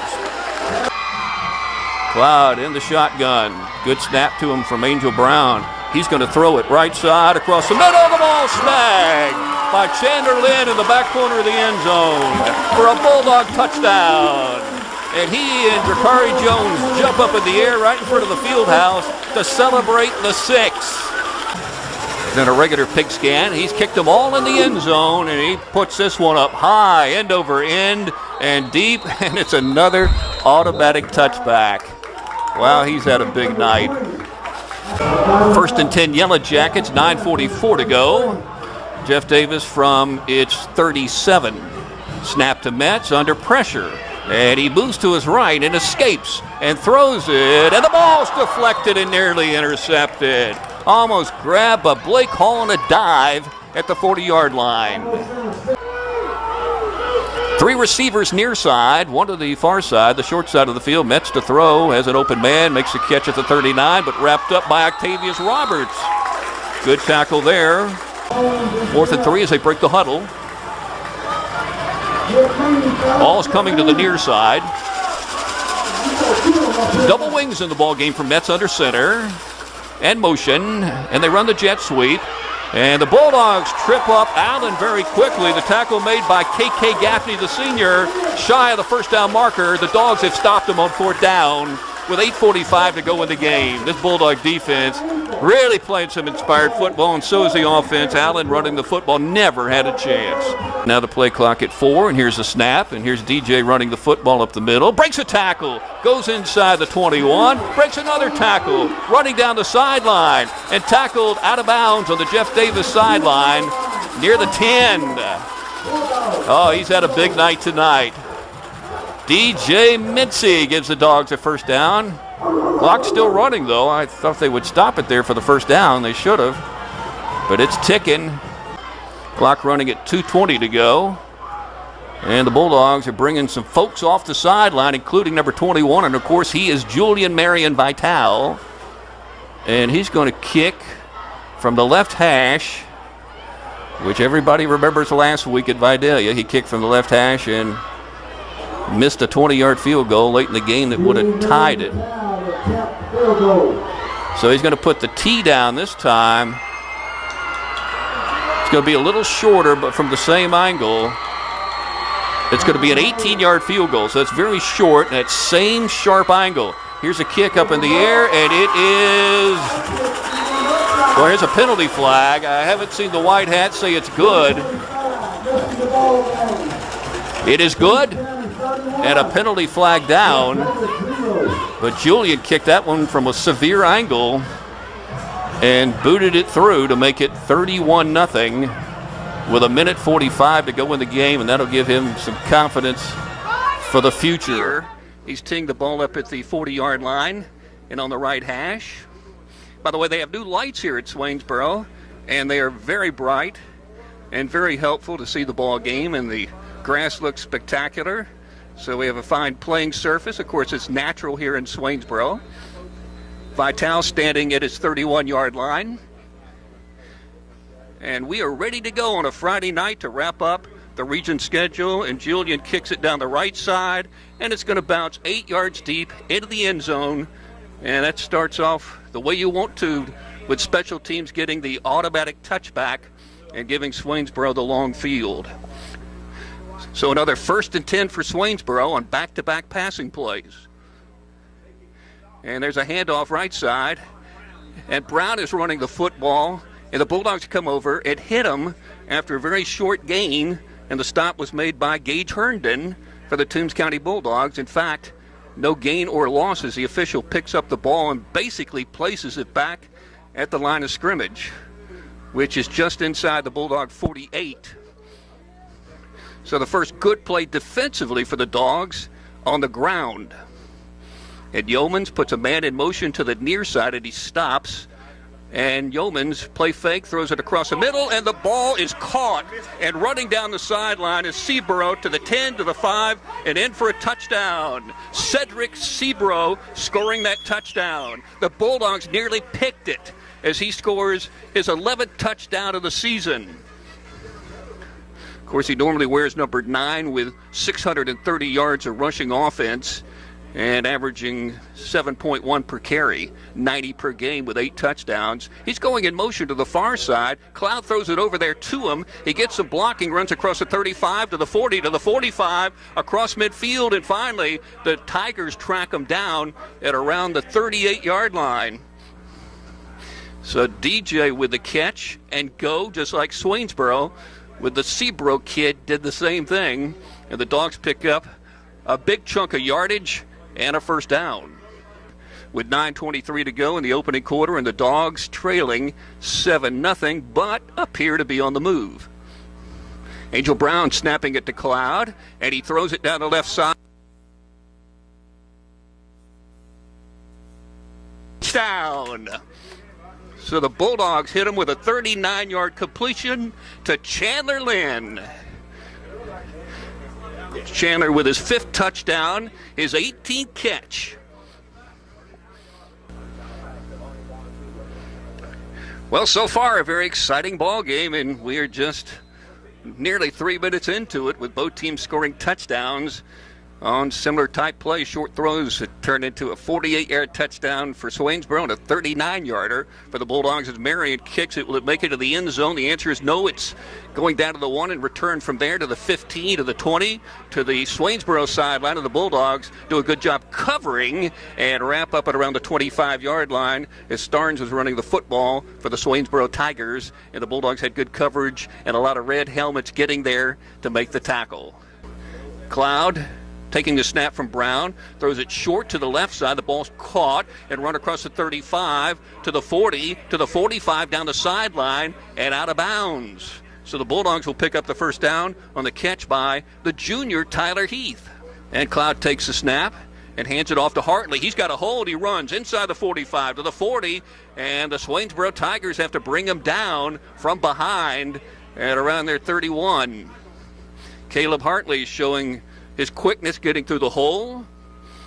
Cloud in the shotgun. Good snap to him from Angel Brown. He's going to throw it right side across the middle of the ball. Snagged by Chandler Lynn in the back corner of the end zone for a Bulldog touchdown. And he and Jakari Jones jump up in the air right in front of the field house to celebrate the 6. Then a regular pigskin. He's kicked them all in the end zone, and he puts this one up high, end over end, and deep, and it's another automatic touchback. Wow, he's had a big night. 1st and 10 Yellow Jackets, 9:44 to go. Jeff Davis from its 37. Snap to Mets under pressure. And he moves to his right and escapes and throws it. And the ball's deflected and nearly intercepted. Almost grabbed by Blake Hall on a dive at the 40-yard line. 3 receivers near side, 1 to the far side, the short side of the field. Mets to throw, has an open man, makes a catch at the 39, but wrapped up by Octavius Roberts. Good tackle there. 4th and 3 as they break the huddle. Ball's coming to the near side. Double wings in the ball game for Mets under center. And motion, and they run the jet sweep. And the Bulldogs trip up Allen very quickly. The tackle made by K.K. Gaffney, the senior, shy of the 1st down marker. The Dogs have stopped him on 4th down with 8:45 to go in the game. This Bulldog defense really playing some inspired football, and so is the offense. Allen running the football, never had a chance. Now the play clock at 4, and here's the snap, and here's DJ running the football up the middle. Breaks a tackle, goes inside the 21, breaks another tackle, running down the sideline, and tackled out of bounds on the Jeff Davis sideline near the 10. Oh, he's had a big night tonight. DJ Mincy gives the Dogs a 1st down. Clock's still running, though. I thought they would stop it there for the 1st down. They should have. But it's ticking. Clock running at 2:20 to go. And the Bulldogs are bringing some folks off the sideline, including number 21. And, of course, he is Julian Marion Vital. And he's going to kick from the left hash, which everybody remembers last week at Vidalia. He kicked from the left hash and missed a 20-yard field goal late in the game that would have tied it. So he's going to put the tee down this time. It's going to be a little shorter, but from the same angle. It's going to be an 18-yard field goal, so it's very short, and that same sharp angle. Here's a kick up in the air, and it is, well, here's a penalty flag. I haven't seen the white hat say it's good. It is good, and a penalty flag down, but Julian kicked that one from a severe angle and booted it through to make it 31-0. With a minute 45 to go in the game, and that'll give him some confidence for the future. He's teeing the ball up at the 40-yard line and on the right hash. By the way, they have new lights here at Swainsboro, and they are very bright and very helpful to see the ball game, and the grass looks spectacular. So we have a fine playing surface. Of course, it's natural here in Swainsboro. Vital standing at his 31-yard line. And we are ready to go on a Friday night to wrap up the region schedule. And Julian kicks it down the right side, and it's going to bounce 8 yards deep into the end zone. And that starts off the way you want to, with special teams getting the automatic touchback and giving Swainsboro the long field. So another 1st and 10 for Swainsboro on back-to-back passing plays. And there's a handoff right side, and Brown is running the football. And the Bulldogs come over and hit him after a very short gain, and the stop was made by Gage Herndon for the Toombs County Bulldogs. In fact, no gain or loss as the official picks up the ball and basically places it back at the line of scrimmage, which is just inside the Bulldog 48. So the first good play defensively for the Dogs on the ground. And Yeomans puts a man in motion to the near side, and he stops. And Yeomans play fake, throws it across the middle, and the ball is caught. And running down the sideline is Seabro to the 10, to the 5, and in for a touchdown. Cedric Seabro scoring that touchdown. The Bulldogs nearly picked it as he scores his 11th touchdown of the season. Of course, he normally wears number 9 with 630 yards of rushing offense and averaging 7.1 per carry, 90 per game with 8 touchdowns. He's going in motion to the far side. Cloud throws it over there to him. He gets some blocking, runs across the 35 to the 40 to the 45, across midfield, and finally the Tigers track him down at around the 38-yard line. So DJ with the catch and go, just like Swainsboro, with the Seabro kid did the same thing, and the Dogs pick up a big chunk of yardage and a first down. With 9:23 to go in the opening quarter, and the Dogs trailing 7-0, but appear to be on the move. Angel Brown snapping it to Cloud, and he throws it down the left side. Touchdown! So the Bulldogs hit him with a 39-yard completion to Chandler Lynn. Chandler with his 5th touchdown, his 18th catch. Well, so far a very exciting ball game, and we are just nearly 3 minutes into it with both teams scoring touchdowns on similar type plays, short throws that turned into a 48-yard touchdown for Swainsboro and a 39-yarder for the Bulldogs as Marion kicks it. Will it make it to the end zone? The answer is no. It's going down to the 1 and return from there to the 15, to the 20, to the Swainsboro sideline, of the Bulldogs do a good job covering and wrap up at around the 25-yard line as Starnes was running the football for the Swainsboro Tigers, and the Bulldogs had good coverage and a lot of red helmets getting there to make the tackle. Cloud taking the snap from Brown, throws it short to the left side. The ball's caught and run across the 35 to the 40 to the 45 down the sideline and out of bounds. So the Bulldogs will pick up the first down on the catch by the junior Tyler Heath. And Cloud takes the snap and hands it off to Hartley. He's got a hold. He runs inside the 45 to the 40, and the Swainsboro Tigers have to bring him down from behind at around their 31. Caleb Hartley showing his quickness getting through the hole.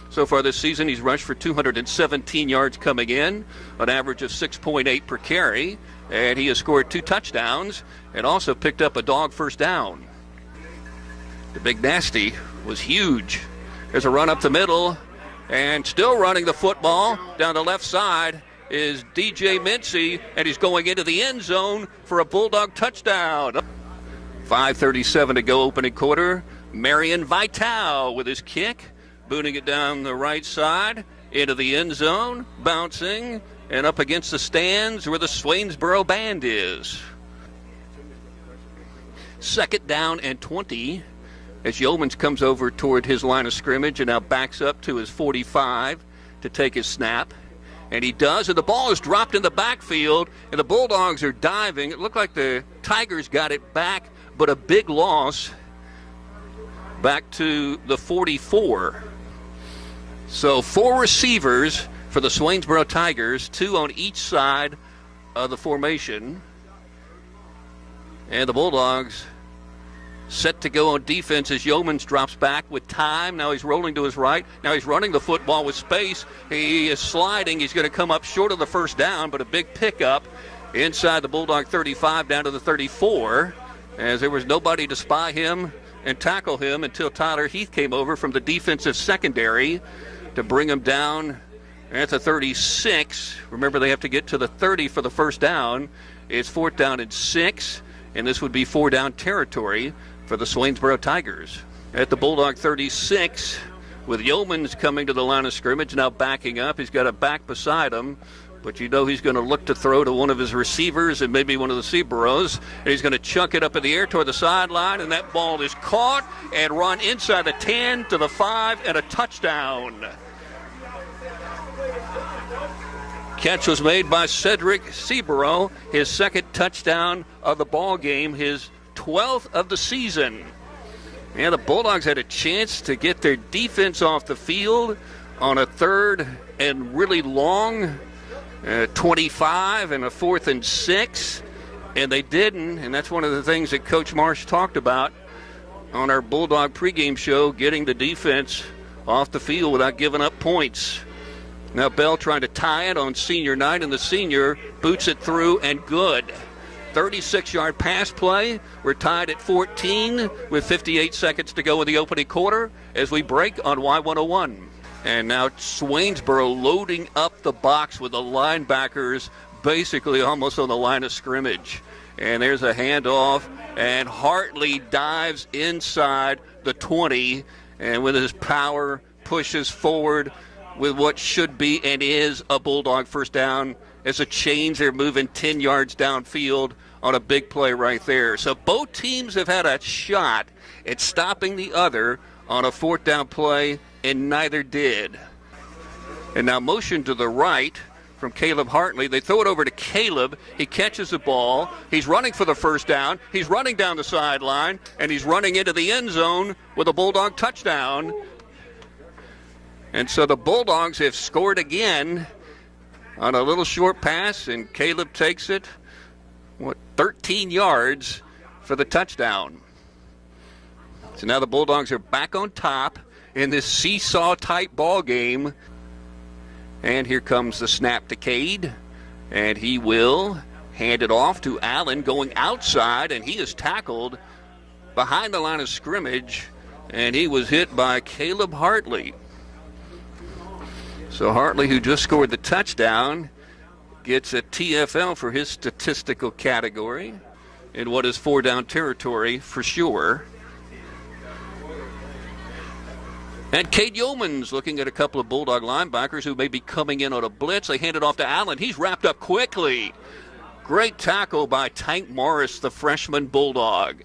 So far this season, he's rushed for 217 yards coming in, an average of 6.8 per carry, and he has scored 2 touchdowns and also picked up a dog first down. The Big Nasty was huge. There's a run up the middle, and still running the football down the left side, is DJ Mincy, and he's going into the end zone for a Bulldog touchdown. 5:37 to go, opening quarter. Marion Vital with his kick, booting it down the right side into the end zone, bouncing, and up against the stands where the Swainsboro band is. 2nd down and 20 as Yeomans comes over toward his line of scrimmage and now backs up to his 45 to take his snap. And he does, and the ball is dropped in the backfield, and the Bulldogs are diving. It looked like the Tigers got it back, but a big loss back to the 44. So 4 receivers for the Swainsboro Tigers, 2 on each side of the formation. And the Bulldogs set to go on defense as Yeomans drops back with time. Now he's rolling to his right. Now he's running the football with space. He is sliding. He's going to come up short of the first down, but a big pickup inside the Bulldog 35 down to the 34, as there was nobody to spy him and tackle him until Tyler Heath came over from the defensive secondary to bring him down at the 36. Remember, they have to get to the 30 for the first down. It's 4th down and 6, and this would be 4-down territory for the Swainsboro Tigers. At the Bulldog 36, with Yeomans coming to the line of scrimmage, now backing up. He's got a back beside him, but you know he's going to look to throw to one of his receivers and maybe one of the Seaboros. And he's going to chuck it up in the air toward the sideline, and that ball is caught and run inside the 10 to the 5 and a touchdown. Catch was made by Cedric Seaboro, his 2nd touchdown of the ball game, his 12th of the season. And the Bulldogs had a chance to get their defense off the field on a 3rd and really long 25 and a 4th and 6, and they didn't. And that's one of the things that Coach Marsh talked about on our Bulldog pregame show, getting the defense off the field without giving up points. Now Bell trying to tie it on senior night, and the senior boots it through and good. 36-yard pass play. We're tied at 14 with 58 seconds to go in the opening quarter as we break on Y101. And now Swainsboro loading up the box with the linebackers basically almost on the line of scrimmage. And there's a handoff, and Hartley dives inside the 20, and with his power pushes forward with what should be and is a Bulldog first down. As a change, they're moving 10 yards downfield on a big play right there. So both teams have had a shot at stopping the other on a 4th down play, and neither did. And now motion to the right from Caleb Hartley. They throw it over to Caleb. He catches the ball. He's running for the first down. He's running down the sideline, and he's running into the end zone with a Bulldog touchdown. And so the Bulldogs have scored again on a little short pass, and Caleb takes it, 13 yards for the touchdown. So now the Bulldogs are back on top in this seesaw-type ball game. And here comes the snap to Cade, and he will hand it off to Allen going outside, and he is tackled behind the line of scrimmage, and he was hit by Caleb Hartley. So Hartley, who just scored the touchdown, gets a TFL for his statistical category in what is 4-down territory for sure. And Cade Yeomans looking at a couple of Bulldog linebackers who may be coming in on a blitz. They hand it off to Allen. He's wrapped up quickly. Great tackle by Tank Morris, the freshman Bulldog,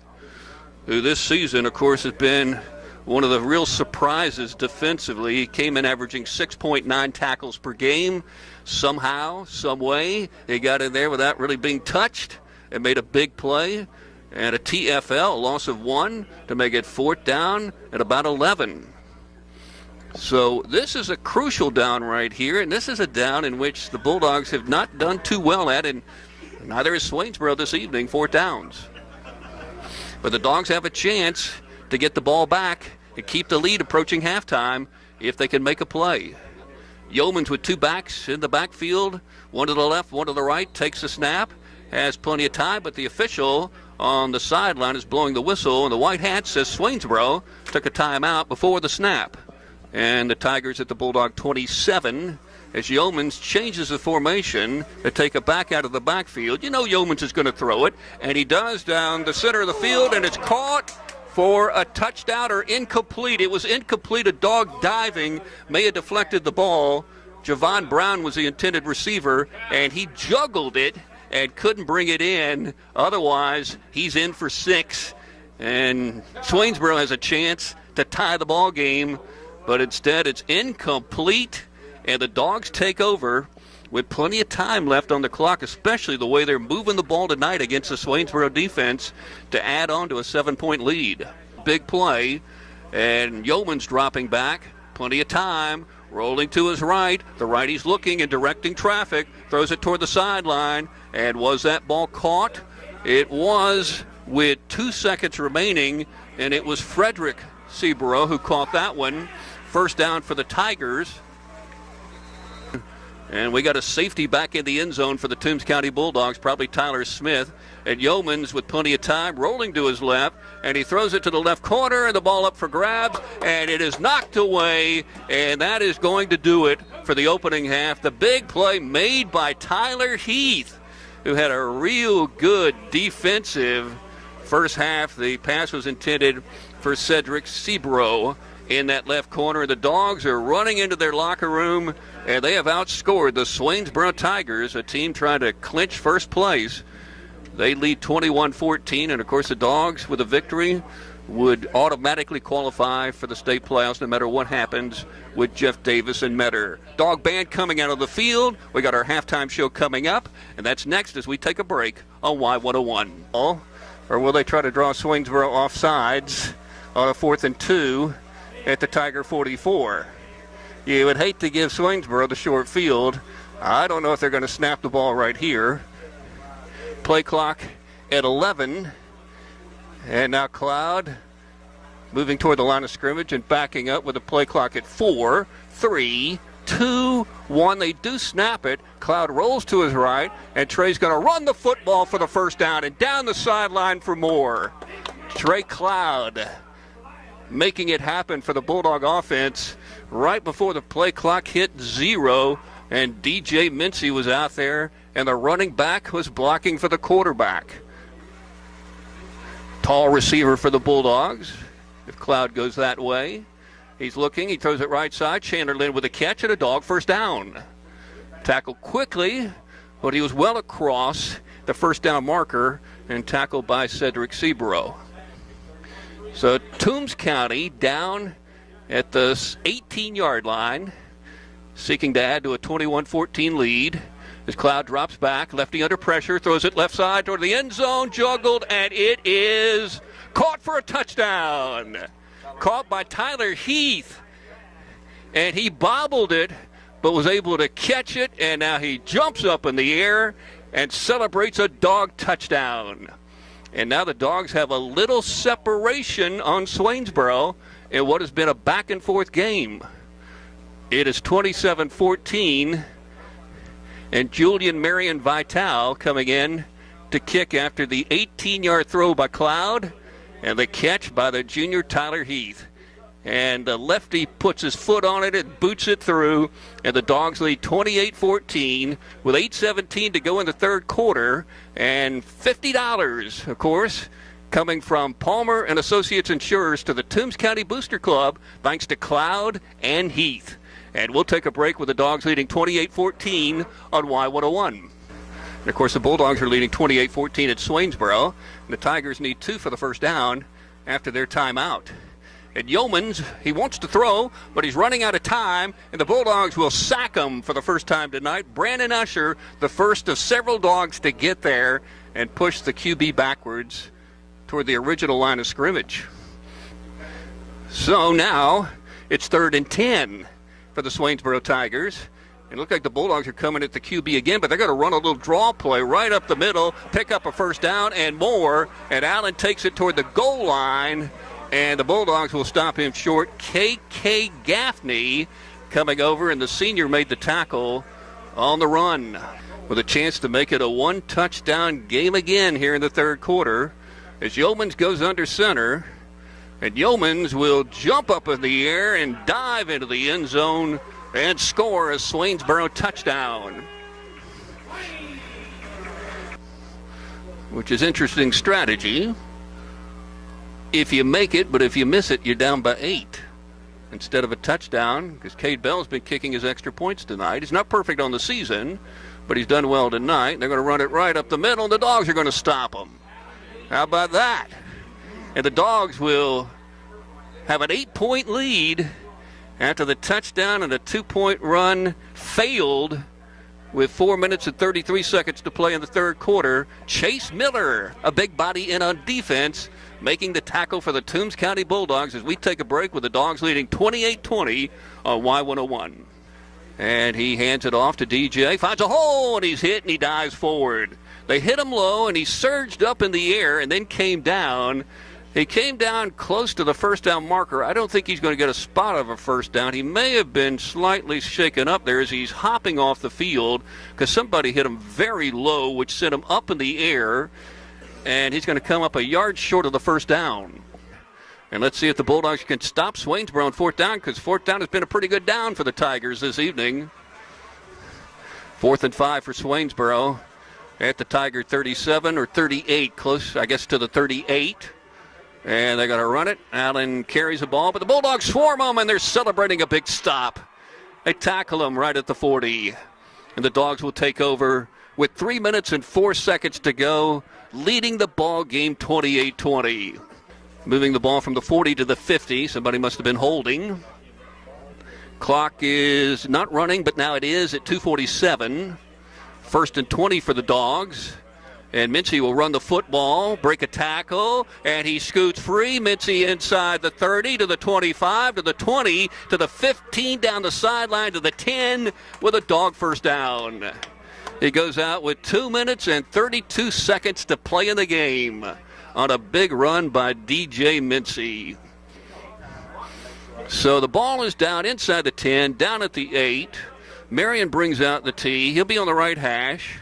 who this season, of course, has been one of the real surprises defensively. He came in averaging 6.9 tackles per game. Somehow, some way, he got in there without really being touched and made a big play. And a TFL, a loss of 1, to make it 4th down at about 11. So this is a crucial down right here, and this is a down in which the Bulldogs have not done too well at, and neither is Swainsboro this evening, 4th downs. But the Dogs have a chance to get the ball back and keep the lead approaching halftime if they can make a play. Yeomans with 2 backs in the backfield, one to the left, one to the right, takes the snap, has plenty of time, but the official on the sideline is blowing the whistle, and the white hat says Swainsboro took a timeout before the snap. And the Tigers at the Bulldog 27 as Yeomans changes the formation to take it back out of the backfield. You know Yeomans is going to throw it, and he does down the center of the field, and it's caught for a touchdown or incomplete. It was incomplete. A dog diving may have deflected the ball. Javon Brown was the intended receiver, and he juggled it and couldn't bring it in. Otherwise, he's in for 6, and Swainsboro has a chance to tie the ball game, but instead it's incomplete, and the Dogs take over with plenty of time left on the clock, especially the way they're moving the ball tonight against the Swainsboro defense to add on to a 7-point lead. Big play, and Yeoman's dropping back. Plenty of time. Rolling to his right. The righty's looking and directing traffic. Throws it toward the sideline. And was that ball caught? It was, with 2 seconds remaining, and it was Frederick Seaborough who caught that one. First down for the Tigers. And we got a safety back in the end zone for the Toombs County Bulldogs, probably Tyler Smith. And Yeomans with plenty of time, rolling to his left, and he throws it to the left corner, and the ball up for grabs, and it is knocked away, and that is going to do it for the opening half. The big play made by Tyler Heath, who had a real good defensive first half. The pass was intended for Cedric Seabrough in that left corner. The Dogs are running into their locker room, and they have outscored the Swainsboro Tigers, a team trying to clinch first place. They lead 21-14, and of course the Dogs with a victory would automatically qualify for the state playoffs no matter what happens with Jeff Davis and Metter. Dog band coming out of the field. We got our halftime show coming up, and that's next as we take a break on Y101. Or will they try to draw Swainsboro off sides on a 4th and 2 at the Tiger 44? You would hate to give Swainsboro the short field. I don't know if they're going to snap the ball right here. Play clock at 11. And now Cloud moving toward the line of scrimmage and backing up with a play clock at 4, 3, 2, 1. They do snap it. Cloud rolls to his right, and Trey's going to run the football for the first down and down the sideline for more. Trey Cloud making it happen for the Bulldog offense right before the play clock hit 0, and DJ Mincy was out there, and the running back was blocking for the quarterback. Tall receiver for the Bulldogs. If Cloud goes that way, he's looking, he throws it right side. Chandler Lynn with a catch and a Dog first down. Tackled quickly, but he was well across the first down marker and tackled by Cedric Seaborough. So Toombs County down at the 18-yard line, seeking to add to a 21-14 lead. As Cloud drops back, lefty under pressure, throws it left side toward the end zone, juggled, and it is caught for a touchdown. Caught by Tyler Heath, and he bobbled it, but was able to catch it, and now he jumps up in the air and celebrates a Dog touchdown. And now the Dogs have a little separation on Swainsboro in what has been a back-and-forth game. It is 27-14, and Julian Marion Vital coming in to kick after the 18-yard throw by Cloud and the catch by the junior Tyler Heath. And the lefty puts his foot on it and boots it through, and the Dogs lead 28-14 with 8:17 to go in the third quarter, and $50, of course, coming from Palmer and Associates Insurers to the Toombs County Booster Club, thanks to Cloud and Heath. And we'll take a break with the Dogs leading 28-14 on Y101. And of course, the Bulldogs are leading 28-14 at Swainsboro, and the Tigers need 2 for the first down after their timeout. And Yeomans, he wants to throw, but he's running out of time, and the Bulldogs will sack him for the first time tonight. Brandon Usher, the first of several Dogs to get there and push the QB backwards toward the original line of scrimmage. So now it's 3rd and 10 for the Swainsboro Tigers. And it looks like the Bulldogs are coming at the QB again, but they're going to run a little draw play right up the middle, pick up a first down and more, and Allen takes it toward the goal line, and the Bulldogs will stop him short. K.K. Gaffney coming over, and the senior made the tackle on the run with a chance to make it a 1-touchdown game again here in the third quarter as Yeomans goes under center. And Yeomans will jump up in the air and dive into the end zone and score a Swainsboro touchdown. Which is interesting strategy. If you make it, but if you miss it, you're down by 8 instead of a touchdown, because Cade Bell's been kicking his extra points tonight. He's not perfect on the season, but he's done well tonight. They're going to run it right up the middle, and the Dogs are going to stop him. How about that? And the Dogs will have an 8-point lead after the touchdown and a 2-point run failed with 4 minutes and 33 seconds to play in the third quarter. Chase Miller, a big body in on defense, making the tackle for the Toombs County Bulldogs as we take a break with the Dogs leading 28-20 on Y101. And he hands it off to DJ, finds a hole, and he's hit, and he dives forward. They hit him low, and he surged up in the air and then came down. He came down close to the first down marker. I don't think he's going to get a spot of a first down. He may have been slightly shaken up there as he's hopping off the field because somebody hit him very low, which sent him up in the air, and he's going to come up a yard short of the first down. And let's see if the Bulldogs can stop Swainsboro on fourth down, because fourth down has been a pretty good down for the Tigers this evening. 4th and 5 for Swainsboro at the Tiger 37 or 38, close, I guess, to the 38. And they're going to run it. Allen carries the ball, but the Bulldogs swarm them, and they're celebrating a big stop. They tackle him right at the 40. And the Dogs will take over with 3 minutes and 4 seconds to go, leading the ball game 28-20. Moving the ball from the 40 to the 50. Somebody must have been holding. Clock is not running, but now it is at 2:47. 1st and 20 for the Dogs. And Mincy will run the football, break a tackle, and he scoots free. Mincy inside the 30 to the 25 to the 20 to the 15, down the sideline to the 10 with a Dog first down. He goes out with 2 minutes and 32 seconds to play in the game on a big run by DJ Mincy. So the ball is down inside the 10, down at the 8. Marion brings out the tee. He'll be on the right hash.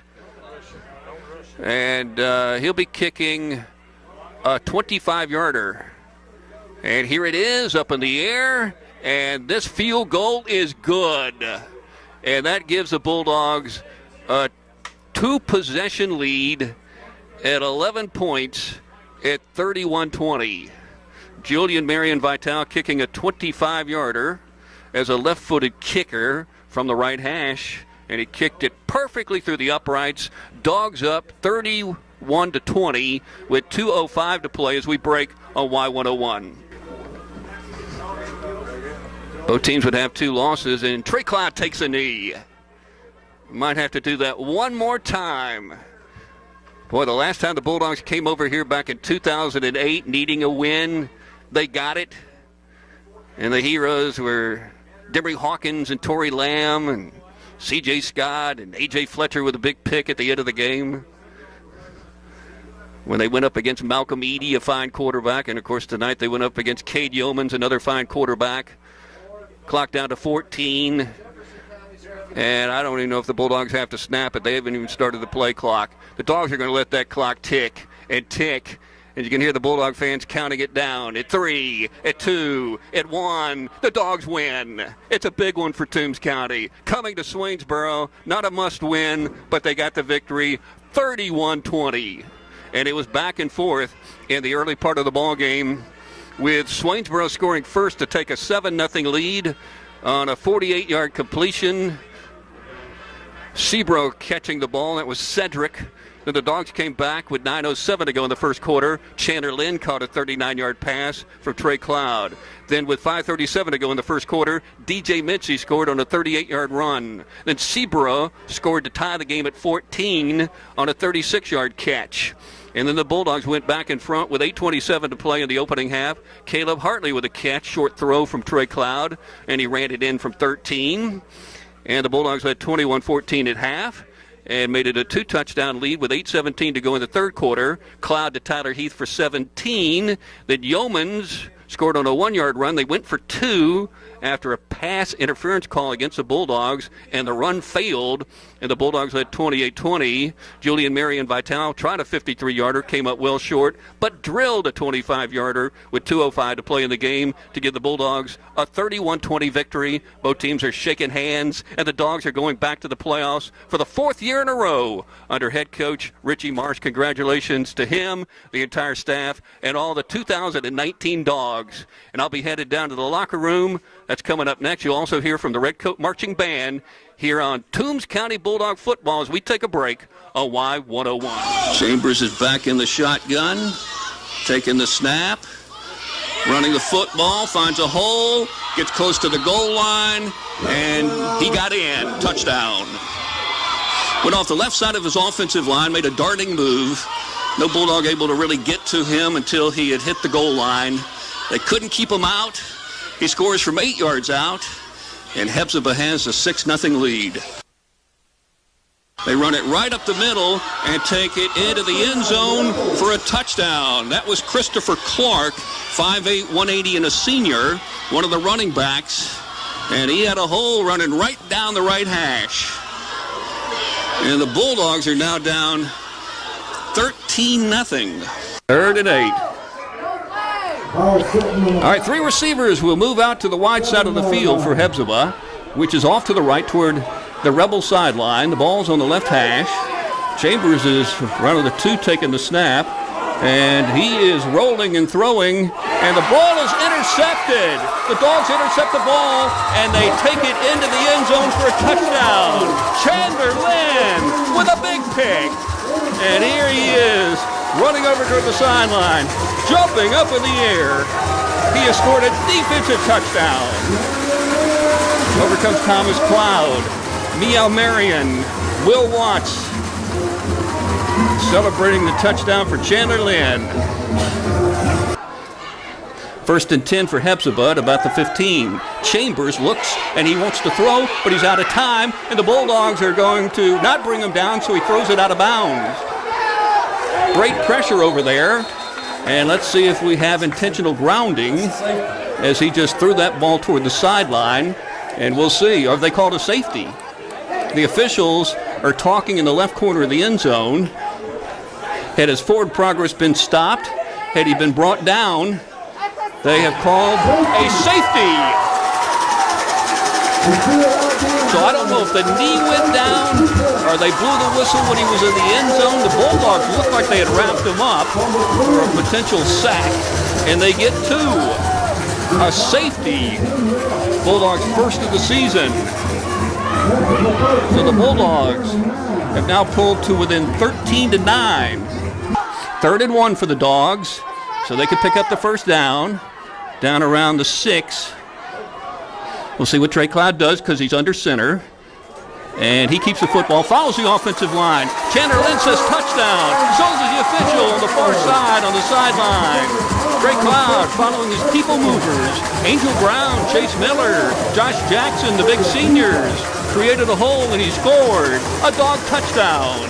And he'll be kicking a 25-yarder. And here it is up in the air. And this field goal is good. And that gives the Bulldogs a 2-possession lead at 11 points at 31-20. Julian Marion Vital kicking a 25-yarder as a left-footed kicker from the right hash. And he kicked it perfectly through the uprights. Dogs up 31-20 with 2:05 to play as we break on Y101. Both teams would have 2 losses, and Trey Cloud takes a knee. Might have to do that one more time. Boy, the last time the Bulldogs came over here back in 2008 needing a win, they got it. And the heroes were Demery Hawkins and Torrey Lamb and C.J. Scott and A.J. Fletcher with a big pick at the end of the game. When they went up against Malcolm Eady, a fine quarterback, and of course tonight they went up against Cade Yeomans, another fine quarterback. Clock down to 14. And I don't even know if the Bulldogs have to snap it. They haven't even started the play clock. The Dogs are going to let that clock tick and tick. And you can hear the Bulldog fans counting it down at 3, at 2, at 1. The Dogs win. It's a big one for Toombs County. Coming to Swainsboro, not a must-win, but they got the victory, 31-20. And it was back and forth in the early part of the ball game, with Swainsboro scoring first to take a 7-0 lead on a 48-yard completion. Sebro catching the ball. That was Cedric. Then the Dogs came back with 9:07 to go in the first quarter. Chandler Lynn caught a 39-yard pass from Trey Cloud. Then with 5:37 to go in the first quarter, DJ Mincy scored on a 38-yard run. Then Sebro scored to tie the game at 14 on a 36-yard catch. And then the Bulldogs went back in front with 8:27 to play in the opening half. Caleb Hartley with a catch, short throw from Trey Cloud, and he ran it in from 13. And the Bulldogs led 21-14 at half and made it a 2-touchdown lead with 8:17 to go in the third quarter. Cloud to Tyler Heath for 17. Then Yeomans scored on a 1-yard run. They went for 2 after a pass interference call against the Bulldogs, and the run failed, and the Bulldogs led 28-20. Julian Marion Vital tried a 53-yarder, came up well short, but drilled a 25-yarder with 2:05 to play in the game to give the Bulldogs a 31-20 victory. Both teams are shaking hands, and the Dogs are going back to the playoffs for the 4th year in a row under head coach Richie Marsh. Congratulations to him, the entire staff, and all the 2019 Dogs. And I'll be headed down to the locker room. That's coming up next. You'll also hear from the Redcoat Marching Band here on Toombs County Bulldog Football as we take a break on Y101. Chambers is back in the shotgun, taking the snap, running the football, finds a hole, gets close to the goal line, and he got in. Touchdown. Went off the left side of his offensive line, made a darting move. No Bulldog able to really get to him until he had hit the goal line. They couldn't keep him out. He scores from 8 yards out, and Hephzibah has a 6-0 lead. They run it right up the middle and take it into the end zone for a touchdown. That was Christopher Clark, 5'8", 180, and a senior, one of the running backs. And he had a hole running right down the right hash. And the Bulldogs are now down 13-0. 3rd and 8. All right, 3 receivers will move out to the wide side of the field for Hephzibah, which is off to the right toward the Rebel sideline. The ball's on the left hash. Chambers is running the 2, taking the snap, and he is rolling and throwing, and the ball is intercepted. The Dogs intercept the ball, and they take it into the end zone for a touchdown. Chandler Lynn with a big pick, and here he is running over toward the sideline, jumping up in the air. He has scored a defensive touchdown. Over comes Thomas Cloud, Miel Marion, Will Watts, celebrating the touchdown for Chandler Lynn. 1st and 10 for Hephzibah at about the 15. Chambers looks, and he wants to throw, but he's out of time, and the Bulldogs are going to not bring him down, so he throws it out of bounds. Great pressure over there, and let's see if we have intentional grounding as he just threw that ball toward the sideline, and we'll see. Are they called a safety? The officials are talking in the left corner of the end zone. Had his forward progress been stopped, had he been brought down, they have called a safety. So I don't know if the knee went down or they blew the whistle when he was in the end zone. The Bulldogs looked like they had wrapped him up for a potential sack, and they get 2. A safety. Bulldogs' first of the season. So the Bulldogs have now pulled to within 13-9. 3rd and 1 for the Dogs, so they could pick up the first down around the 6. We'll see what Trey Cloud does because he's under center. And he keeps the football, follows the offensive line. Chandler Lynn says touchdown. So is the official on the far side on the sideline. Trey Cloud following his people movers. Angel Brown, Chase Miller, Josh Jackson, the big seniors, created a hole and he scored. A Dog touchdown.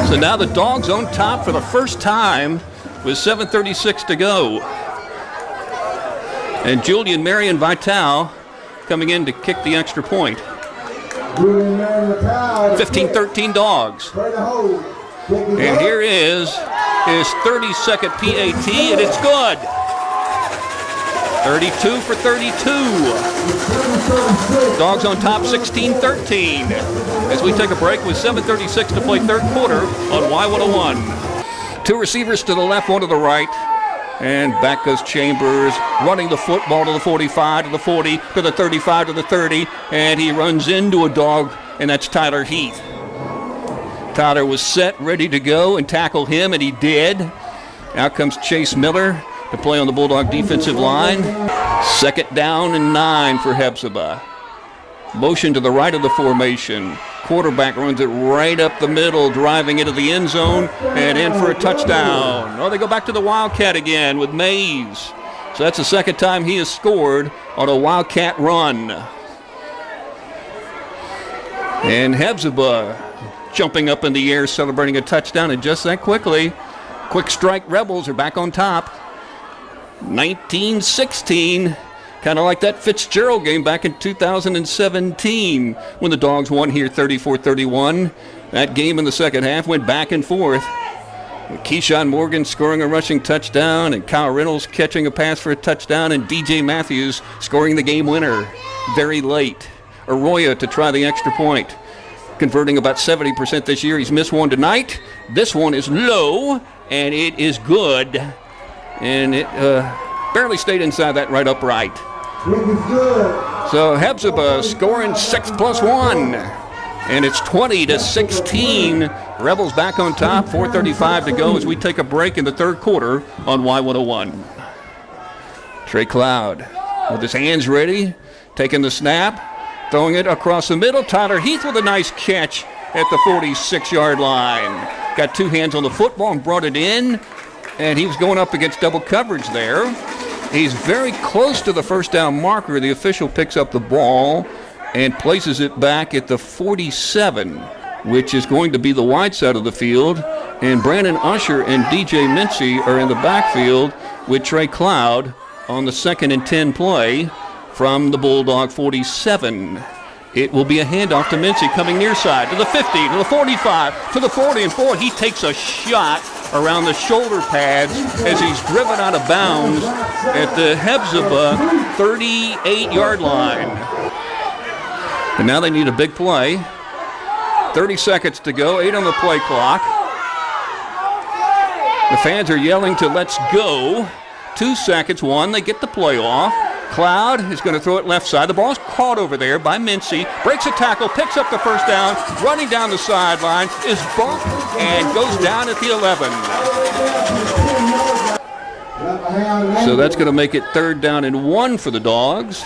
So now the Dogs on top for the first time with 7:36 to go. And Julian Marion Vital coming in to kick the extra point. 15-13 Dogs. And here is his 30-second PAT, and it's good. 32 for 32. Dogs on top 16-13. As we take a break with 7:36 to play 3rd quarter on Y101. 2 receivers to the left, 1 to the right. And back goes Chambers, running the football to the 45, to the 40, to the 35, to the 30, and he runs into a Dog, and that's Tyler Heath. Tyler was set, ready to go, and tackle him, and he did. Out comes Chase Miller to play on the Bulldog defensive line. 2nd down and 9 for Hephzibah. Motion to the right of the formation. Quarterback runs it right up the middle, driving into the end zone and in for a touchdown. Oh, they go back to the Wildcat again with Mays. So that's the 2nd time he has scored on a Wildcat run. And Hephzibah jumping up in the air, celebrating a touchdown, and just that quickly, Quick strike Rebels are back on top. 19-16. Kind of like that Fitzgerald game back in 2017 when the Dogs won here 34-31. That game in the second half went back and forth. With Keyshawn Morgan scoring a rushing touchdown and Kyle Reynolds catching a pass for a touchdown and DJ Matthews scoring the game winner very late. Arroyo to try the extra point, converting about 70% this year. He's missed one tonight. This one is low, and it is good. And it barely stayed inside that right upright. So Hephzibah scoring 6+1. And it's 20-16. Rebels back on top, 4:35 to go as we take a break in the third quarter on Y101. Trey Cloud with his hands ready, taking the snap, throwing it across the middle. Tyler Heath with a nice catch at the 46-yard line. Got two hands on the football and brought it in, and he was going up against double coverage there. He's very close to the first down marker. The official picks up the ball and places it back at the 47, which is going to be the wide side of the field. And Brandon Usher and DJ Mincy are in the backfield with Trey Cloud on the 2nd and 10 play from the Bulldog 47. It will be a handoff to Mincy coming near side to the 50, to the 45, to the 40, and boy, he takes a shot around the shoulder pads as he's driven out of bounds at the Hephzibah 38-yard line. And now they need a big play. 30 seconds to go, 8 on the play clock. The fans are yelling to let's go. 2 seconds, 1, they get the play off. Cloud is going to throw it left side. The ball's caught over there by Mincy. Breaks a tackle, picks up the first down, running down the sideline, is bumped, and goes down at the 11. So that's going to make it 3rd down and 1 for the Dogs.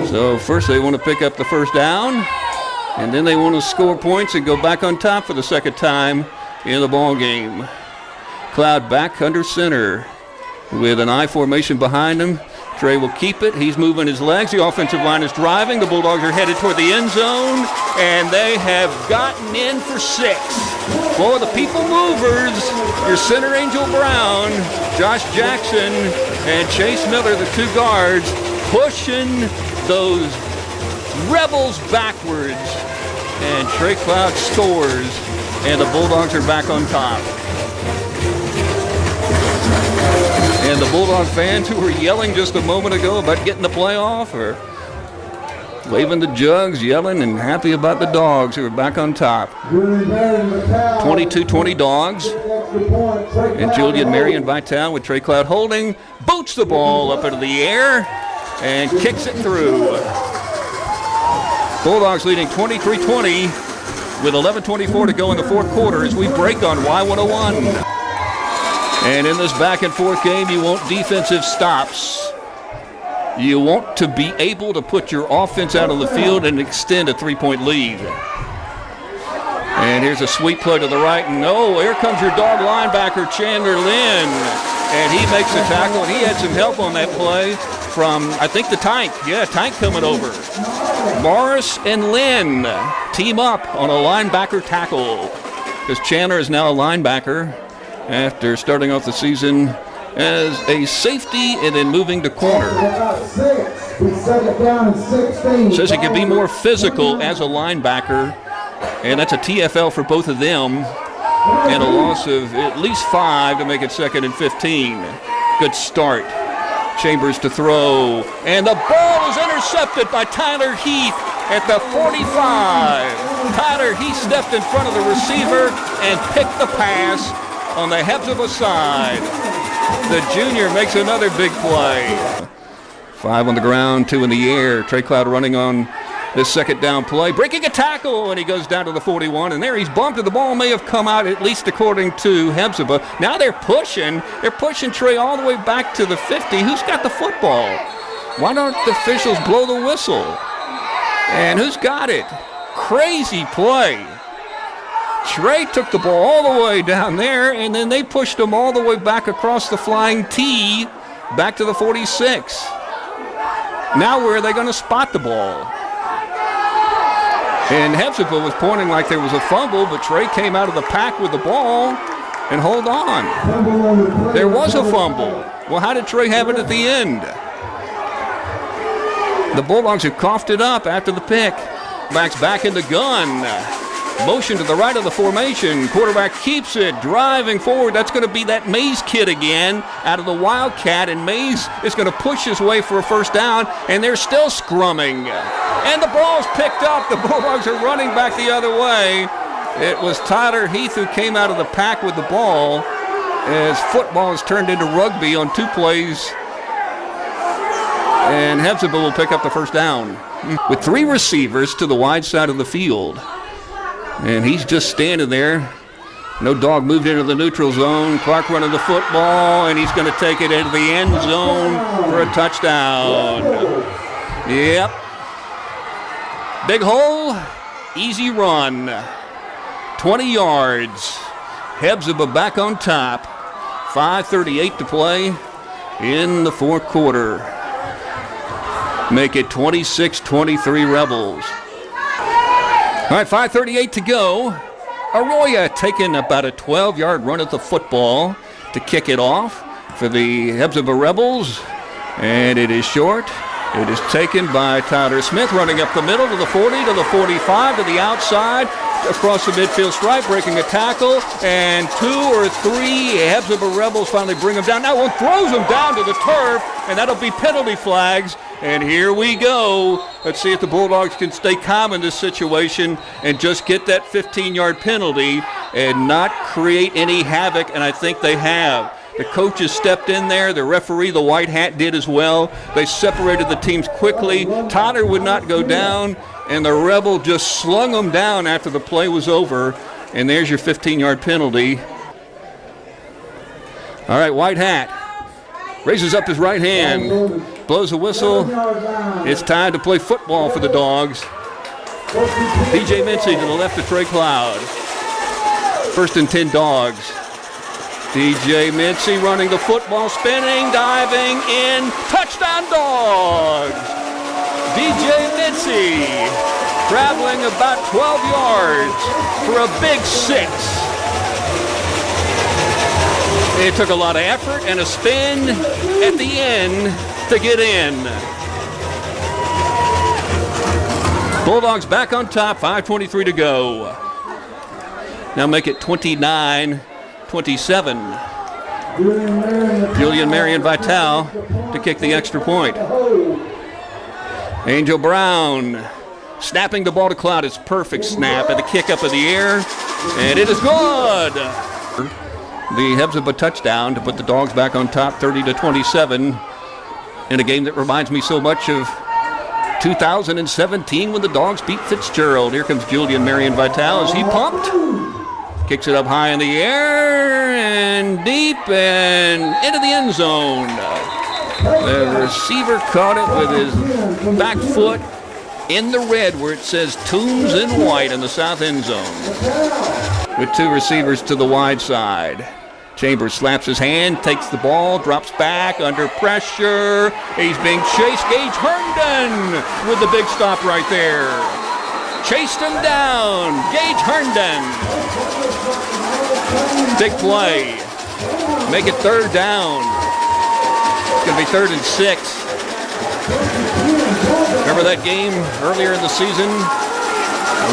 So first they want to pick up the first down, and then they want to score points and go back on top for the second time in the ball game. Cloud back under center with an I formation behind him. Trey will keep it. He's moving his legs. The offensive line is driving. The Bulldogs are headed toward the end zone, and they have gotten in for 6. Boy, the people movers, your center Angel Brown, Josh Jackson, and Chase Miller, the 2 guards, pushing those Rebels backwards. And Trey Cloud scores, and the Bulldogs are back on top. And the Bulldog fans who were yelling just a moment ago about getting the playoff are waving the jugs, yelling, and happy about the Dogs who are back on top. 22-20 Dogs. And Julian Marion Vital with Trey Cloud holding, boots the ball up into the air, and kicks it through. Bulldogs leading 23-20 with 11:24 to go in the fourth quarter as we break on Y101. And in this back and forth game, you want defensive stops. You want to be able to put your offense out on the field and extend a 3-point lead. And here's a sweep play to the right. And here comes your dog linebacker, Chandler Lynn. And he makes a tackle. And he had some help on that play from, I think, the Tank. Yeah, Tank coming over. Morris and Lynn team up on a linebacker tackle, because Chandler is now a linebacker after starting off the season as a safety and then moving to corner. Says he can be more physical as a linebacker, and that's a TFL for both of them, and a loss of at least 5 to make it 2nd and 15. Good start. Chambers to throw, and the ball is intercepted by Tyler Heath at the 45. Tyler Heath stepped in front of the receiver and picked the pass on the Hephzibah side. The junior makes another big play. 5 on the ground, 2 in the air. Trey Cloud running on this second down play, breaking a tackle, and he goes down to the 41, and there he's bumped, and the ball may have come out, at least according to Hephzibah. Now they're pushing Trey all the way back to the 50. Who's got the football? Why don't the officials blow the whistle? And who's got it? Crazy play. Trey took the ball all the way down there, and then they pushed him all the way back across the flying T back to the 46. Now where are they going to spot the ball? And Hephzibah was pointing like there was a fumble, but Trey came out of the pack with the ball, And hold on. There was a fumble. Well, how did Trey have it at the end? The Bulldogs have coughed it up after the pick. Backs back in the gun. Motion to the right of the formation. Quarterback keeps it, driving forward. That's going to be that Mays kid again out of the Wildcat, and Mays is going to push his way for a first down, and they're still scrumming. And the ball's picked up. The Bulldogs are running back the other way. It was Tyler Heath who came out of the pack with the ball as football is turned into rugby on 2 plays. And Hephzibah will pick up the first down with 3 receivers to the wide side of the field. And he's just standing there. No dog moved into the neutral zone. Clark running the football, and he's going to take it into the end zone for a touchdown. Yep. Big hole, easy run. 20 yards. Hephzibah back on top. 5:38 to play in the 4th quarter. Make it 26-23 Rebels. All right, 5:38 to go. Arroyo taking about a 12-yard run at the football to kick it off for the Hephzibah Rebels. And it is short. It is taken by Tyler Smith, running up the middle to the 40, to the 45, to the outside, across the midfield stripe, breaking a tackle, and 2 or 3 Hephzibah Rebels finally bring him down. Now one throws him down to the turf, and that'll be penalty flags. And here we go. Let's see if the Bulldogs can stay calm in this situation and just get that 15-yard penalty and not create any havoc, and I think they have. The coaches stepped in there. The referee, the white hat, did as well. They separated the teams quickly. Tyler would not go down, and the Rebel just slung him down after the play was over. And there's your 15-yard penalty. All right, white hat raises up his right hand, blows a whistle. It's time to play football for the Dogs. DJ Mincy to the left of Trey Cloud. 1st and 10 Dogs. DJ Mincy running the football, spinning, diving in. Touchdown Dogs! DJ Mincy traveling about 12 yards for a big 6. It took a lot of effort and a spin at the end to get in. Bulldogs back on top, 5:23 to go. Now make it 29-27. Julian Marion Vital to kick the extra point. Angel Brown snapping the ball to Cloud. It's perfect snap and the kick up in the air, and it is good. The Hephzibah touchdown to put the Dogs back on top, 30-27, in a game that reminds me so much of 2017 when the Dogs beat Fitzgerald. Here comes Julian Marion Vital as he pumped. Kicks it up high in the air and deep and into the end zone. The receiver caught it with his back foot in the red where it says Toombs in white in the south end zone. With 2 receivers to the wide side. Chambers slaps his hand, takes the ball, drops back under pressure. He's being chased. Gage Herndon with the big stop right there. Chased him down. Gage Herndon. Big play. Make it 3rd down. It's going to be 3rd and 6. Remember that game earlier in the season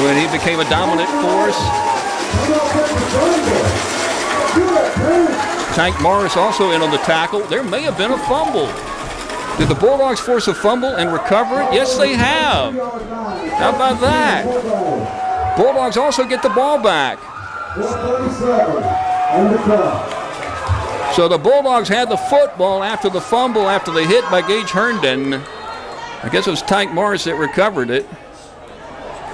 when he became a dominant force? Tank Morris also in on the tackle. There may have been a fumble. Did the Bulldogs force a fumble and recover it? Yes, they have. How about that? Bulldogs also get the ball back. So the Bulldogs had the football after the fumble, after the hit by Gage Herndon. I guess it was Tank Morris that recovered it.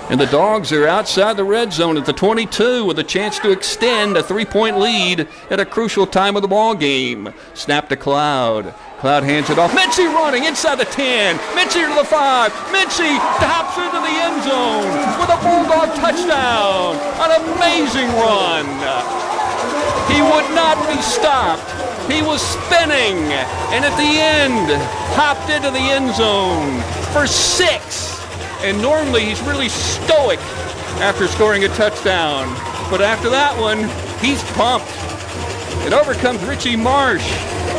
And the Dogs are outside the red zone at the 22 with a chance to extend a 3-point lead at a crucial time of the ball game. Snap to Cloud. Cloud hands it off. Mincy running inside the 10. Mincy to the 5. Mincy hops into the end zone with a Bulldog touchdown. An amazing run. He would not be stopped. He was spinning. And at the end, hopped into the end zone for 6. And normally he's really stoic after scoring a touchdown. But after that one, he's pumped. And over comes Richie Marsh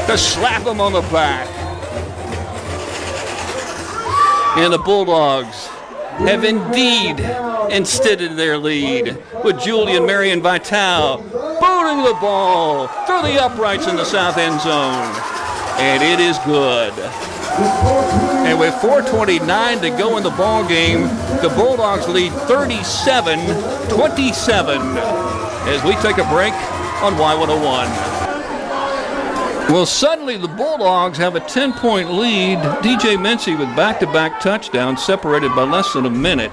to slap him on the back. And the Bulldogs have indeed extended their lead with Julian Marion Vital booting the ball through the uprights in the south end zone. And it is good. And with 4:29 to go in the ball game, the Bulldogs lead 37-27 as we take a break on Y101. Well, suddenly the Bulldogs have a 10-point lead. DJ Mincy with back-to-back touchdowns separated by less than a minute.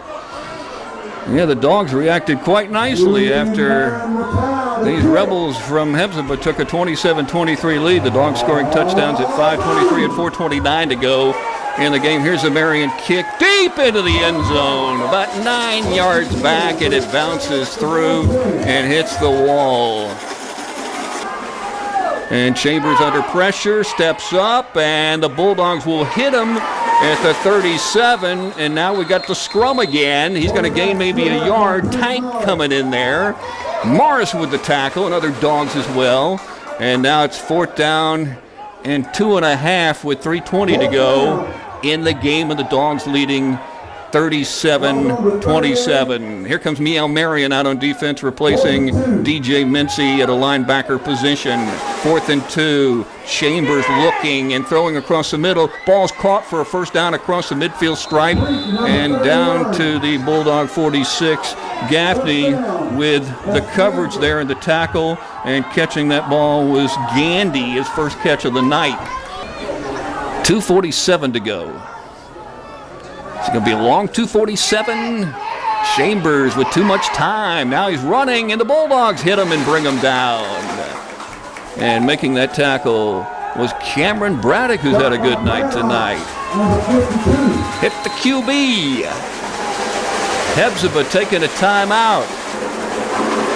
Yeah, the Dogs reacted quite nicely after these Rebels from Hephzibah took a 27-23 lead. The Dogs scoring touchdowns at 5:23 and 4:29 to go in the game. Here's a Marion kick deep into the end zone, about 9 yards back, and it bounces through and hits the wall. And Chambers under pressure, steps up, and the Bulldogs will hit him at the 37, and now we got the scrum again. He's going to gain maybe a yard. Tank coming in there. Morris with the tackle, and other Dogs as well. And now it's 4th down and 2.5 with 3:20 to go in the game, and the Dogs leading 37-27. Here comes Miel Marion out on defense, replacing DJ Mincy at a linebacker position. 4th and 2. Chambers looking and throwing across the middle. Ball's caught for a first down across the midfield stripe and down to the Bulldog 46. Gaffney with the coverage there in the tackle, and catching that ball was Gandy, his first catch of the night. 2:47 to go. It's going to be a long 2:47. Chambers with too much time. Now he's running, and the Bulldogs hit him and bring him down. And making that tackle was Cameron Braddock, who's had a good night tonight. Hit the QB. Hephzibah taking a timeout.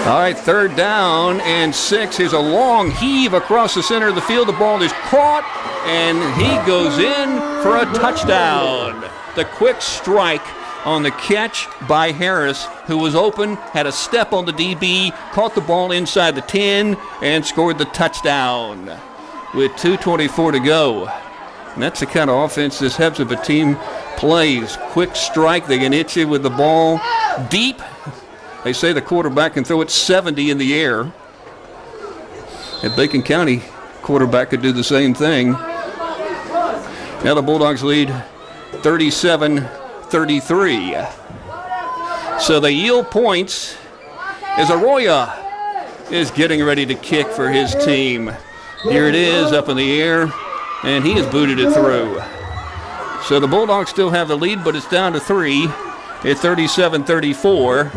All right, 3rd down and 6. Here's a long heave across the center of the field. The ball is caught, and he goes in for a touchdown. The quick strike on the catch by Harris, who was open, had a step on the DB, caught the ball inside the 10, and scored the touchdown with 2:24 to go. And that's the kind of offense this Hephzibah team plays. Quick strike, they can hit you with the ball deep. They say the quarterback can throw it 70 in the air. At Bacon County, quarterback could do the same thing. Now the Bulldogs lead 37-33. So they yield points as Arroyo is getting ready to kick for his team. Here it is up in the air, and he has booted it through. So the Bulldogs still have the lead, but it's down to 3 at 37-34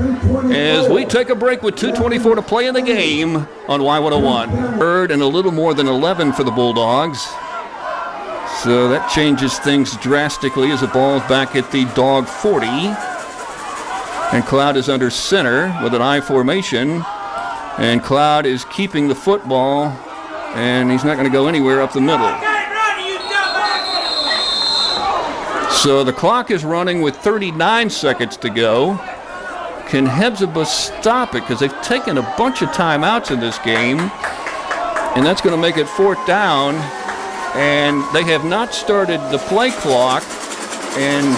as we take a break with 2:24 to play in the game on Y101. 3rd and a little more than 11 for the Bulldogs. So that changes things drastically as the ball is back at the Dog 40. And Cloud is under center with an I formation. And Cloud is keeping the football, and he's not going to go anywhere up the middle. So the clock is running with 39 seconds to go. Can Hephzibah stop it? Because they've taken a bunch of timeouts in this game. And that's going to make it 4th down. And they have not started the play clock. And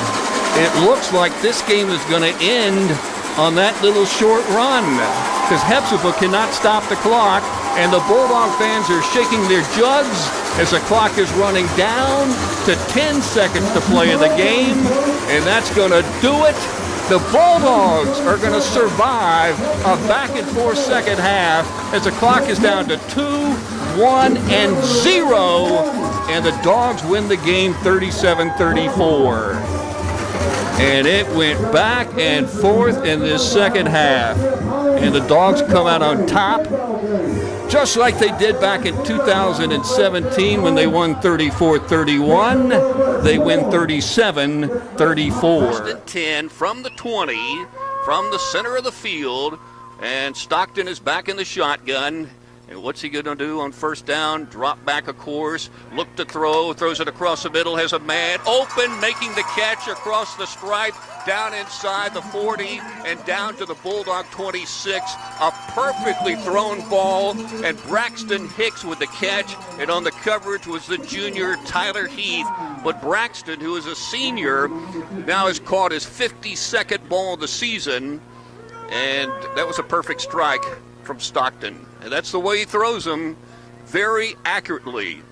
it looks like this game is going to end on that little short run. Because Hephzibah cannot stop the clock. And the Bulldog fans are shaking their jugs as the clock is running down to 10 seconds to play in the game. And that's going to do it. The Bulldogs are going to survive a back-and-forth second half as the clock is down to 2, 1, and 0. And the Dogs win the game 37-34. And it went back and forth in this second half. And the Dogs come out on top, just like they did back in 2017 when they won 34-31. They win 37-34. 1st and 10 from the 20, from the center of the field. And Stockton is back in the shotgun. And what's he going to do on first down? Drop back a course, look to throw, throws it across the middle, has a man open, making the catch across the stripe, down inside the 40 and down to the Bulldog 26. A perfectly thrown ball, and Braxton Hicks with the catch, and on the coverage was the junior Tyler Heath. But Braxton, who is a senior, now has caught his 52nd ball of the season, and that was a perfect strike from Stockton. And that's the way he throws them, very accurately.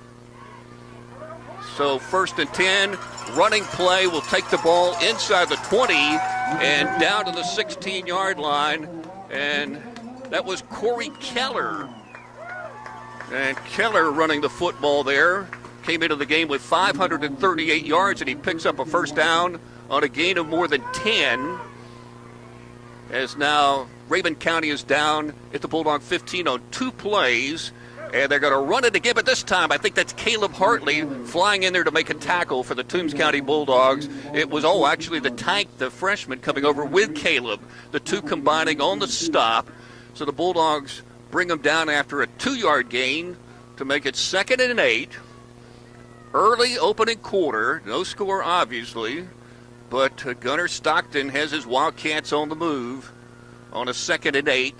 So 1st and 10, running play will take the ball inside the 20 and down to the 16-yard line. And that was Corey Keller. And Keller running the football there. Came into the game with 538 yards, and he picks up a first down on a gain of more than 10. As now Rabun County is down at the Bulldog 15 on 2 plays, and they're going to run it again, but this time I think that's Caleb Hartley flying in there to make a tackle for the Toombs County Bulldogs. It was, actually the Tank, the freshman, coming over with Caleb, the two combining on the stop. So the Bulldogs bring them down after a 2-yard gain to make it 2nd and 8. Early opening quarter, no score obviously, but Gunnar Stockton has his Wildcats on the move on a 2nd and 8.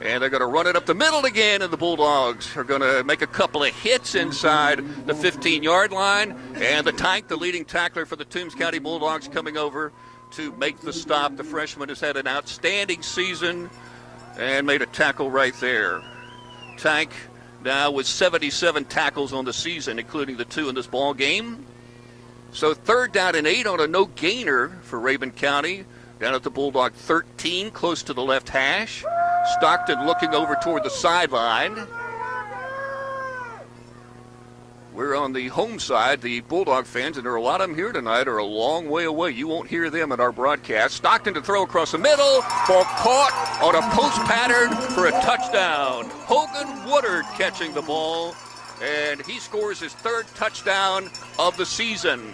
And they're going to run it up the middle again, and the Bulldogs are going to make a couple of hits inside the 15-yard line. And the Tank, the leading tackler for the Toombs County Bulldogs, coming over to make the stop. The freshman has had an outstanding season and made a tackle right there. Tank now with 77 tackles on the season, including the 2 in this ball game. So 3rd down and 8 on a no-gainer for Rabun County. Down at the Bulldog 13, close to the left hash. Stockton looking over toward the sideline. We're on the home side. The Bulldog fans, and there are a lot of them here tonight, are a long way away. You won't hear them at our broadcast. Stockton to throw across the middle. Ball caught on a post pattern for a touchdown. Hogan Woodard catching the ball, and he scores his 3rd touchdown of the season.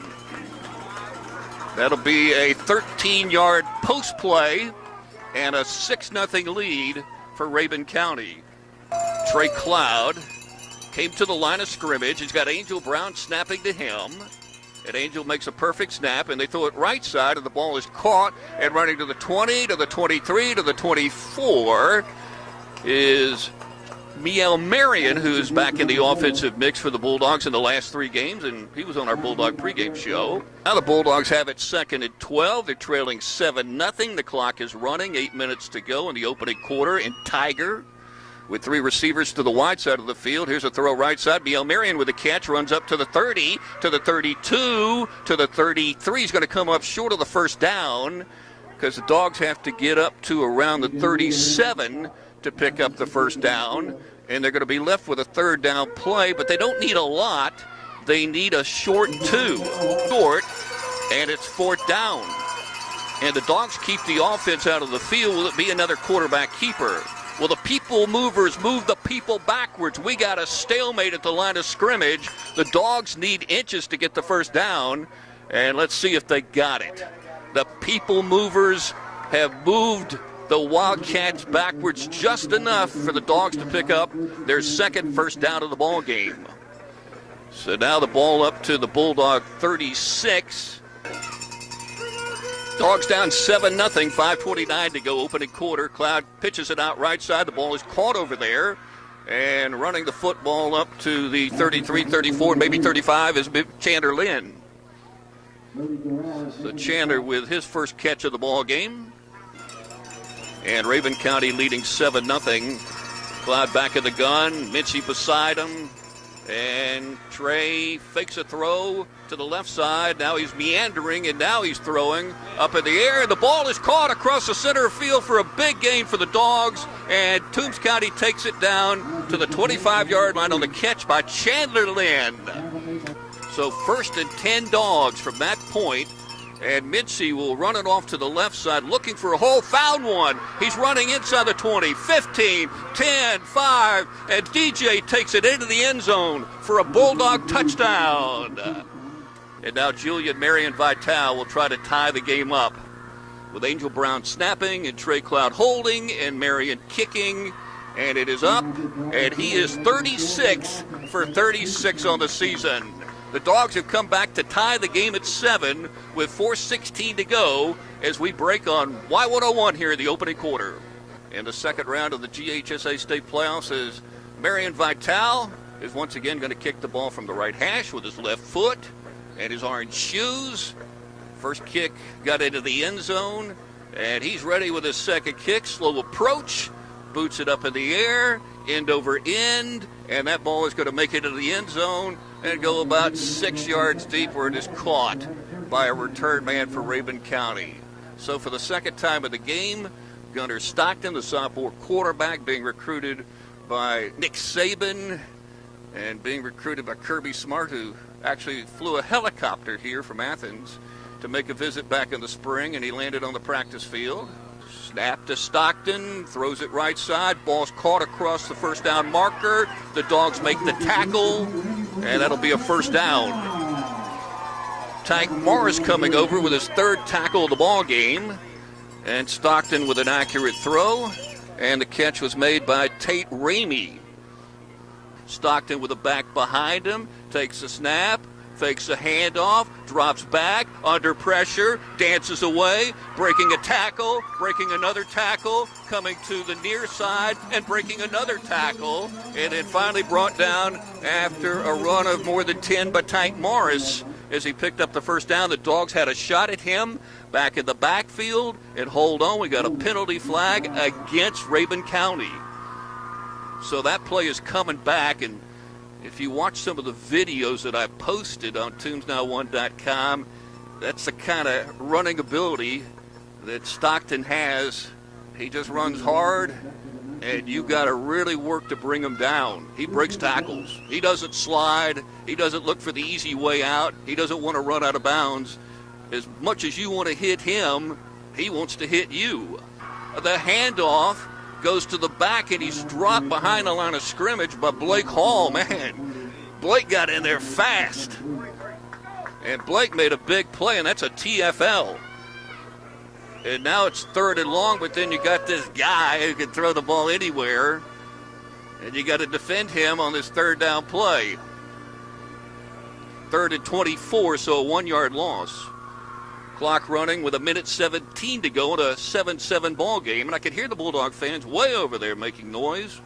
That'll be a 13-yard post play and a 6-0 lead for Rabun County. Trey Cloud came to the line of scrimmage. He's got Angel Brown snapping to him. And Angel makes a perfect snap, and they throw it right side, and the ball is caught. And running to the 20, to the 23, to the 24 is Miel Marion, who's back in the offensive mix for the Bulldogs in the last 3 games, and he was on our Bulldog pregame show. Now the Bulldogs have it 2nd and 12. They're trailing 7-0. The clock is running, 8 minutes to go in the opening quarter, and Tiger with 3 receivers to the wide side of the field. Here's a throw right side. Miel Marion with a catch, runs up to the 30, to the 32, to the 33. He's going to come up short of the first down because the Dogs have to get up to around the 37 to pick up the first down, and they're going to be left with a 3rd down play, but they don't need a lot. They need a short 2. Short, and it's 4th down. And the Dogs keep the offense out of the field. Will it be another quarterback keeper? Well, the people movers move the people backwards. We got a stalemate at the line of scrimmage. The Dogs need inches to get the first down, and let's see if they got it. The people movers have moved the Wildcats backwards just enough for the Dogs to pick up their 2nd first down of the ball game. So now the ball up to the Bulldog 36. Dogs down 7-0, 5:29 to go, opening quarter. Cloud pitches it out right side. The ball is caught over there. And running the football up to the 33, 34, maybe 35 is Chandler Lynn. So Chandler with his first catch of the ball game. And Rabun County leading 7-0. Cloud back of the gun. Mincy beside him. And Trey fakes a throw to the left side. Now he's meandering, and now he's throwing up in the air. The ball is caught across the center field for a big gain for the Dogs. And Toombs County takes it down to the 25-yard line on the catch by Chandler Lynn. So 1st and 10 Dogs from that point. And Mincy will run it off to the left side, looking for a hole. Found one. He's running inside the 20, 15, 10, 5, and DJ takes it into the end zone for a Bulldog touchdown. And now Julian Marion Vital will try to tie the game up with Angel Brown snapping and Trey Cloud holding and Marion kicking. and it is up, and he is 36 for 36 on the season. The Dogs have come back to tie the game at 7 with 4:16 to go as we break on Y101 here in the opening quarter. In the second round of the GHSA State Playoffs is Marion Vital is once again going to kick the ball from the right hash with his left foot and his orange shoes. First kick got into the end zone, and he's ready with his second kick. Slow approach, boots it up in the air, end over end, and that ball is going to make it into the end zone and go about 6 yards deep where it is caught by a return man for Rabun County. So for the second time of the game, Gunnar Stockton, the sophomore quarterback, being recruited by Nick Saban and being recruited by Kirby Smart, who actually flew a helicopter here from Athens to make a visit back in the spring, and he landed on the practice field. Snap to Stockton, throws it right side. Ball's caught across the first down marker. The Dogs make the tackle, and that'll be a first down. Tank Morris coming over with his third tackle of the ball game, and Stockton with an accurate throw, and the catch was made by Tate Ramey. Stockton with a back behind him, takes a snap, fakes a handoff, drops back, under pressure, dances away, breaking a tackle, breaking another tackle, coming to the near side and breaking another tackle, and then finally brought down after a run of more than 10 by Tank Morris as he picked up the first down. The Dogs had a shot at him back in the backfield, and hold on, we got a penalty flag against Rabun County. So that play is coming back, and if you watch some of the videos that I posted on tombsnow1.com, that's the kind of running ability that Stockton has. He just runs hard, and you got to really work to bring him down. He breaks tackles. He doesn't slide. He doesn't look for the easy way out. He doesn't want to run out of bounds. As much as you want to hit him, he wants to hit you. The handoff goes to the back, and he's dropped behind the line of scrimmage by Blake Hall. Man, Blake got in there fast. And Blake made a big play, and that's a TFL. And now it's third and long, but then you got this guy who can throw the ball anywhere, and you got to defend him on this third down play. Third and 24, so a 1 yard loss. Clock running with 1:17 to go in a 7-7 ball game, and I can hear the Bulldog fans way over there making noise.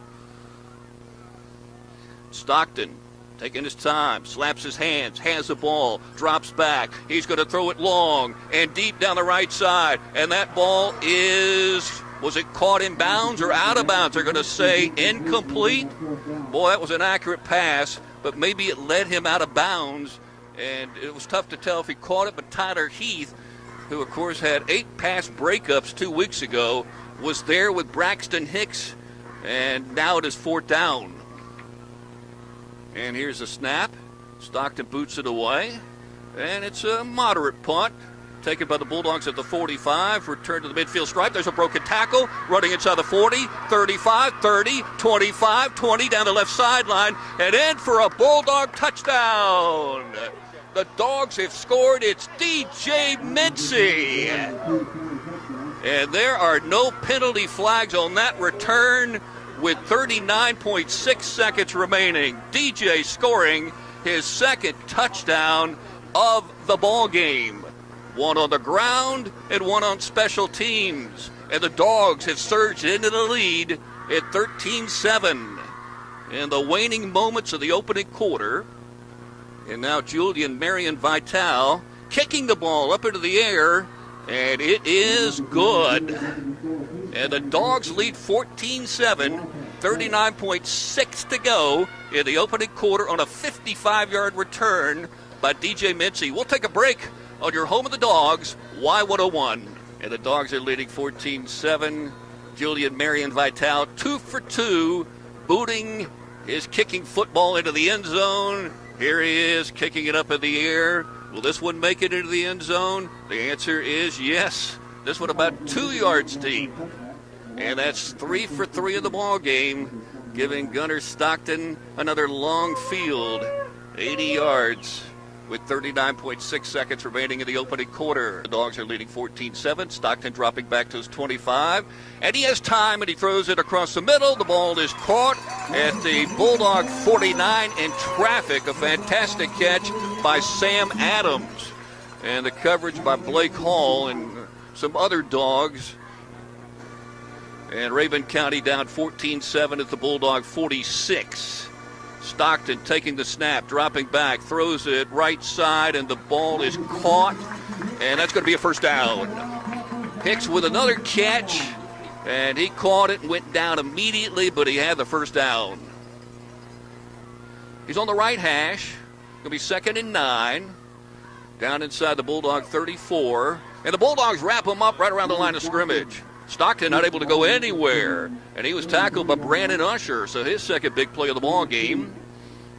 Stockton taking his time, slaps his hands, has the ball, drops back. He's going to throw it long and deep down the right side, and that ball was it caught in bounds or out of bounds? They're going to say incomplete. Boy, that was an accurate pass, but maybe it led him out of bounds, and it was tough to tell if he caught it, but Tyler Heath, who of course had 8 pass breakups 2 weeks ago, was there with Braxton Hicks, and now it is fourth down. And here's a snap. Stockton boots it away, and it's a moderate punt taken by the Bulldogs at the 45. Return to the midfield stripe. There's a broken tackle. Running inside the 40, 35, 30, 25, 20 down the left sideline, and in for a Bulldog touchdown. The Dogs have scored. It's DJ Mincy. And there are no penalty flags on that return with 39.6 seconds remaining. DJ scoring his second touchdown of the ball game. One on the ground and one on special teams. And the Dogs have surged into the lead at 13-7 in the waning moments of the opening quarter. And now Julian Marion Vital kicking the ball up into the air, and it is good. And the Dogs lead 14-7, 39.6 to go in the opening quarter on a 55-yard return by DJ Mincy. We'll take a break on your home of the Dogs, Y101. And the Dogs are leading 14-7. Julian Marion Vital, 2 for 2, booting his kicking football into the end zone. Here he is, kicking it up in the air. Will this one make it into the end zone? The answer is yes. This one about 2 yards deep. And that's 3 for 3 in the ball game, giving Gunnar Stockton another long field, 80 yards. with 39.6 seconds remaining in the opening quarter. The Dogs are leading 14-7. Stockton dropping back to his 25. And he has time, and he throws it across the middle. The ball is caught at the Bulldog 49 in traffic. A fantastic catch by Sam Adams. And the coverage by Blake Hall and some other Dogs. And Raven County down 14-7 at the Bulldog 46. Stockton taking the snap, dropping back, throws it right side, and the ball is caught, and that's going to be a first down. Hicks with another catch, and he caught it and went down immediately, but he had the first down. He's on the right hash. Going to be 2nd and 9. Down inside the Bulldog 34, and the Bulldogs wrap him up right around the line of scrimmage. Stockton not able to go anywhere, and he was tackled by Brandon Usher, so his second big play of the ball game.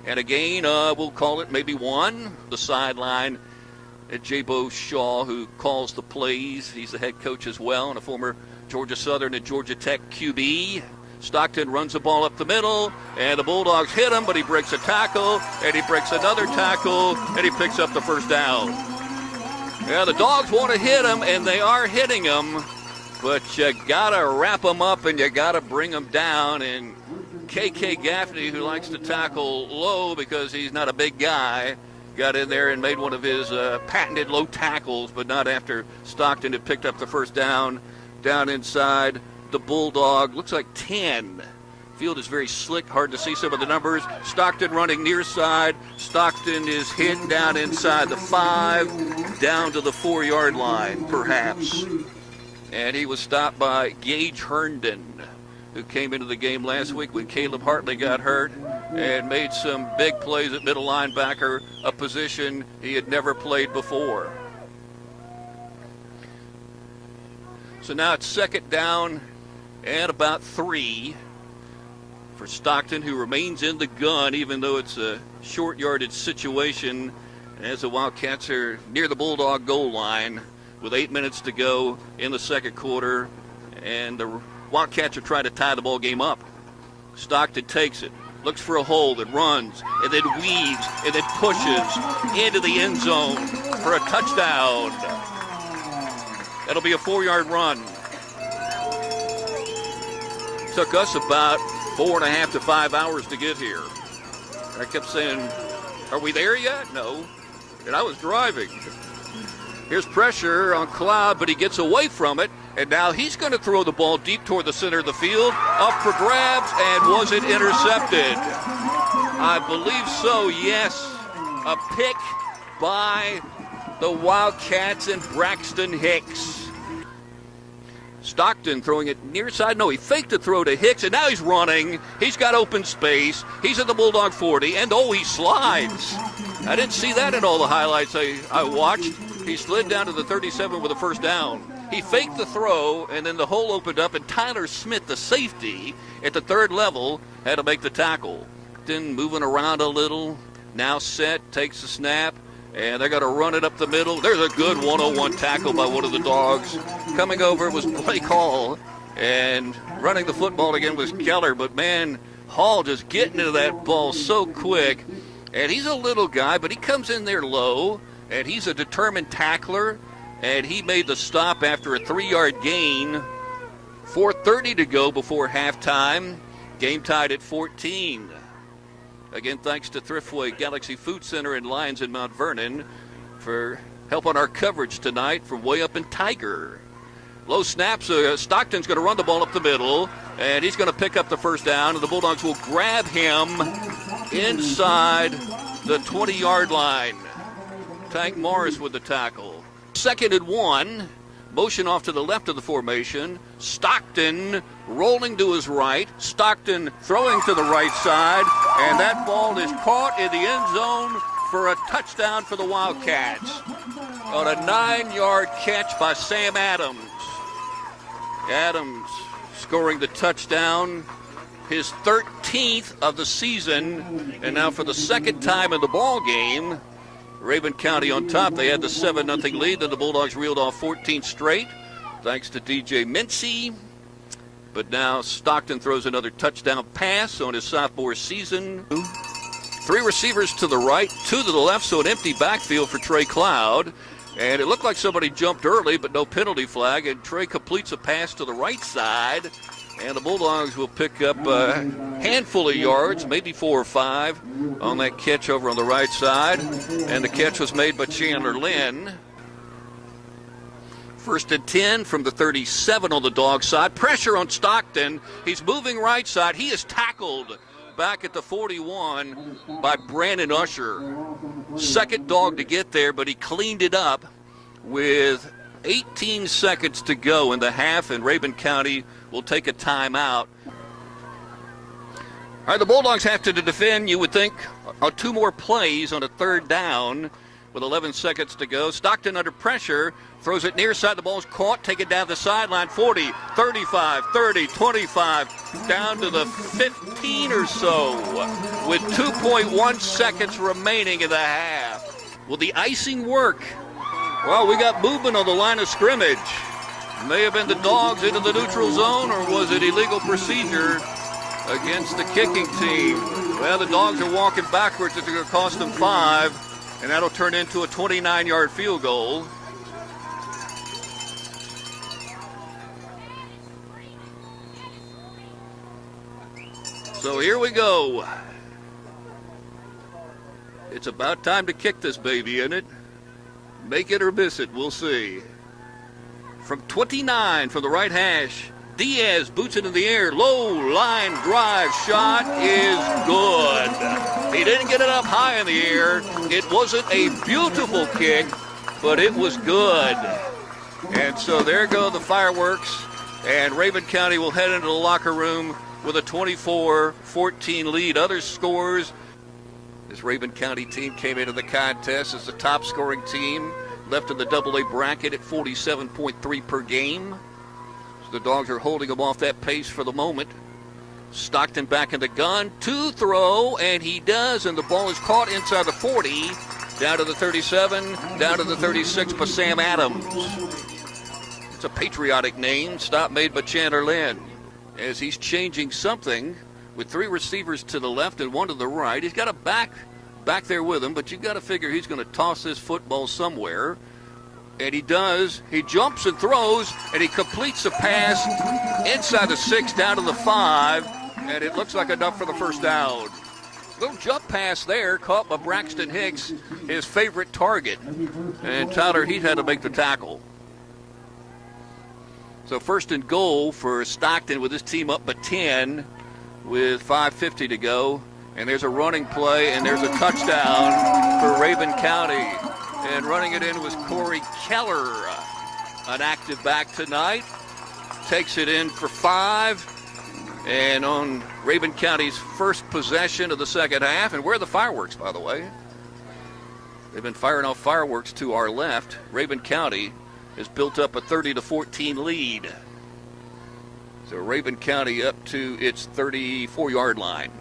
And again, we'll call it maybe 1. The sideline at J-Bo Shaw, who calls the plays. He's the head coach as well, and a former Georgia Southern and Georgia Tech QB. Stockton runs the ball up the middle, and the Bulldogs hit him, but he breaks a tackle, and he breaks another tackle, and he picks up the first down. Yeah, the Dogs want to hit him, and they are hitting him. But you got to wrap them up and you got to bring them down. And K.K. Gaffney, who likes to tackle low because he's not a big guy, got in there and made one of his patented low tackles, but not after Stockton had picked up the first down. Down inside the Bulldog, looks like 10. Field is very slick, hard to see some of the numbers. Stockton running near side. Stockton is hit down inside the 5, down to the 4-yard line, perhaps. And he was stopped by Gage Herndon, who came into the game last week when Caleb Hartley got hurt and made some big plays at middle linebacker, a position he had never played before. So now it's 2nd down and about 3 for Stockton, who remains in the gun, even though it's a short yardage situation, as the Wildcats are near the Bulldog goal line with 8 minutes to go in the second quarter, and the Wildcats are trying to tie the ball game up. Stockton takes it, looks for a hole, and runs, and then weaves, and then pushes into the end zone for a touchdown. That'll be a 4-yard run. Took us about 4.5 to 5 hours to get here. I kept saying, are we there yet? No. And I was driving. Here's pressure on Cloud, but he gets away from it, and now he's going to throw the ball deep toward the center of the field, up for grabs, and was it intercepted? I believe so, yes. A pick by the Wildcats and Braxton Hicks. Stockton throwing it near side. No, he faked the throw to Hicks, and now he's running. He's got open space. He's at the Bulldog 40, and he slides. I didn't see that in all the highlights I watched. He slid down to the 37 with a first down. He faked the throw, and then the hole opened up, and Tyler Smith, the safety, at the 3rd level, had to make the tackle. Then moving around a little, now set, takes the snap, and they're going to run it up the middle. There's a good 101 tackle by one of the Dogs. Coming over was Blake Hall, and running the football again was Keller, but man, Hall just getting into that ball so quick. And he's a little guy, but he comes in there low, and he's a determined tackler, and he made the stop after a 3-yard gain. 4:30 to go before halftime. Game tied at 14. Again, thanks to Thriftway Galaxy Food Center and Lions in Mount Vernon for help on our coverage tonight from way up in Tiger. Low snaps. Stockton's going to run the ball up the middle, and he's going to pick up the first down, and the Bulldogs will grab him inside the 20-yard line. Tank Morris with the tackle. 2nd and 1. Motion off to the left of the formation. Stockton rolling to his right. Stockton throwing to the right side. And that ball is caught in the end zone for a touchdown for the Wildcats. On a 9-yard catch by Sam Adams. Adams scoring the touchdown. His 13th of the season. And now for the 2nd time in the ball game, Raven County on top. They had the 7-0 lead. Then the Bulldogs reeled off 14 straight, thanks to DJ Mincy. But now Stockton throws another touchdown pass on his sophomore season. Three receivers to the right, two to the left, so an empty backfield for Trey Cloud. And it looked like somebody jumped early, but no penalty flag. And Trey completes a pass to the right side. And the Bulldogs will pick up a handful of yards, maybe 4 or 5, on that catch over on the right side. And the catch was made by Chandler Lynn. 1st and 10 from the 37 on the dog side. Pressure on Stockton. He's moving right side. He is tackled back at the 41 by Brandon Usher. Second dog to get there, but he cleaned it up with 18 seconds to go in the half, and Rabun County will take a timeout. All right, the Bulldogs have to defend, you would think, on 2 more plays on a 3rd down with 11 seconds to go. Stockton under pressure, throws it near side. The ball's caught, taken down the sideline. 40, 35, 30, 25, down to the 15 or so with 2.1 seconds remaining in the half. Will the icing work? Well, we got movement on the line of scrimmage. May have been the Dogs into the neutral zone, or was it illegal procedure against the kicking team? Well, the Dogs are walking backwards. It's going to cost them 5, and that'll turn into a 29-yard field goal. So here we go. It's about time to kick this baby, isn't it? Make it or miss it, we'll see. From 29 from the right hash, Diaz boots it in the air. Low line drive shot is good. He didn't get it up high in the air. It wasn't a beautiful kick, but it was good. And so there go the fireworks, and Rabun County will head into the locker room with a 24-14 lead. Other scores, this Rabun County team came into the contest as the top scoring team, left in the AA bracket at 47.3 per game. So the Dogs are holding them off that pace for the moment. Stockton back in the gun to throw, and he does, and the ball is caught inside the 40, down to the 37, down to the 36 by Sam Adams. It's a patriotic name, stop made by Chandler Lynn, as he's changing something with 3 receivers to the left and 1 to the right. He's got a back there with him, but you've got to figure he's going to toss this football somewhere. And he does. He jumps and throws, and he completes the pass inside the 6, down to the 5, and it looks like enough for the first down. Little jump pass there, caught by Braxton Hicks, his favorite target. And Tyler Heath had to make the tackle. So 1st and goal for Stockton with his team up by 10 with 5:50 to go. And there's a running play, and there's a touchdown for Rabun County. And running it in was Corey Keller, an active back tonight. Takes it in for 5. And on Rabun County's first possession of the second half, and where are the fireworks, by the way? They've been firing off fireworks to our left. Rabun County has built up a 30-14 lead. So Rabun County up to its 34-yard line.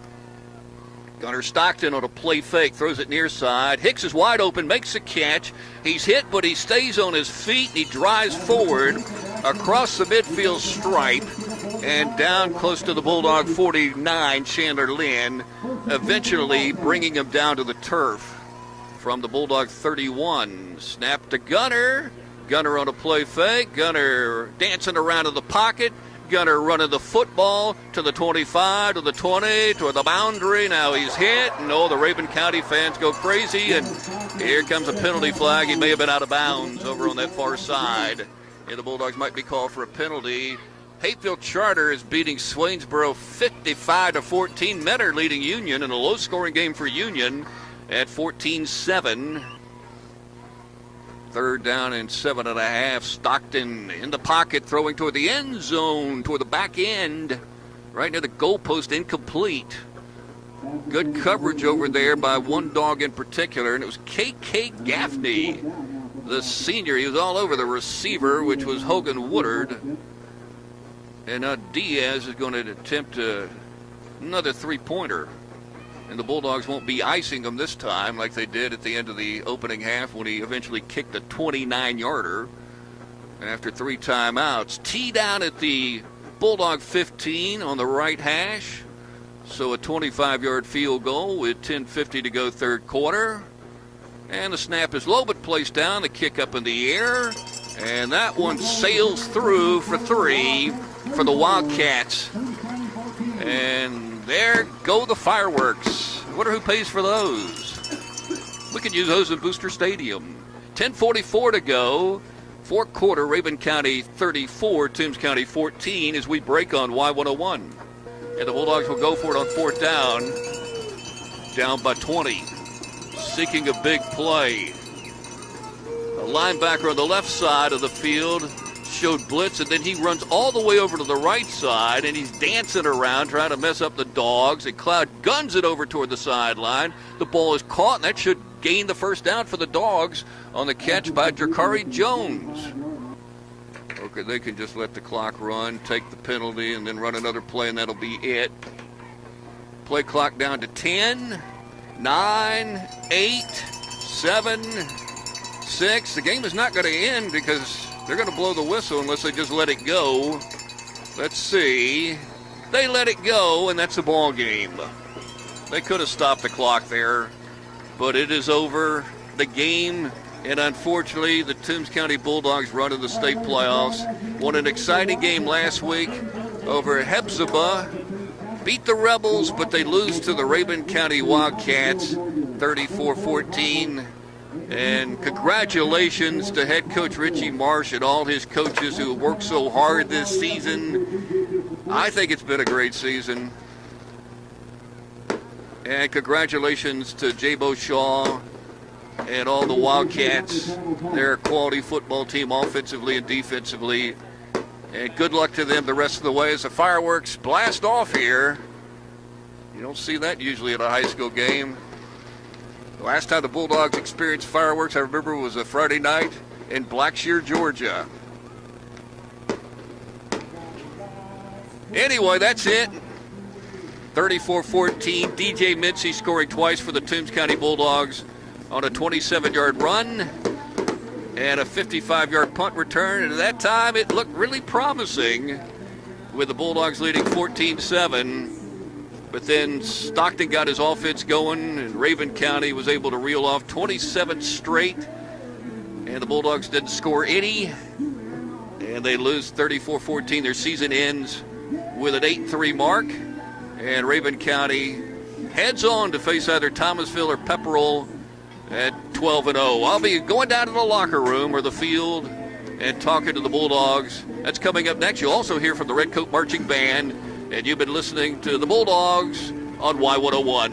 Gunnar Stockton on a play fake, throws it near side. Hicks is wide open, makes a catch. He's hit, but he stays on his feet, and he drives forward across the midfield stripe and down close to the Bulldog 49, Chandler Lynn, eventually bringing him down to the turf from the Bulldog 31. Snap to Gunnar. Gunnar on a play fake. Gunnar dancing around in the pocket. Gunnar running the football to the 25, to the 20, to the boundary. Now he's hit, and the Rabun County fans go crazy, and here comes a penalty flag. He may have been out of bounds over on that far side, and the Bulldogs might be called for a penalty. Hayfield Charter is beating Swainsboro 55-14. Metter leading Union in a low-scoring game for Union at 14-7. 3rd down and 7.5. Stockton in the pocket, throwing toward the end zone, toward the back end, right near the goalpost, incomplete. Good coverage over there by one dog in particular, and it was K.K. Gaffney, the senior. He was all over the receiver, which was Hogan Woodard. And now Diaz is going to attempt another 3-pointer. And the Bulldogs won't be icing them this time like they did at the end of the opening half when he eventually kicked a 29-yarder. And after 3 timeouts, tee down at the Bulldog 15 on the right hash. So a 25-yard field goal with 10:50 to go third quarter. And the snap is low but placed down. The kick up in the air. And that one sails through for 3 for the Wildcats. And there go the fireworks. I wonder who pays for those. We could use those in Booster Stadium. 10:44 to go. Fourth quarter, Raven County 34, Toombs County 14 as we break on Y101. And the Bulldogs will go for it on fourth down. Down by 20. Seeking a big play. A linebacker on the left side of the field showed blitz, and then he runs all the way over to the right side, and he's dancing around trying to mess up the Dogs. And Cloud guns it over toward the sideline. The ball is caught, and that should gain the first down for the Dogs on the catch by Jakari Jones. Okay, they can just let the clock run, take the penalty, and then run another play, and that'll be it. Play clock down to 10, 9, 8, 7, 6. The game is not going to end because they're going to blow the whistle unless they just let it go. Let's see. They let it go, and that's a ball game. They could have stopped the clock there, but it is over. The game, and unfortunately, the Toombs County Bulldogs run in the state playoffs. Won an exciting game last week over Hephzibah. Beat the Rebels, but they lose to the Raven County Wildcats 34-14. And congratulations to head coach Richie Marsh and all his coaches who have worked so hard this season. I think it's been a great season. And congratulations to J-Bo Shaw and all the Wildcats. They're a quality football team offensively and defensively. And good luck to them the rest of the way as the fireworks blast off here. You don't see that usually at a high school game. The last time the Bulldogs experienced fireworks, I remember, was a Friday night in Blackshear, Georgia. Anyway, that's it. 34-14. DJ Mincy scoring twice for the Toombs County Bulldogs on a 27-yard run and a 55-yard punt return. And at that time, it looked really promising with the Bulldogs leading 14-7. But then Stockton got his offense going, and Raven County was able to reel off 27 straight. And the Bulldogs didn't score any. And they lose 34-14. Their season ends with an 8-3 mark. And Raven County heads on to face either Thomasville or Pepperell at 12-0. I'll be going down to the locker room or the field and talking to the Bulldogs. That's coming up next. You'll also hear from the Redcoat Marching Band. And you've been listening to the Bulldogs on Y101.